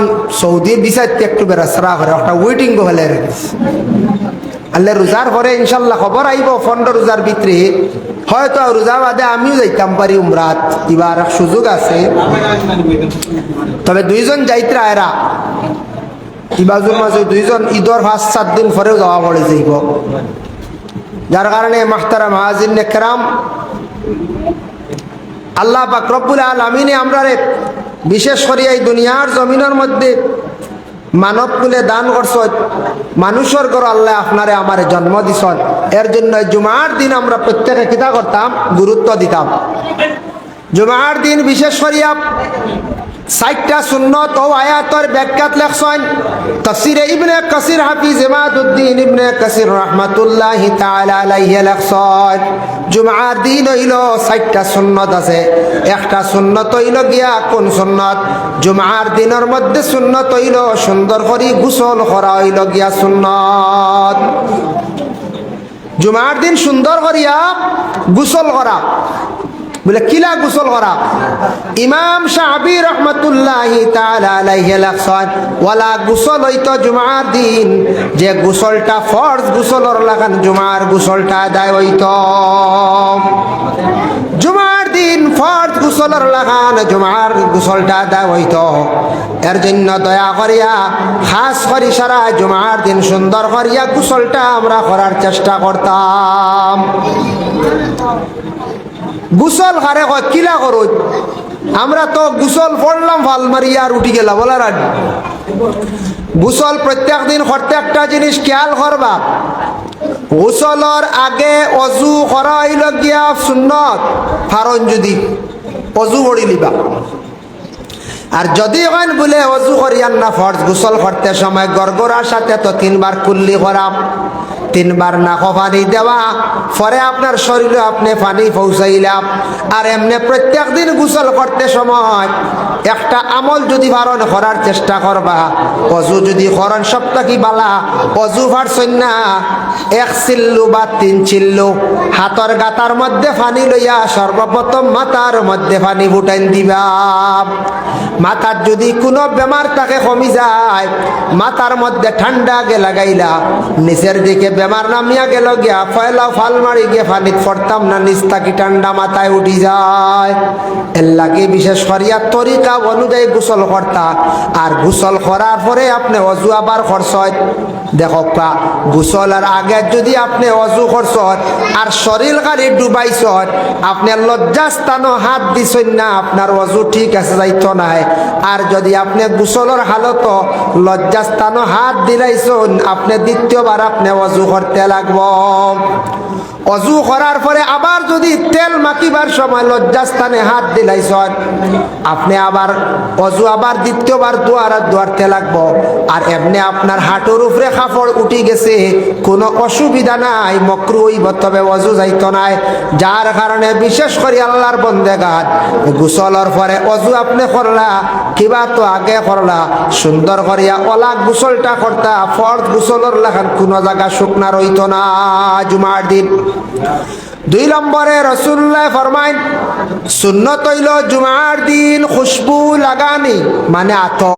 সৌদি ভিসাতে একটু বেড়াচড়া করে একটা ওয়েটিং হলে রেখেছে আল্লাহ রোজার পরে ইনশাল্লাহ খবর আইব 15 রোজার ভিতরে হয়তো রোজা বাদে আমিও যাইতাম পারি উমরাত, এবার সুযোগ আছে। তবে দুইজন যাইত্রা এরা ইবাজুর মাঝে দুইজন ঈদর 5-7 দিন পরেও যাওয়া পড়ে যাইব। যার কারণে মাহতারাম হাজির নেকরাম, আল্লাহ পাক রব্বুল আলামিনে আমরা বিশেষ করে এই দুনিয়ার জমিনের মধ্যে মানব কুলে দান করছ, মানুষের ঘর আল্লাহ আপনারে আমারে জন্ম দিছন। এর জন্য জুমার দিন আমরা প্রত্যেকে কিতা করতাম, গুরুত্ব দিতাম। জুমার দিন বিশেষ করিয়া 60টা সুন্নত ও আয়াতের ব্যাখ্যাত লেখছেন তাফসীরে ইবনে কাসির হাফিজ ইমাদউদ্দিন ইবনে কাসির রাহমাতুল্লাহি তাআলা আলাইহি লেখছেন জুমার দিন হইল 60টা সুন্নত আছে। একটা সুন্নত হইল গিয়া কোন সুন্নত? জুমার দিনের মধ্যে সুন্নত হইল সুন্দর করে গোসল করা হইল গিয়া সুন্নত। জুমার দিন সুন্দর করিয়া গোসল করা, বলে কিলা গোসল করা? ইমাম শাফি রহমাতুল্লাহি তাআলা আলাইহি লেখছেন ওয়ালা গোসল হইতো জুমার দিন যে গোসলটা ফরজ গোসলর লাগান জুমার গোসলটা আদায় হইতো। জুমার দিন ফরজ গোসলর লাগান জুমার গোসলটা আদায় হইতো। এর জন্য দয়া করিয়া খাস করি সারা জুমার দিন সুন্দর করিয়া গোসলটা আমরা করার চেষ্টা করতাম। গুসল হারে হয় কিলা করো? আমরা তো গুসল পড়লাম ভাল মারিয়া আর উঠি গেলাম বলার আগে। গুসল প্রত্যেক দিন করতে একটা জিনিস খেয়াল করবা, গোসলর আগে অজু করা হইল গিয়া সুন্নত ফারন, যদি অজু করি লিবা। আর যদি হয় বলে অজু করিয়ান না ফরজ, গোসল করতে সময় গড়গড়ার সাথে তো 3 বার কুল্লি করা, 3 বার নাকো পানি দেওয়া, পরে আপনার শরীরে আপনি পানি পৌঁছাইলাম। আর এমনি প্রত্যেক দিন গোসল করতে সময় একটা আমল যদি পারন করার চেষ্টা করবা। অজু যদি করেন সবটা কি বালা, অজু পারছেন না 1 চিল্লু বা 3 চিল্লু হাতর গাতার মধ্যে পানি লইয়া সর্বপ্রথম মাথার মধ্যে পানি ফুটাইন দিবা। মাথার যদি কোনো বেমার তাকে কমি যায়, মাথার মধ্যে ঠান্ডা গে লাগাইলা, নিচের দিকে বেমার নামিয়া গেল গিয়া ফয়লা ফাল মারি গিয়ে পানিত পড়তাম না, নিচ থাকি ঠান্ডা মাথায় উঠি যায়। এর লাগে বিশেষ করিয়া তরিকা অনুযায়ী গোসল করতা। আর গোসল করার পরে আপনি অজু আবার করছেন, দেখো গোসলের আগে যদি আপনি অজু করছেন আর শরীর গাড়ি ডুবাইছেন, আপনি লজ্জাস্থানও হাত দিছেন না, আপনার অজু ঠিক আছে যাইতো নাই। আর যদি আপনি গোসলের হালত লজ্জাস্থানও হাত দিলাইছেন, আপনি দ্বিতীয়বার আপনি অজু করতে লাগব। অজু করার পরে আবার যদি তেল মাখিবার সময় লজ্জাস্থানে হাত দিলাইছেন, আপনি আবার অজু আবার দ্বিতীয়বার দুয়ারতে লাগবো। আর এমনি আপনার হাঁটুর উপরে কাপড় উঠি গেছে, কোনো অসুবিধা নাই, মকরু হইব, তবে অজু যাইতো নাই। যার কারণে বিশেষ করে আল্লাহর বন্দেগান গোসলের পরে অজু আপনি করলা কিবা তো আগে করলা, সুন্দর করিয়া ওলা গোসলটা করতা। ফরজ গোসলের লাগান কোনো জায়গা শুকনা রইতো না জুমার দিন। 2 নম্বরে রাসূলুল্লাহ ফরমাইন সুন্নত হইল জুমার দিন খুশবু লাগানি, মানে আতর।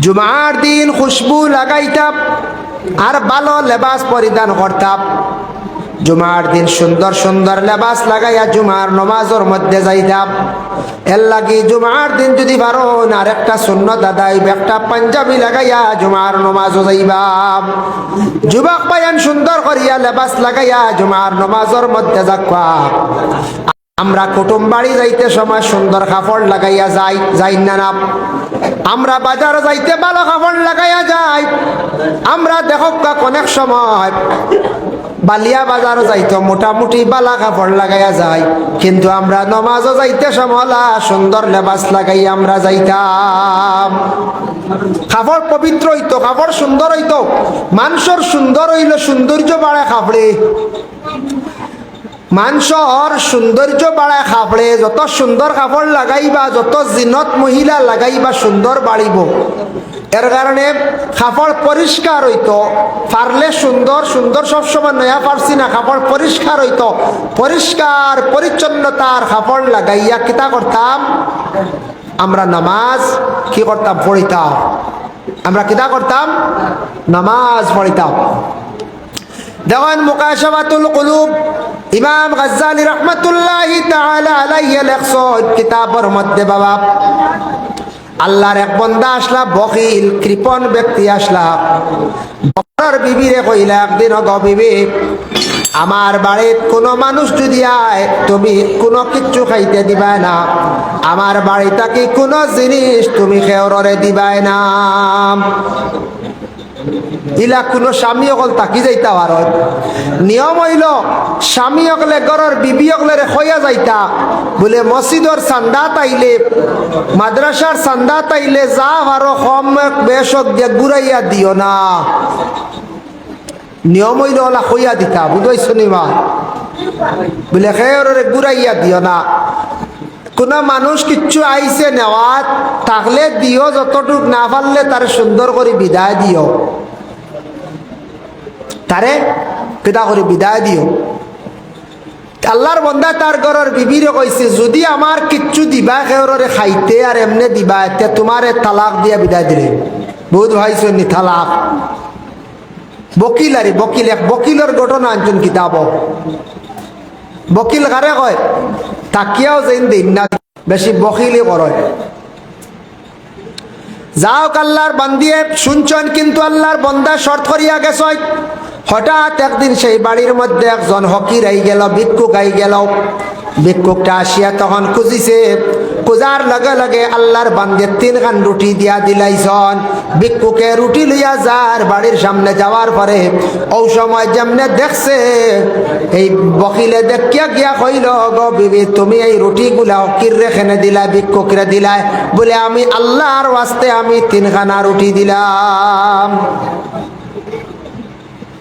জুমার দিন খুশবু লাগাইতাম আর ভালো লেবাস পরিধান করতাম। জুমার দিন সুন্দর সুন্দর লেবাস লাগাইয়া জুমার নমাজের মধ্যে যাইতাম। এর লাগি জুমার দিন যদি পারোন আর একটা সুন্নত আদায়, একটা পাঞ্জাবি লাগাইয়া জুমার নমাজও যাইবাম। যুবক পায়ান সুন্দর করিয়া লেবাস লাগাইয়া জুমার নমাজের মধ্যে যাকবা। আমরা কুটুম বাড়ি যাইতে সময় সুন্দর কাপড় লাগাইয়া যাই না? আমরা বাজার যাইতে ভালো কাপড় লাগাইয়া যাই। আমরা দেখো অনেক সময় বালিয়া বাজার যাইতো মোটামুটি বালা কাপড় লাগাইয়া যায়, কিন্তু আমরা নমাজও যাইতে সমলা সুন্দর লেবাস লাগাইয়া আমরা যাইতাম। কাপড় পবিত্র হইতো, কাপড় সুন্দর হইতো। মানুষের সুন্দর হইল সৌন্দর্য বাড়ে কাপড়ে, মানুষের সৌন্দর্য বাড়ায় কাপড়ে। যত সুন্দর কাপড় লাগাইবা, যত জিনত মহিলা লাগাইবা সুন্দর বাড়িব। এর কারণে কাপড় পরিষ্কার হইতো, পারলে সুন্দর সুন্দর সবসময় নয়া পারছি না, কাপড় পরিষ্কার হইতো। পরিষ্কার পরিচ্ছন্নতার কাপড় লাগাইয়া কিতা করতাম, আমরা নামাজ কি করতাম, পড়িতাম। আমরা কিতা করতাম, নামাজ পড়িতাম। দেখেন মুকাশাফাতুল কুলুব ইমাম গাজ্জালি রহমাতুল্লাহি তাআলা আলাইহি লেখছেন কিতাবের মধ্যে, বাবা আল্লাহর এক বান্দা আসলা, বখিল কৃপণ ব্যক্তি আসলা, বকর বিবিরে কইলা একদিন, গো বিবি, আমার বাড়িত কোনো মানুষ যদি আয় তুমি কোনো কিচ্ছু খাইতে দিবা না, আমার বাড়িতে কি কোনো জিনিস তুমি খেওরে দিবাই না। ইলা কোনো স্বামী অকল তাকি যাইতা ভারত নিয়ম হইল, স্বামী অকলে ঘরের বিবি অকলে খয়া যাইতা বলে মসজিদর চান্দা তাইলে, মাদ্রাসার চান্দা তাইলে যা ভারো কম বেশক দিয়ে ঘুরাইয়া দিও না। নিয়ম হইল ওলা খইয়া দিতা, বুঝাইছো নিমা বলে খেয়রে ঘুরাইয়া দিও না। কোন মানুষ কিচ্ছু আইছে নেওয়াত থাকলে দিও, যতটুক না পারলে তার সুন্দর করে বিদায় দিও, তারে কেদা করে বিদায় দিও। আল্লাহর বান্দা তার ঘরের বিবিরে কইছে, যদি আমার কিচ্ছু দিবা খেয়রে খাইতে আর এমনে দিবা, এতে তোমারে তালাক দিয়া বিদায় দিলে। বহুত ভাইছো নি তালাক। বকিল আরে বকিল, এক বকিলের ঘটনা আনছেন কিতাব। বকিল কারে কয়, তাকিয়াও যেন দিন না, বেশি বকিলি করে। যাও আল্লাহর বান্দিয়ে শুনছেন, কিন্তু আল্লাহর বান্দা শর্ত করিয়া গেছ। হঠাৎ একদিন সেই বাড়ির মধ্যে একজন হকির আই গেল, ভিক্ষুক আই গেল। ভিক্ষুকটা আসিয়া তখন খুঁজিছে, খুঁজার লগে লগে আল্লাহর বান্দে 3 খান রুটি দিয়া দিলাইছন। ভিক্ষুকে রুটি লইয়া যার বাড়ির সামনে যাওয়ার পরে ও সময় যেমনে দেখছে, এই বকিলে দেখিয়া গিয়া কইল, গো বিবি, তুমি এই রুটিগুলা হকির রেখেনে দিলা, ভিক্ষুকরে দিলাই বলে আমি আল্লাহর ওয়াস্তে আমি 3 খানা রুটি দিলাম।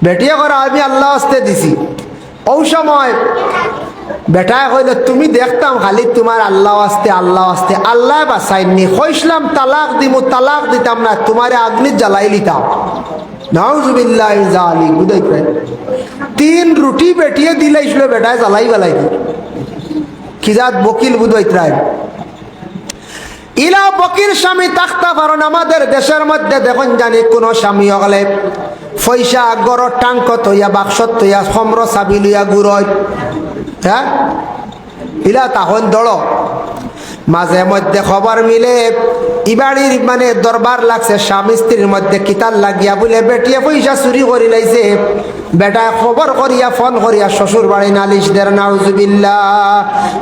বেটিয়া করে আমি আল্লাহ ওয়াস্তে দিছি। ও সময় বেটায় কইল, তুমি দেখতাম খালি তোমার আল্লাহ আসতে আল্লাহ আসতে, আল্লাহ বাসাইনি, কইসলাম তালাক দিমু, তালাক দিতাম না, তোমারে আগ্নি জ্বালাই লিতাম। নাউজুবিল্লাহ জালিক। বুঝাই 3 রুটি বেটিয়ে দিলাইছিল, বেটায় জ্বালাই বেলাই কি জাত বকিল বুঝাইত্রায়। ইলা বকির স্বামী তাক্তা পারন। আমাদের দেশের মধ্যে দেখুন জানি কোন স্বামী হলে পয়সা গড় টাঙ্ক তৈয়া বাক্সত তৈয়া সমর চাবি লইয়া গুড়য়, হ্যাঁ ইলা তখন দড়। মাঝে মধ্যে খবর মিলে ইবাড়ির মানে দরবার লাগছে, স্বামী স্ত্রীর মধ্যে কিতার লাগিয়া বলে বেটিয়ে পয়সা চুরি করি লাইছে। বেটায় খবর করিয়া ফোন করিয়া শ্বশুর বাড়ি নালিশ দের। নাউজুবিল্লাহ।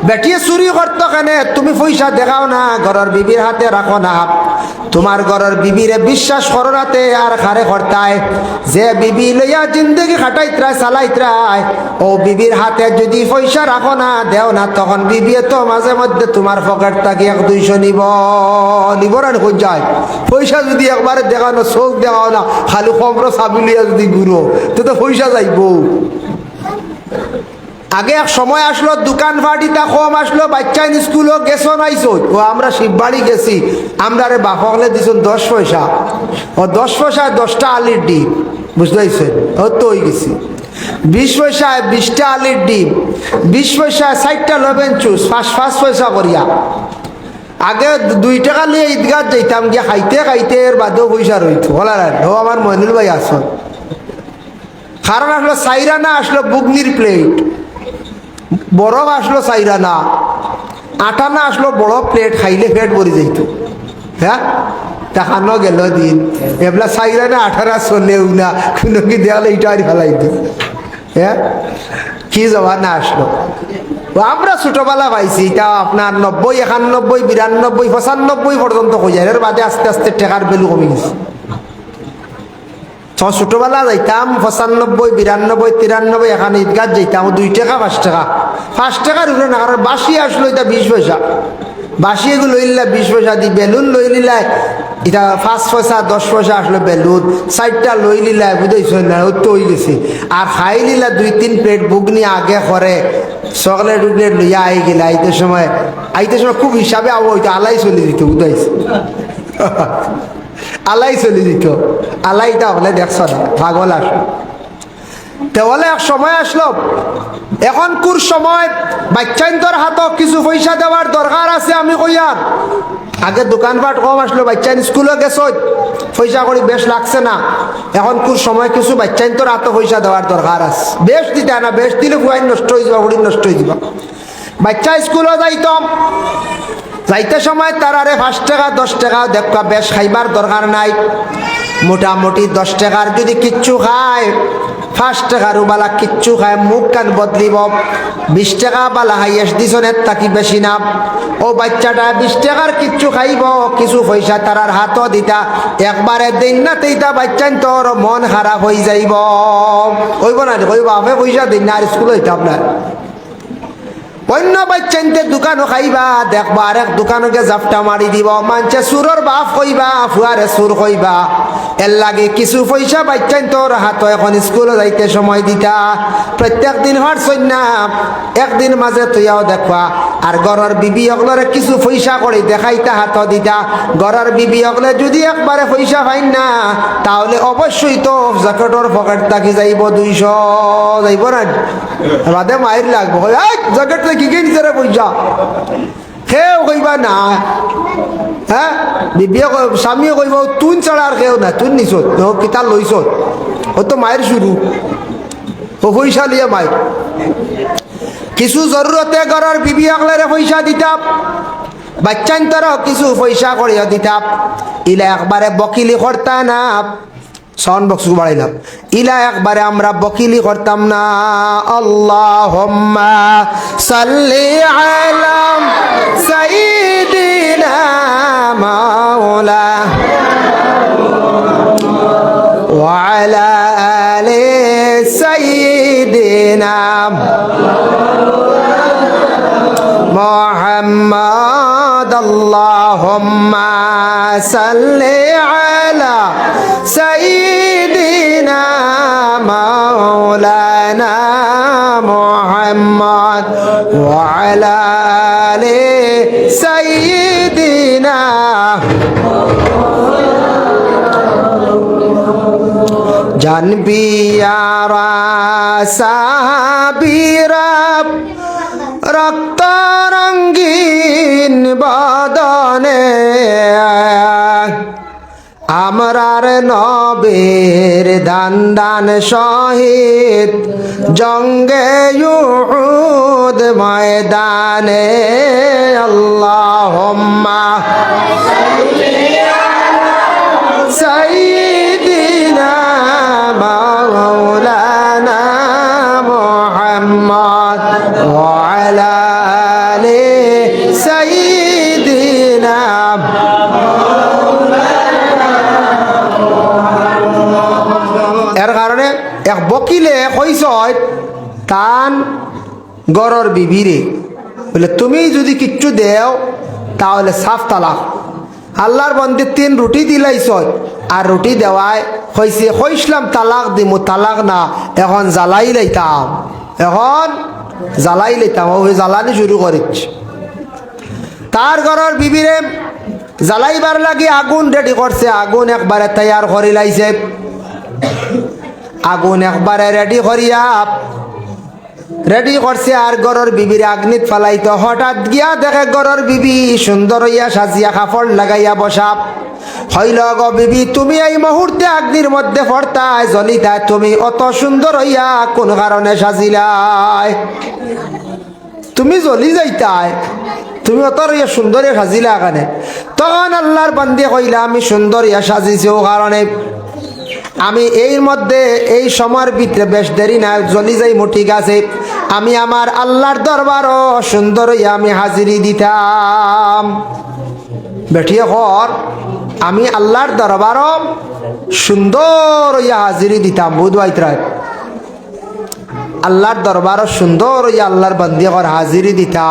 বেটিয়ে চুরি করতো কেন, তুমি পয়সা দেখাও না, ঘরের বিবির হাতে রাখো না। তোমার ঘরের বিবিরে বিশ্বাস করো রাতে আর খারে করতায়, যে বিবি লইয়া জিন্দগি খাটাইত্রায় চালাইত্রায়, ও বিবির হাতে যদি পয়সা রাখো না, দেও না, তখন বিবিয়ে তো মাঝে মধ্যে তোমার পকেট থাকি 100-200 নিবরান হয়ে যায়। পয়সা যদি একবারে দেখানো, চোখ দেখাও না, খালি খবর চাবি লইয়া যদি ঘুরো তো পয়সা যাইব। আগে এক সময় আসলো, দোকান ফাটিটা কম আসলো, বাচ্চা স্কুলও গেছো নাইছো, ও আমরা শিববাড়ি গেছি, আমরা রে বাপকলে দিছুন 10 পয়সা, ও 10 পয়সায় 10টা আলির ডিম, বুঝতে পারছেন, ও তো হয়ে গেছি। 20 পয়সায় 20টা আলির ডিম, 20 পয়সায় 60টা লবেন চুস, 5 পয়সা করিয়া। আগে 2 টাকা নিয়ে ঈদগাহ যাইতাম, গিয়া খাইতে খাইতে এর বাদেও পয়সা রইতো। বলা ও আমার মইনুল ভাই আসন। কারণ আসলো সাইরানা, আসলো বুগনির প্লেট, বরফ আসলো সাইরানা, আটানা আসলো বড় প্লেট, খাইলে পেট ভরি যাইত। হ্যাঁ দেখানো গেল দিন, এবলা সাইরানা 18 চলেও না, কোনো কি দেওয়ালে ইটা ফেলাইত। হ্যাঁ কি জমানা আসলো। আমরা ছোটবেলা পাইছি, এটা আপনার 90, 91, 92, 95 পর্যন্ত হয়ে যায়। এর বাদে আস্তে আস্তে টেকার ভ্যালু কমে গেছে। ছোটবেলা যাইতাম 95, 92, 93, এখানে ঈদগাহ যাইতাম 2 টাকা 5 টাকা, 5 টাকার উপরে না। কারণ বাসি আসলো এটা 20 পয়সা, বাসি এগুলো লইলা 20 পয়সা দি, বেলুন লই নিলাই এটা 5 পয়সা 10 পয়সা আসলো বেলুন, 4টা লই নিলাই, বুঝেছো না, ও তো হয়ে গেছে। আর খাই নিলা 2-3 প্লেট বুগনি আগে করে, চকলেট উকলেট লইয়া আই গেলে আইতে সময় খুব হিসাবে আবো, হইতো আলাই চলে দিত, বুঝাইছে আলাই চলে দিত। আলাইটা হলে দেখছ না, পাগল আসলো। তাহলে এক সময় আসলো, এখন কোর সময় বাচ্চাইন্তর হাতক কিছু পয়সা দেওয়ার দরকার আছে। আমি কইয়ার আগে দোকানপাট কম আসলো, বাচ্চা স্কুলে গেছ পয়সা করি বেশ লাগছে না, এখন কোন সময় কিছু বাচ্চা তো রাত পয়সা দেওয়ার দরকার আছে, বেশ দিতে না, বেশ দিলে ফুয়াই নষ্ট হয়ে যাবা, হরি নষ্ট হয়ে যাবা। বাচ্চা স্কুলে যাইতাম, যাইতে সময় তারারে 5 টাকা 10 টাকা দেখা বেশ খাইবার দরকার নাই, মোটামুটি 10 টাকার যদি কিচ্ছু খায়, 5 টাকার বালা কিচ্ছু খায়, মুখ কান বদলিব, 20 টাকা বালা হাইয়েস্ট দিছনের তাকি বেশি না। ও বাচ্চাটা 20 টাকার কিচ্ছু খাইব, কিছু পয়সা তারার হাতও দিতা, একবারে দিন না তেইতা বাচ্চান তোর মন খারাপ হয়ে যাইব, কইব না, কইব আপে পয়সা দিন না আর স্কুল হইতে আপনার। অন্য বাচ্চাইতে দোকানও খাইবা, দেখবা আর এক দোকানকে জাপটা মারি দিব, মানছে সুরর বাপ কইবা, ফুয়ারে সুর কইবা, এর লাগে কিছু পয়সা বাচ্চাইন তোর হাত এখন স্কুলে যাইতে সময় দিতা, প্রত্যেক দিন হরছই না, একদিন মাঝে তুইয়াও দেখবা। আর ঘরের বিবি অগলরে কিছু পয়সা করে দেখাইতা হাত দিতা, ঘরের বিবি অগলে যদি একবারে পয়সা পাইন না, তাহলে অবশ্যই তো জ্যাকেটর পকেট থাকি যাইব 200 যাইব না, বাদে মায়ের লাগবো, জ্যাকেট কি কে নিজেরা পয়সা খেয়েও কইবা না, হ্যাঁ বিবিয়ে স্বামীও কইব তুন ছাড়া আর খেয়েও না, তুন নিছ কিতা লইছ, ও তো মায়ের শুরু, ও পয়সা লিয়ে মায়ের। কিছু জরুরতে ঘরের বিবি আকলারে পয়সা দিতাম, বাচ্চান তারাও কিছু পয়সা করিয়া দিতাম, ইলা একবারে বকিলি করতা না, সাউন্ড বক্স বাড়াইলাম, ইলা একবারে আমরা বকিলি করতাম না। আল্লাহুম্মা সাল্লি আলা সাইয়্যিদিনা মাওলা ওয়া আলা আলি সাইয়্যিদিনা মুহাম্মদ। আল্লাহুম্মা সাল্লি আলা সাইয়্যিদিনা মাওলানা মুহাম্মদ ওয়া আলা আলি সাইয়্যিদিনা। জানবি ইয়ারা সাহাবীরা রক্ত রঙ্গিন বদনে, আমরার নবীর দান দান শহীদ জঙ্গে উহুদ ময়দানে। আল্লাহুম্মা সাইয়্যিদিনা মাওলানা মুহাম্মদ ওয়া আলা আলি সাইয়্যিদিনা। এর কারণে এক বকিলে কইস তান গরর বিবিরে বলে তুমি যদি কিচ্ছু দেও তাহলে সাফ তালাক। আল্লাহর বন্দে 3 রুটি দিলাইছ আর রুটি দেওয়ায় হয়েছে কইসলাম তালাক দিমু, তালাক না, এখন জ্বালাই লাইতাম, এখন জ্বালাই লাইতাম, ও জ্বালানি শুরু করেছে। তার ঘরের বিবিরে জ্বালাইবার লাগে আগুন রেডি করছে, আগুন একবারে তৈয়ার করে লাইছে, আগুন একবারে রেডি করিয়া রেডি করছে আর গরর বিবির আগ্নিত ফালাইতো। হঠাৎ গিয়া দেখে গরর বিবি সুন্দর হইয়া সাজিয়া কাপড় লাগাইয়া বসা। হইল গো বিবি, তুমি এই মুহূর্তে অগ্নির মধ্যে পড়তায় জ্বলিতায়, তুমি অত সুন্দর হইয়া কোন কারণে সাজিলাই? তুমি জ্বলি যাইতায়, তুমি অত হইয়া সুন্দর হইয়া সাজিলা এখানে? তখন আল্লাহর বান্দি কইলা, আমি সুন্দর হইয়া সাজিছি ও কারণে আমি এর মধ্যে এই সময়ের ভিতরে বেশ দেরি না, জ্বলি যাইমু ঠিক আছে, আমি আমার আল্লাহর দরবারও সুন্দর হইয়া আমি হাজিরি দিতাম। বেঠিয়ে কর, আমি আল্লাহর দরবারও সুন্দর হইয়া হাজিরি দিতাম। বুধবাইতরায় আল্লাহর দরবারও সুন্দর হইয়া আল্লাহর বান্দি কর হাজিরি দিতা।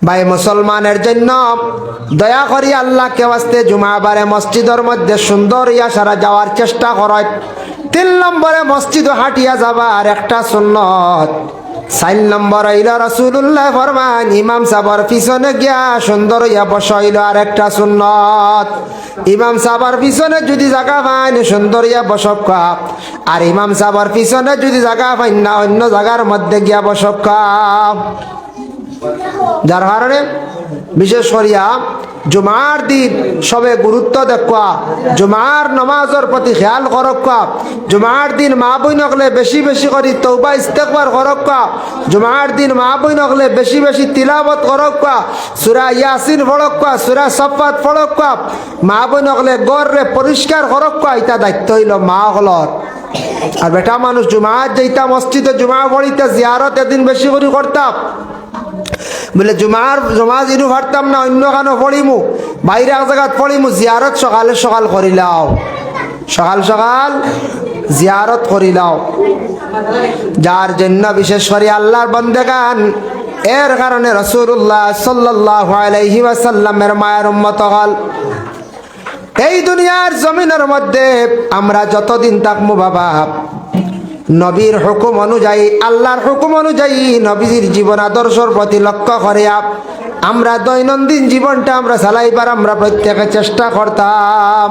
ভাই মুসলমানের জন্য দয়া করি আল্লাহকে ওয়াস্তে জুমাবারে মসজিদের মধ্যে সুন্দর ইয়া সারা যাওয়ার চেষ্টা করয়। 3 নম্বরে মসজিদ হাঁটিয়া যাবার একটা সুন্নত। 4 নম্বর হইল রাসূলুল্লাহ ফরমান ইমাম সাহেবের পিছনে গিয়া সুন্দর ইয়া বসা হইল আর একটা সুন্নত। ইমাম সাহেবের পিছনে যদি জায়গা পান সুন্দর ইয়া বসক, আর ইমাম সাহেবের পিছনে যদি জায়গা পাইন না অন্য জায়গার মধ্যে গিয়া বসক। যার কারণে বিশেষ করিয়া জুমার দিন সবে গুরুত্ব দেখা, জুমার নমাজের প্রতি খেয়াল করক্কা, জুমার দিন মা বই নকলে বেশি বেশি করি তৌবা ইস্তেগফার করক্কা, জুমার দিন মা বই নকলে বেশি বেশি তিলাবত করক্কা, সূরা ইয়াসিন পড়ক্কা, সূরা সাফাত পড়ক্কা, মা বই নকলে গড়রে পরিষ্কার করক্কা। এটা দায়িত্ব হইল মা হলর। আর বেটা মানুষ জুমার যাইতা মসজিদে জুমা পড়িতা জিয়ারত এদিন বেশি করে করতাম, বলে জমা জিনু ভারতাম না, অন্য কানো পড়িমু, বাইরে এক জায়গাত পড়িমু, জিয়ারত সকালে সকাল করিলাও, সকাল সকাল জিয়ারত করিলাও। যার জন্য বিশেষ করে আল্লাহর বন্দেগান, এর কারণে রাসূলুল্লাহ সাল্লাল্লাহু আলাইহি ওয়াসাল্লামের মায়ের উম্মত হল। এই দুনিয়ার জমিনের মধ্যে আমরা যতদিন থাকবো বাবা, নবীর হুকুম অনুযায়ী, আল্লাহর হুকুম অনুযায়ী নবীর জীবন আদর্শর প্রতি লক্ষ্য করে আমরা দৈনন্দিন জীবনটা আমরা চালাইবার আমরা প্রত্যেকে চেষ্টা করতাম।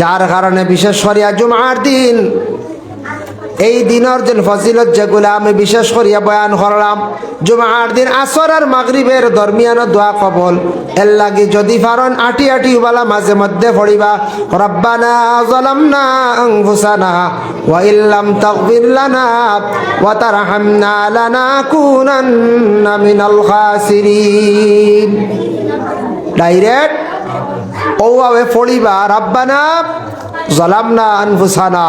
যার কারণে বিশেষ করিয়া জুমার দিন, এই দিনের যে ফজিলত যেগুলা আমি বিশেষ করিয়া বয়ান করলাম, জুমার দিন আসর আর মাগরিবের দরমিয়ান দোয়া কবল, এর লাগি যদি পারেন আটি আটি বালা মাঝে মধ্যে পড়িবা, রব্বানা যালামনা আনফুসানা ওয়া ইল্লাম তাগফির লানা ওয়া তারহামনা লানাকুনান্না মিনাল খাসিরিন। ডাইরেক্ট ওভাবে পড়িবা, রব্বানা যালামনা আনফুসানা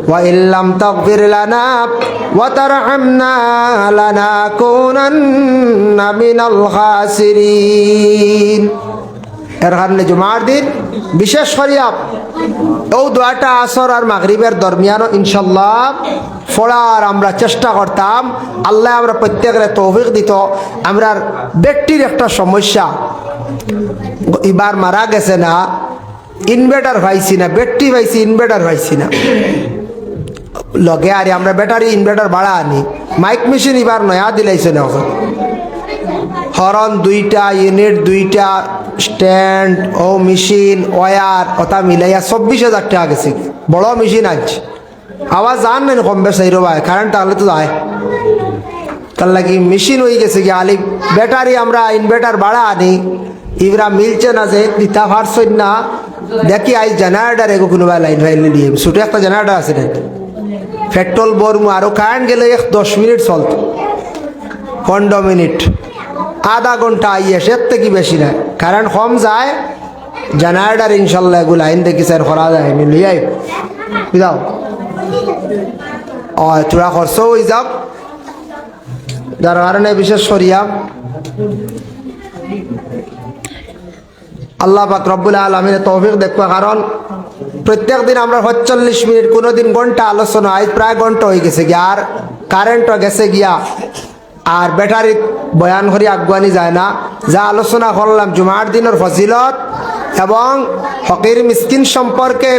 ওয়া ইল্লাম তাগফির লানা ওয়া তারহামনা লানাকুনান্না মিনাল খাসিরিন। এর কারণে জুমার দিন বিশেষ করিয়া ও দোয়াটা আসর আর মাগরিবের দরমিয়ান ইনশাল্লাহ পড়ার আমরা চেষ্টা করতাম। আল্লাহ আমরা প্রত্যেকের তৌফিক দিত। আমরা ব্যক্তির একটা সমস্যা, এবার মারা গেছে না, ইনভার্টার পাইছি না, ব্যাটারি পাইছি, ইনভার্টার পাইছি না, লগে আরে আমরা ব্যাটারি ইনভার্টার ভাড়া আনি, মাইক মেশিন এবার নয়া দিলাইছে না, হরন দুইটা, ইউনিট দুইটা, স্ট্যান্ড ও মেশিন ওয়ার ওটা মিলাইয়া 24,000 টাকা গেছে। বড় মেশিন আছে, আওয়াজ জান নেন কম বেশ ভাই, কারেন্ট তাহলে তো যায়, তার লাগি মেশিন হয়ে গেছে কি আলি ব্যাটারি আমরা ইনভার্টার ভাড়া আনি, ইবরা মিলছে না যে দিতা পারছেন না। দেখি আজ জেনারেটার এগো কোনোবা লাইন ফাইলে দিয়ে ছোটো একটা জেনারেটার আছে না, পেট্রোল বরমু আরও কারেন্ট গেলে 10 মিনিট চলত, 15 মিনিট, আধা ঘন্টা আইয়ে সে থেকে বেশি না, কারেন্ট কম যায়। জেনারেটার ইনশাল্লাহ এগুলো লাইন দেখি স্যার করা যায়, মিলিয়াই বুঝাও তোরা খরচ হয়ে যাও। যার কারণে বিশেষ করিয়া আল্লাহ পাক রব্বুল আলামিনের তৌফিক দেখবা, কারণ প্রত্যেক দিন আমরা 45 মিনিট, কোনো দিন ঘন্টা আলোচনা, আজ প্রায় ঘন্টা হয়ে গেছে গিয়া, আর কারেন্টও গেছে গিয়া, আর ব্যাটারি বয়ান করি আগুয়ানি যায় না। যা আলোচনা করলাম জুমার দিনের ফজিলত এবং ফকির মিসকিন সম্পর্কে,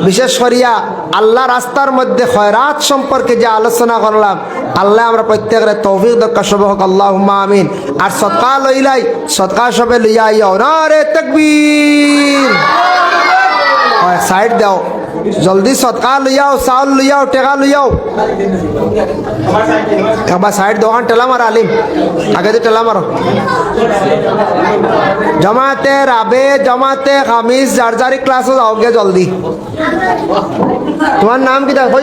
বিশেষ করিয়া আল্লাহ রাস্তার মধ্যে খয়রাত সম্পর্কে যে আলোচনা করলাম, আল্লাহ আমরা প্রত্যেকের তৌফিক দক্কা সব হোক, আল্লাহুম্মা আমিন। আর সদকা লইলাই, সদকা সবে লইয়া আইয়া নারে তাকবীর, সাইড দাও জলদি, সদকা লইয়াও, চাউল লইয়াও, টেকা লইয়াও, একবার সাইড দোকান টেলা মারো, আলিম আগে তো টেলা মারো। জমাতে রাবে, জমাতে খামিস, যার যারি ক্লাসে যাওগে জলদি। তোমার নাম কি দেখো?